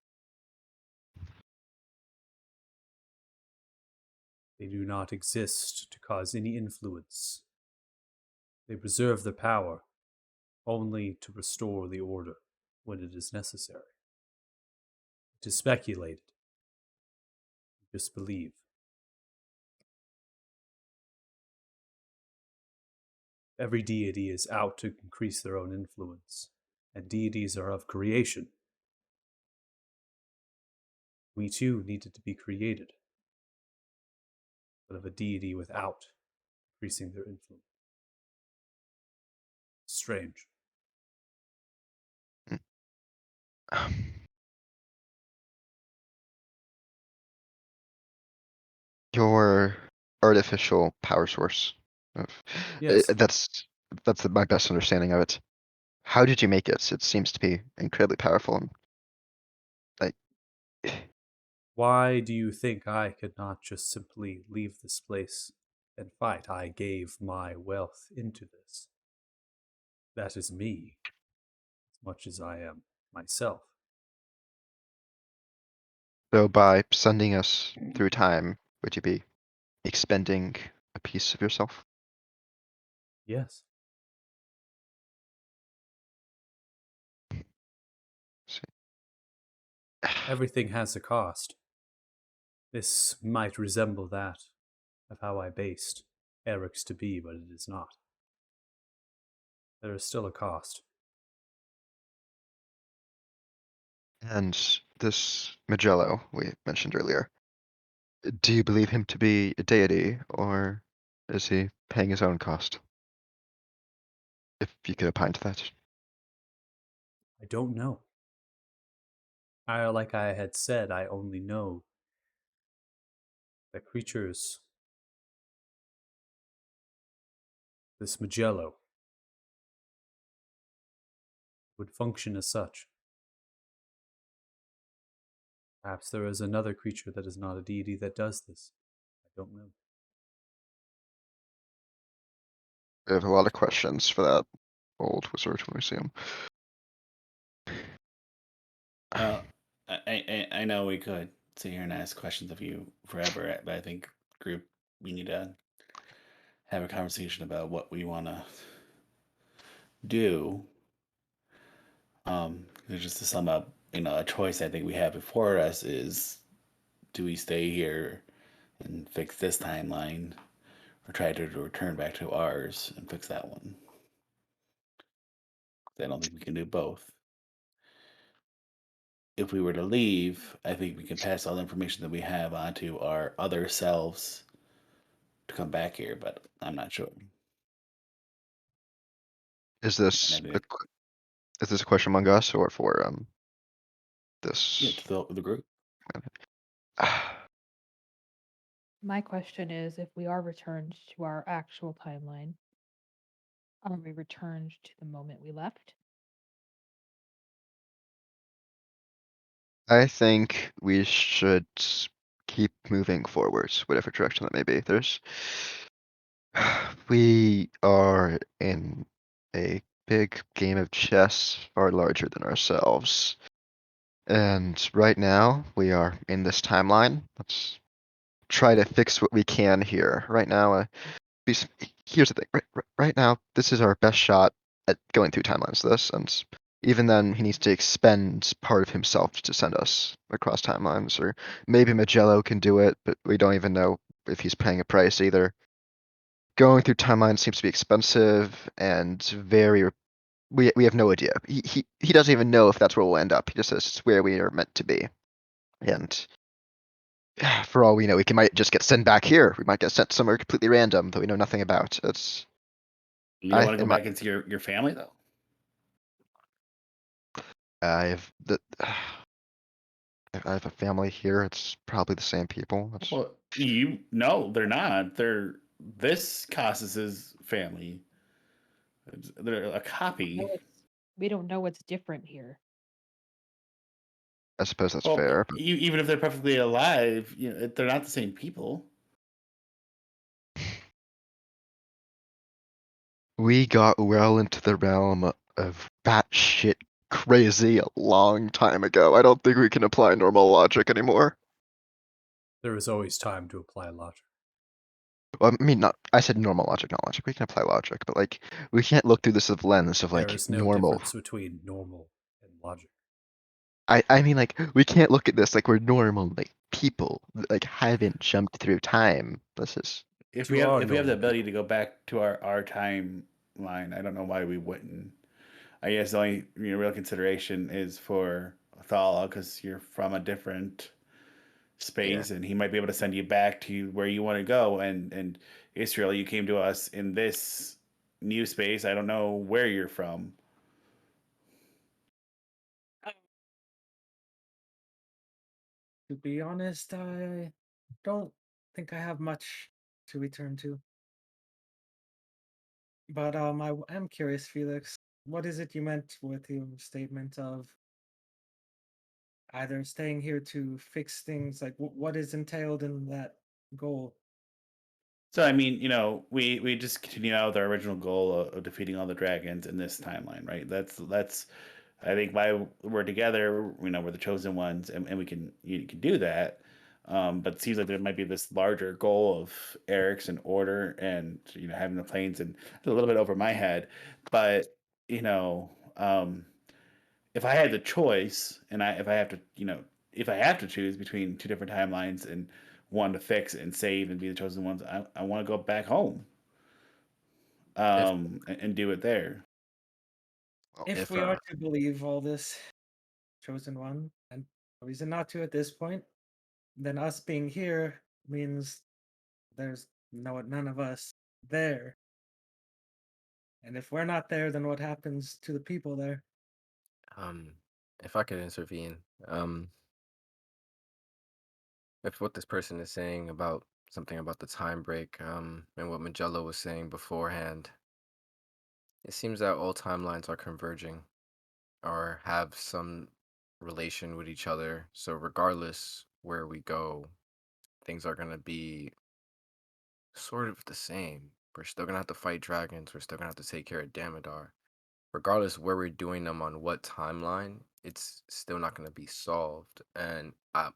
Speaker 1: They do not exist to cause any influence. They preserve their power only to restore the order when it is necessary. It is speculated. Just believe. Every deity is out to increase their own influence, and deities are of creation. We too needed to be created, but of a deity without increasing their influence. Strange.
Speaker 5: Your artificial power source.
Speaker 1: Yes,
Speaker 5: That's my best understanding of it. How did you make it? It seems to be incredibly powerful. And like,
Speaker 1: why do you think I could not just simply leave this place and fight? I gave my wealth into this. That is me, as much as I am myself.
Speaker 5: so by sending us through time, would you be expending a piece of yourself?
Speaker 1: Yes.
Speaker 5: See.
Speaker 1: Everything has a cost. This might resemble that of how I based Eric's to be, but it is not. There is still a cost.
Speaker 5: And this Magello we mentioned earlier, do you believe him to be a deity, or is he paying his own cost? If you could opine to that.
Speaker 1: I don't know. Like I had said, I only know that creatures, this Magello, would function as such. Perhaps there is another creature that is not a deity that does this. I don't know.
Speaker 5: I have a lot of questions for that old wizard when we see him.
Speaker 2: I know we could sit here and ask questions of you forever, but I think group we need to have a conversation about what we want to do. Just to sum up, a choice I think we have before us is: do we stay here and fix this timeline, or try to return back to ours and fix that one? I don't think we can do both. If we were to leave, I think we can pass all the information that we have onto our other selves to come back here, but I'm not sure.
Speaker 5: Is
Speaker 2: And
Speaker 5: this
Speaker 2: I think,
Speaker 5: is this a question among us or for
Speaker 2: yeah,
Speaker 5: this?
Speaker 2: to the group.
Speaker 4: My question is, if we are returned to our actual timeline, are we returned to the moment we left?
Speaker 5: I think we should keep moving forwards, whatever direction that may be. We are in a big game of chess far larger than ourselves. And right now, we are in this timeline. Let's try to fix what we can here. Right now, here's the thing. Right now, this is our best shot at going through timelines. This, and even then, he needs to expend part of himself to send us across timelines. Or maybe Magello can do it, but we don't even know if he's paying a price either. Going through timelines seems to be expensive and very. We have no idea. He doesn't even know if that's where we'll end up. He just says it's where we are meant to be. And for all we know, might just get sent back here. We might get sent somewhere completely random that we know nothing about.
Speaker 2: You don't want to go
Speaker 5: in my-
Speaker 2: back into your family though.
Speaker 5: I have the. I have a family here. It's probably the same people.
Speaker 2: Well, no, they're not. They're this Casas's family. They're a copy.
Speaker 4: We don't know what's different here.
Speaker 5: I suppose that's
Speaker 2: Well,
Speaker 5: fair. But
Speaker 2: even if they're perfectly alive, they're not the same people.
Speaker 5: we got well into the realm of batshit crazy a long time ago. I don't think we can apply normal logic anymore.
Speaker 1: There is always time to apply logic.
Speaker 5: Well, I mean, not. I said normal logic, not logic. We can apply logic, but like, we can't look through this lens of
Speaker 1: There
Speaker 5: like
Speaker 1: is no
Speaker 5: normal.
Speaker 1: difference between normal and logic.
Speaker 5: I mean, like, we can't look at this like we're normal, like people, like haven't jumped through time. This is.
Speaker 2: If
Speaker 1: You
Speaker 2: we have
Speaker 1: are
Speaker 2: the
Speaker 1: normal
Speaker 2: ability
Speaker 1: people.
Speaker 2: to go back to our timeline, I don't know why we wouldn't. I guess the only real consideration is for Thala because you're from a different space, and he might be able to send you back to where you want to go. And Israel, you came to us in this new space. I don't know where you're from.
Speaker 6: To be honest, I don't think I have much to return to. But I am curious, Felix. What is it you meant with your statement of either staying here to fix things? Like, what is entailed in that goal?
Speaker 2: So I mean, we just continue out with our original goal of defeating all the dragons in this timeline, right? That's I think why we're together. We're the chosen ones, and we can you can do that. But it seems like there might be this larger goal of Eric's and order, and having the planes, and a little bit over my head. But you know, um, if I had the choice, and if I have to, if I have to choose between two different timelines and one to fix and save and be the chosen ones, I want to go back home
Speaker 3: If
Speaker 2: and do it there.
Speaker 6: If
Speaker 3: if
Speaker 6: we are to believe all this, chosen one, and no reason not to at this point, then us being here means there's none of us there. And if we're not there, then what happens to the people there?
Speaker 3: um if I could intervene, if what this person is saying about something about the time break, and what Magello was saying beforehand, it seems that all timelines are converging or have some relation with each other. So regardless where we go, things are gonna be sort of the same. We're still gonna have to fight dragons. We're still gonna have to take care of Damodar. Regardless where we're doing them on what timeline, it's still not gonna be solved. And my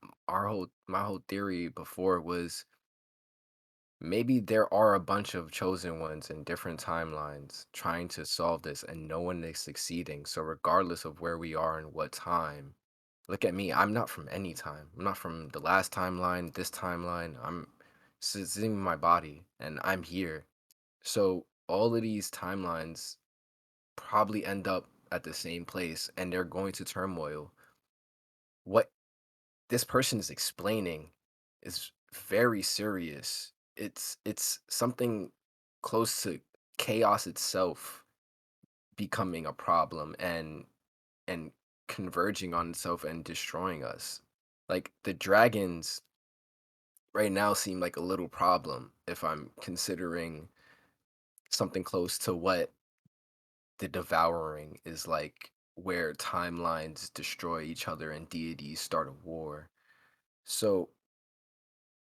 Speaker 3: whole theory before was maybe there are a bunch of chosen ones in different timelines trying to solve this, and no one is succeeding. So regardless of where we are and what time, look at me. I'm not from any time. I'm not from the last timeline, this timeline. It's in my body, and I'm here. So all of these timelines probably end up at the same place, and they're going to turmoil. What this person is explaining is very serious. It's something close to chaos itself becoming a problem and converging on itself and destroying us. Like the dragons right now seem like a little problem if I'm considering something close to what the devouring is like, where timelines destroy each other and deities start a war. So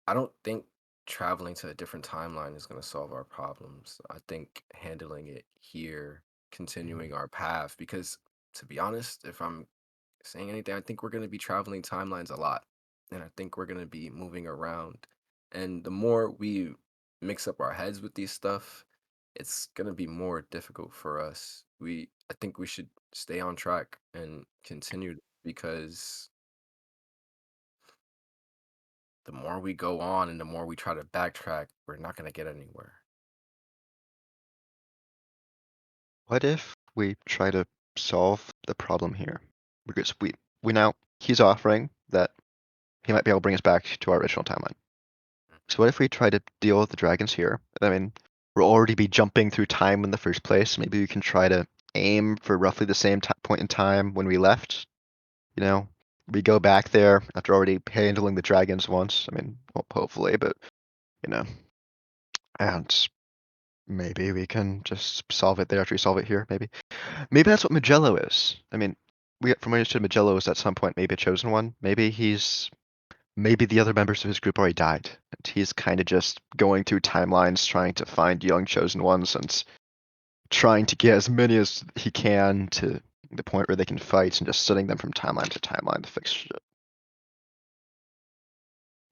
Speaker 3: I don't think traveling to a different timeline is going to solve our problems. I think handling it here, continuing our path, because to be honest, if I'm saying anything, I think we're going to be traveling timelines a lot. And I think we're going to be moving around. And the more we mix up our heads with these stuff, it's going to be more difficult for us. I think we should stay on track and continue, because the more we go on and the more we try to backtrack, we're not going to get anywhere.
Speaker 5: What if we try to solve the problem here? Because we now he's offering that he might be able to bring us back to our original timeline. So what if we try to deal with the dragons here? I mean, we'll already be jumping through time in the first place. Maybe we can try to aim for roughly the same point in time when we left. You know, we go back there after already handling the dragons once. I mean, well, hopefully, but you know, and maybe we can just solve it there after we solve it here. Maybe that's what Magello is. I mean, from what I understood, Magello is at some point maybe a chosen one. Maybe the other members of his group already died, and he's kind of just going through timelines, trying to find young chosen ones and trying to get as many as he can to the point where they can fight, and just sending them from timeline to timeline to fix shit.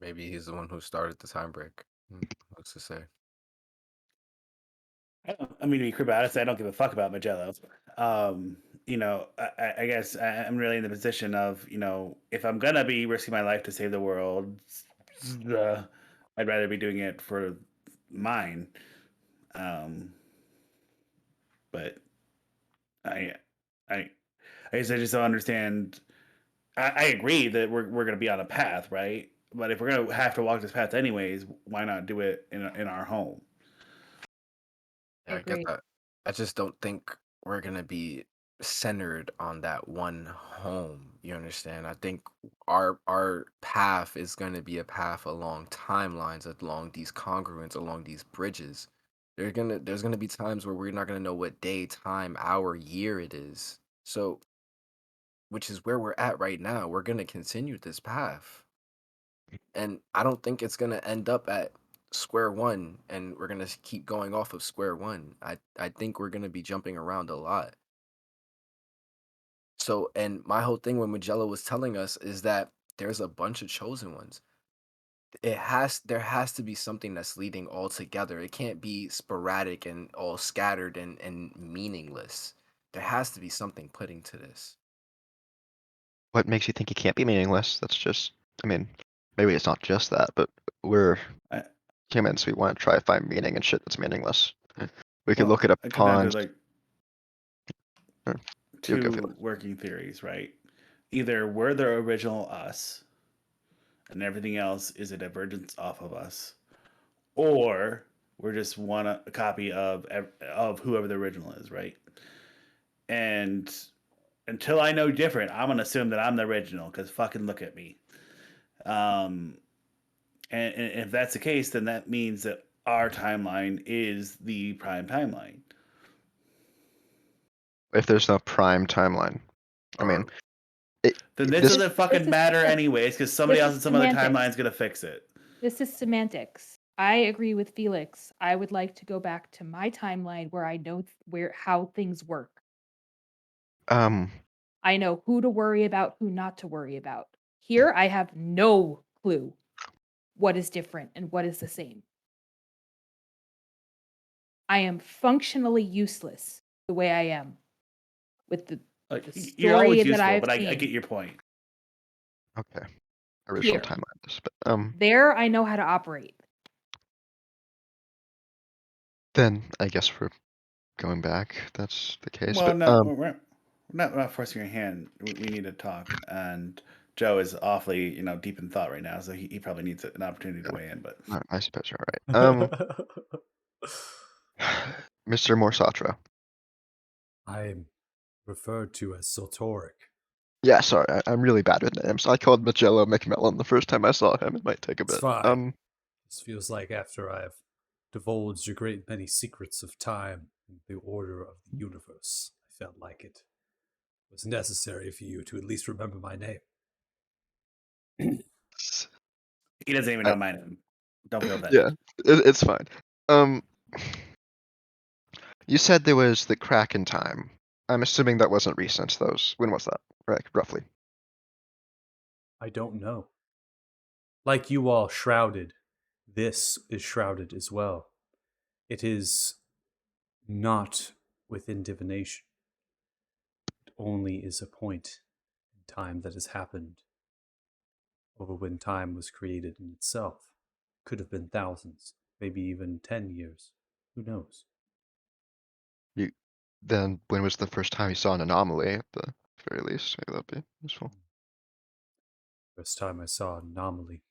Speaker 3: Maybe he's the one who started the time break. What's to say?
Speaker 2: I mean, to be crib honest, I don't give a fuck about Magello. I guess I'm really in the position of, if I'm gonna be risking my life to save the world, I'd rather be doing it for mine. Um, but I, I, I guess I just don't understand. I agree that we're gonna be on a path, right? But if we're gonna have to walk this path anyways, why not do it in our home?
Speaker 3: Yeah, I get
Speaker 4: Agreed.
Speaker 3: that. I just don't think we're gonna be centered on that one home. You understand? I think our path is gonna be a path along timelines, along these congruents, along these bridges. There's gonna be times where we're not gonna know what day, time, hour, year it is. So, which is where we're at right now. We're gonna continue this path. And I don't think it's gonna end up at square one and we're gonna keep going off of square one. I think we're gonna be jumping around a lot. So, and my whole thing when Magello was telling us is that there's a bunch of chosen ones. There has to be something that's leading all together. It can't be sporadic and all scattered and meaningless. There has to be something putting to this.
Speaker 5: what makes you think it can't be meaningless? That's just, I mean, maybe it's not just that, but we're
Speaker 2: I,
Speaker 5: humans. We want to try to find meaning in shit that's meaningless. We could
Speaker 2: well,
Speaker 5: look at a
Speaker 2: it comes down to
Speaker 5: pond.
Speaker 2: like
Speaker 5: Sure. You go,
Speaker 2: two
Speaker 5: Felix.
Speaker 2: working theories, right? Either we're the original us, and everything else is a divergence off of us, or we're just one a copy of whoever the original is, right? And until I know different, I'm gonna assume that I'm the original because fucking look at me. Um, and if that's the case, then that means that our timeline is the prime timeline.
Speaker 5: If there's no prime timeline, I mean,
Speaker 2: Then this
Speaker 5: this
Speaker 2: doesn't fucking
Speaker 4: is
Speaker 2: matter
Speaker 4: semant-
Speaker 2: anyways because somebody
Speaker 4: this
Speaker 2: else
Speaker 4: is
Speaker 2: in some other
Speaker 4: semantics.
Speaker 2: timeline is gonna fix it.
Speaker 4: This is semantics. I agree with Felix. I would like to go back to my timeline where I know how things work. I know who to worry about, who not to worry about. Here, I have no clue what is different and what is the same. I am functionally useless the way I am with the
Speaker 2: Like,
Speaker 4: the
Speaker 2: you're always
Speaker 4: story that
Speaker 2: useful,
Speaker 4: I've
Speaker 2: but I
Speaker 4: seen.
Speaker 2: get your point.
Speaker 5: okay. Original
Speaker 4: Here.
Speaker 5: timeline. But
Speaker 4: There, I know how to operate.
Speaker 5: then I guess we're going back. That's the case.
Speaker 2: Well,
Speaker 5: But
Speaker 2: no, we're not forcing your hand. We need to talk, and Joe is awfully, deep in thought right now, so he probably needs an opportunity to weigh in. But
Speaker 5: I suppose you're right. Mr. Morsatra.
Speaker 1: I'm referred to as Sotoric.
Speaker 5: Yeah, sorry, I'm really bad with names. I called Magello McMillan the first time I saw him. It might take a
Speaker 1: It's
Speaker 5: bit.
Speaker 1: fine. This feels like after I have divulged a great many secrets of time and the order of the universe, I felt like it was necessary for you to at least remember my name.
Speaker 2: he doesn't even
Speaker 5: I-
Speaker 2: know my name. Don't feel
Speaker 5: yeah,
Speaker 2: offended.
Speaker 5: it's fine. You said there was the crack in time. I'm assuming that wasn't recent. When was that? Right, roughly.
Speaker 1: I don't know. Like you all shrouded, this is shrouded as well. It is not within divination. It only is a point in time that has happened over when time was created in itself. Could have been thousands, maybe even 10 years. Who knows?
Speaker 5: Then when was the first time you saw an anomaly at the very least? Maybe that'd be useful.
Speaker 1: First time I saw an anomaly.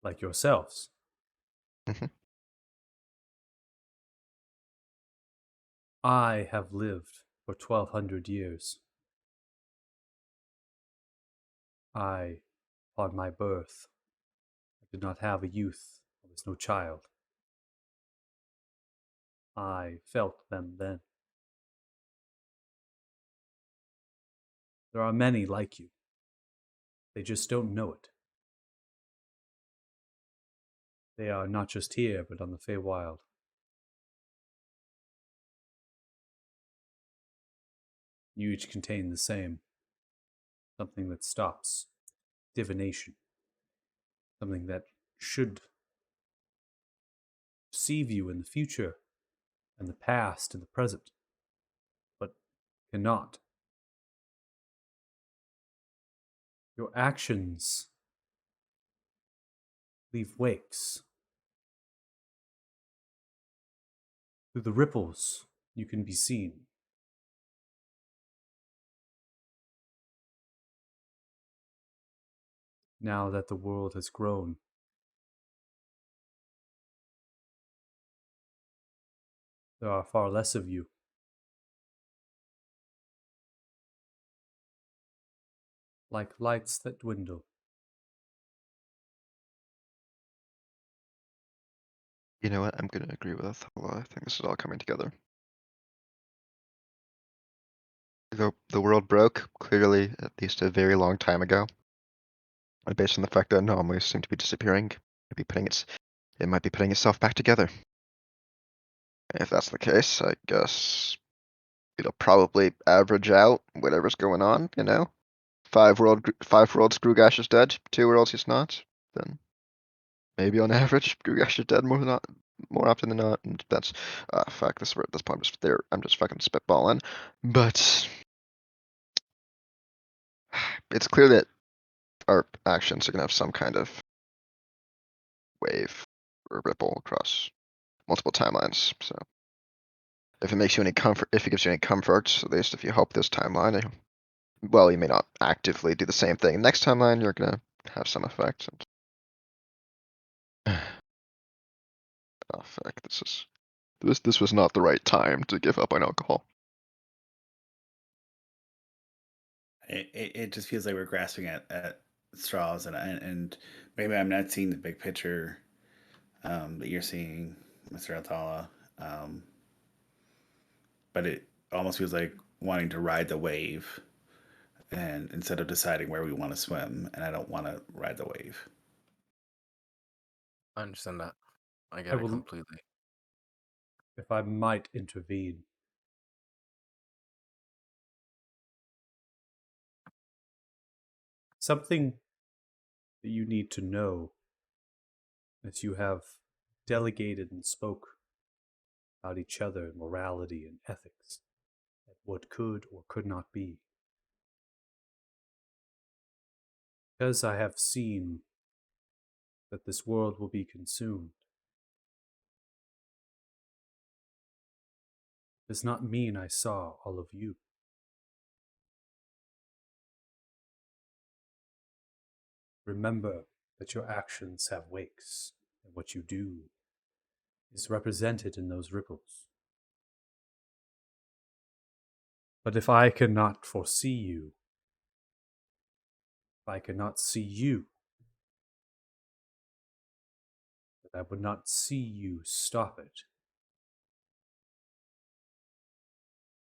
Speaker 1: Like yourselves.
Speaker 5: Mhm.
Speaker 1: I have lived for 1200 years. I, on my birth, I did not have a youth. I was no child. I felt them then. There are many like you. They just don't know it. They are not just here, but on the Feywild. You each contain the same. Something that stops divination. Something that should deceive you in the future, and the past, and the present, but cannot. Your actions leave wakes. Through the ripples, you can be seen. Now that the world has grown, there are far less of you. Like lights that dwindle.
Speaker 5: You know what? I'm gonna agree with Othello. I think this is all coming together. The world broke, clearly, at least a very long time ago. And based on the fact that anomalies seem to be disappearing, it might be putting itself back together. If that's the case, I guess it'll probably average out whatever's going on, you know? 5 worlds Grugash is dead, 2 worlds he's not. Then maybe on average, Grugash is dead more often than not. And that's fuck, this point I'm just fucking spitballing. But it's clear that our actions are gonna have some kind of wave or ripple across multiple timelines. So if it makes you any comfort, if it gives you any comfort, at least if you help this timeline, well, you may not actively do the same thing. Next timeline, you're gonna have some effect. Oh, fuck, this was not the right time to give up on alcohol.
Speaker 2: It just feels like we're grasping at straws, and maybe I'm not seeing the big picture that you're seeing, Mr. Altala. But it almost feels like wanting to ride the wave, and instead of deciding where we want to swim, and I don't want to ride the wave.
Speaker 3: I understand that. I
Speaker 1: I
Speaker 3: get it
Speaker 1: will,
Speaker 3: completely.
Speaker 1: if I might intervene. Something that you need to know, as you have delegated and spoke about each other, morality and ethics, and what could or could not be. Because I have seen that this world will be consumed, does not mean I saw all of you. Remember that your actions have wakes, and what you do is represented in those ripples. But if I cannot foresee you, if I cannot see you, that I would not see you stop it,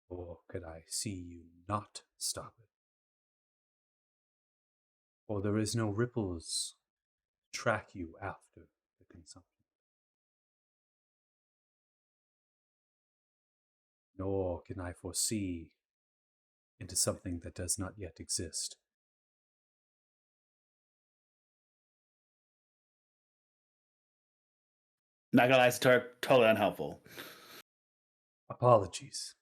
Speaker 1: or could I see you not stop it? Or there is no ripples to track you after the consumption. Nor can I foresee into something that does not yet exist.
Speaker 2: Not gonna lie, it's totally unhelpful.
Speaker 1: Apologies.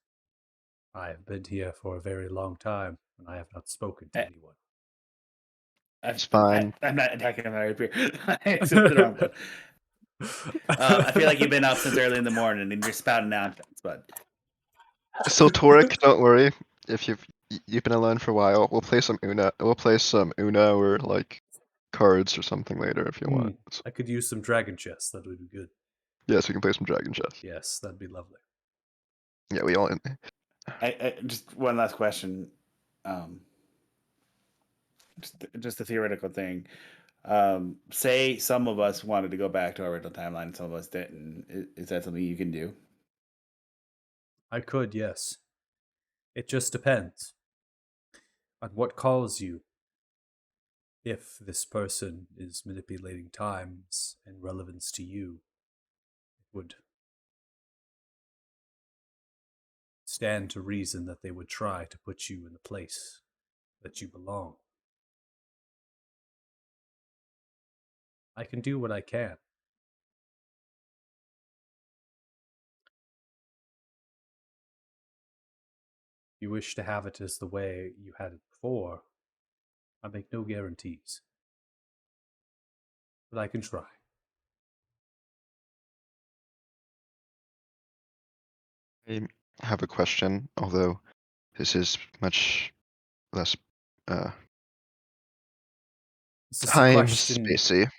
Speaker 1: I have been here for a very long time, and I have not spoken to anyone.
Speaker 5: It's fine.
Speaker 2: I'm not attacking him. It's the wrong one. I feel like you've been up since early in the morning and you're spouting nonsense, but
Speaker 5: So Torek, don't worry. If you've been alone for a while, we'll play some Una. We'll play some Una or like cards or something later if you want.
Speaker 1: I could use some dragon chess. That would be good.
Speaker 5: Yes, we can play some Dragon Chess.
Speaker 1: Yes, that'd be lovely.
Speaker 5: Yeah, we all.
Speaker 2: I just one last question. Just a theoretical thing. Say some of us wanted to go back to our original timeline, and some of us didn't. Is that something you can do?
Speaker 1: I could, yes. It just depends on what calls you. If this person is manipulating times and relevance to you, it would stand to reason that they would try to put you in the place that you belong. I can do what I can. If you wish to have it as the way you had it before, I make no guarantees. But I can try.
Speaker 5: I have a question, although this is much less
Speaker 1: Is this a
Speaker 5: time
Speaker 1: question?
Speaker 5: spacey.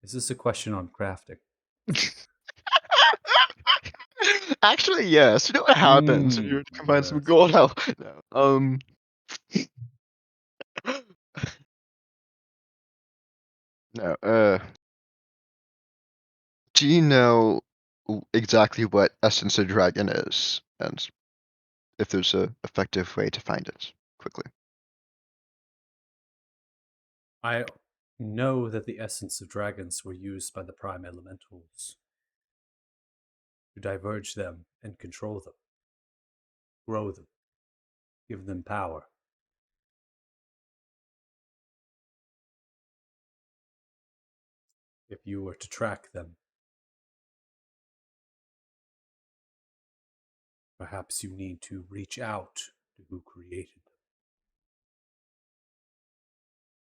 Speaker 1: Is this a question on crafting?
Speaker 5: Actually, yes. You know what happens if you combine some
Speaker 1: Yes.
Speaker 5: gold? No. No. Do you know exactly what Essence of Dragon is, and if there's a effective way to find it quickly?
Speaker 1: I know that the essence of dragons were used by the prime elementals to diverge them and control them, grow them, give them power. If you were to track them, perhaps you need to reach out to who created them.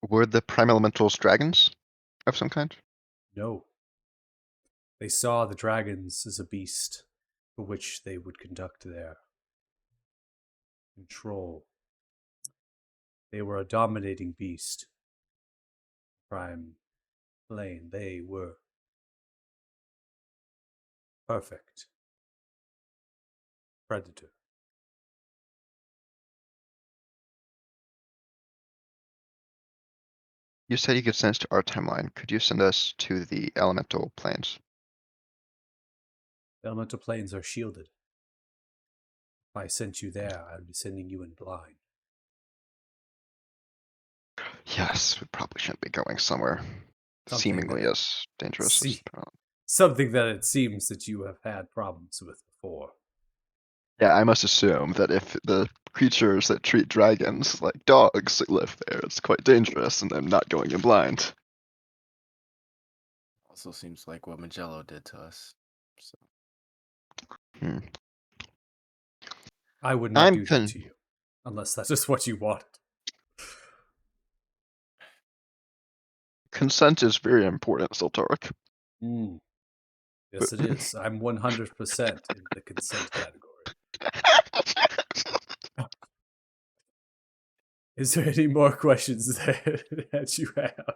Speaker 5: Were the prime elementals dragons of some kind?
Speaker 1: No. They saw the dragons as a beast for which they would conduct their control. They were a dominating beast. Prime plane. They were perfect. Predator.
Speaker 5: You said you could send us to our timeline. Could you send us to the elemental planes?
Speaker 1: The elemental planes are shielded. If I sent you there, I would be sending you in blind.
Speaker 5: Yes, we probably shouldn't be going somewhere
Speaker 1: Something
Speaker 5: seemingly
Speaker 1: that-
Speaker 5: as dangerous
Speaker 1: See-
Speaker 5: as.
Speaker 1: Something that it seems that you have had problems with before.
Speaker 5: Yeah, I must assume that if the creatures that treat dragons like dogs live there, it's quite dangerous, and I'm not going in blind.
Speaker 3: Also seems like what Magello did to us. So
Speaker 1: I would not
Speaker 5: I'm
Speaker 1: do that to you. Unless that's just what you wanted.
Speaker 5: Consent is very important, Sultoric.
Speaker 1: Yes, it is. I'm 100% in the consent category. Is there any more questions that you have?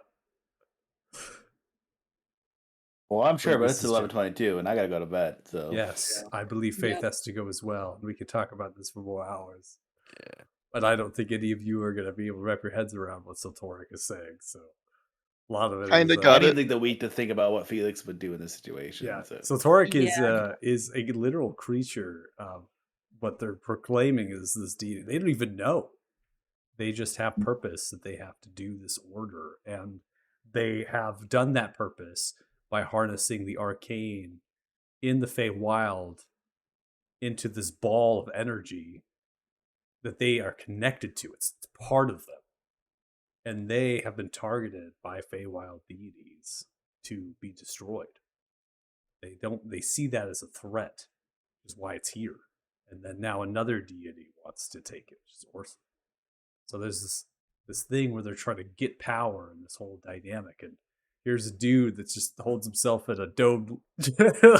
Speaker 7: Well, I'm sure, but
Speaker 1: this
Speaker 7: it's
Speaker 1: is
Speaker 7: 11:22, and I gotta go to bed. So
Speaker 1: Yes, I believe Faith has to go as well. We could talk about this for more hours.
Speaker 3: yeah.
Speaker 1: But I don't think any of you are going to be able to wrap your heads around what Sultoric is saying. So a lot of it
Speaker 5: Kinda
Speaker 1: is,
Speaker 7: I
Speaker 5: got
Speaker 7: need
Speaker 5: it.
Speaker 7: to take the week to think about what Felix would do in this situation.
Speaker 1: Yeah,
Speaker 7: So.
Speaker 1: Sultoric
Speaker 4: Yeah.
Speaker 1: is a literal creature. What they're proclaiming is this deity. They don't even know. They just have purpose that they have to do this order, and they have done that purpose by harnessing the arcane in the Feywild into this ball of energy that they are connected to. It's part of them, and they have been targeted by Feywild deities to be destroyed. They see that as a threat, which is why it's here. And then now another deity wants to take it, which is Orson. So there's this thing where they're trying to get power in this whole dynamic. And here's a dude that just holds himself in a domed,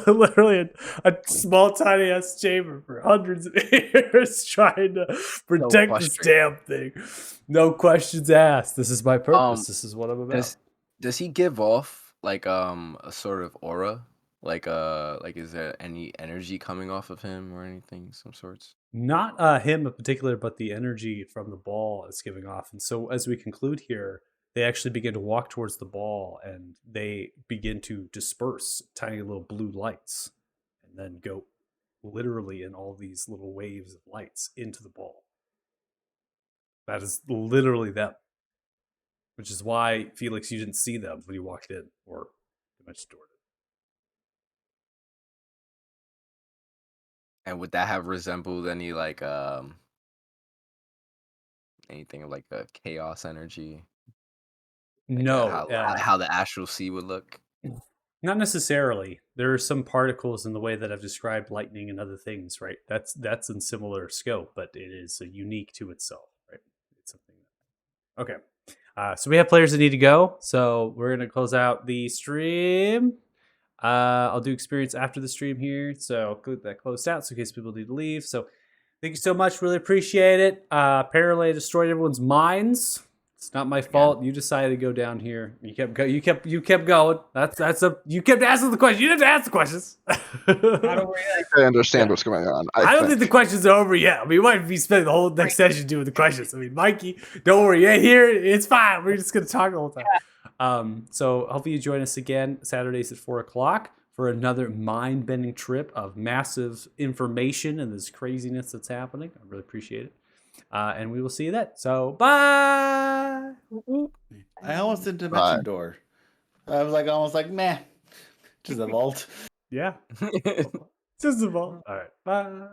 Speaker 1: literally a small, tiny ass chamber for hundreds of years, trying to protect this damn thing. No questions asked. This is my purpose. This is what I'm about.
Speaker 3: Does he give off like a sort of aura? Like is there any energy coming off of him or anything, some sorts?
Speaker 1: Not him in particular, but the energy from the ball is giving off. And so as we conclude here, they actually begin to walk towards the ball and they begin to disperse tiny little blue lights and then go literally in all these little waves of lights into the ball. That is literally them. Which is why, Felix, you didn't see them when you walked in or Dimension Door.
Speaker 3: And would that have resembled any like anything of like a chaos energy? Like
Speaker 1: No.
Speaker 3: how the astral sea would look?
Speaker 1: Not necessarily. There are some particles in the way that I've described lightning and other things, right? That's in similar scope, but it is unique to itself, right? It's something. Okay. So we have players that need to go, so we're gonna close out the stream. I'll do experience after the stream here, so I'll get that closed out, so in case people need to leave. So thank you so much, really appreciate it. Apparently I destroyed everyone's minds. It's not my fault. You decided to go down here. You kept going. You kept asking the questions. You didn't ask the questions.
Speaker 5: I understand what's going on.
Speaker 1: I don't think the questions are over yet. I mean, we might be spending the whole next session doing the questions. I mean, Mikey, don't worry. Yeah, here it's fine. We're just gonna talk the whole time. So hopefully you join us again Saturdays at 4:00 for another mind-bending trip of massive information and this craziness that's happening. I really appreciate it. And we will see you then. So bye.
Speaker 7: I almost did Dimension Door. I was like, almost like, meh. Just a vault.
Speaker 1: Yeah. Just a vault. All right. Bye.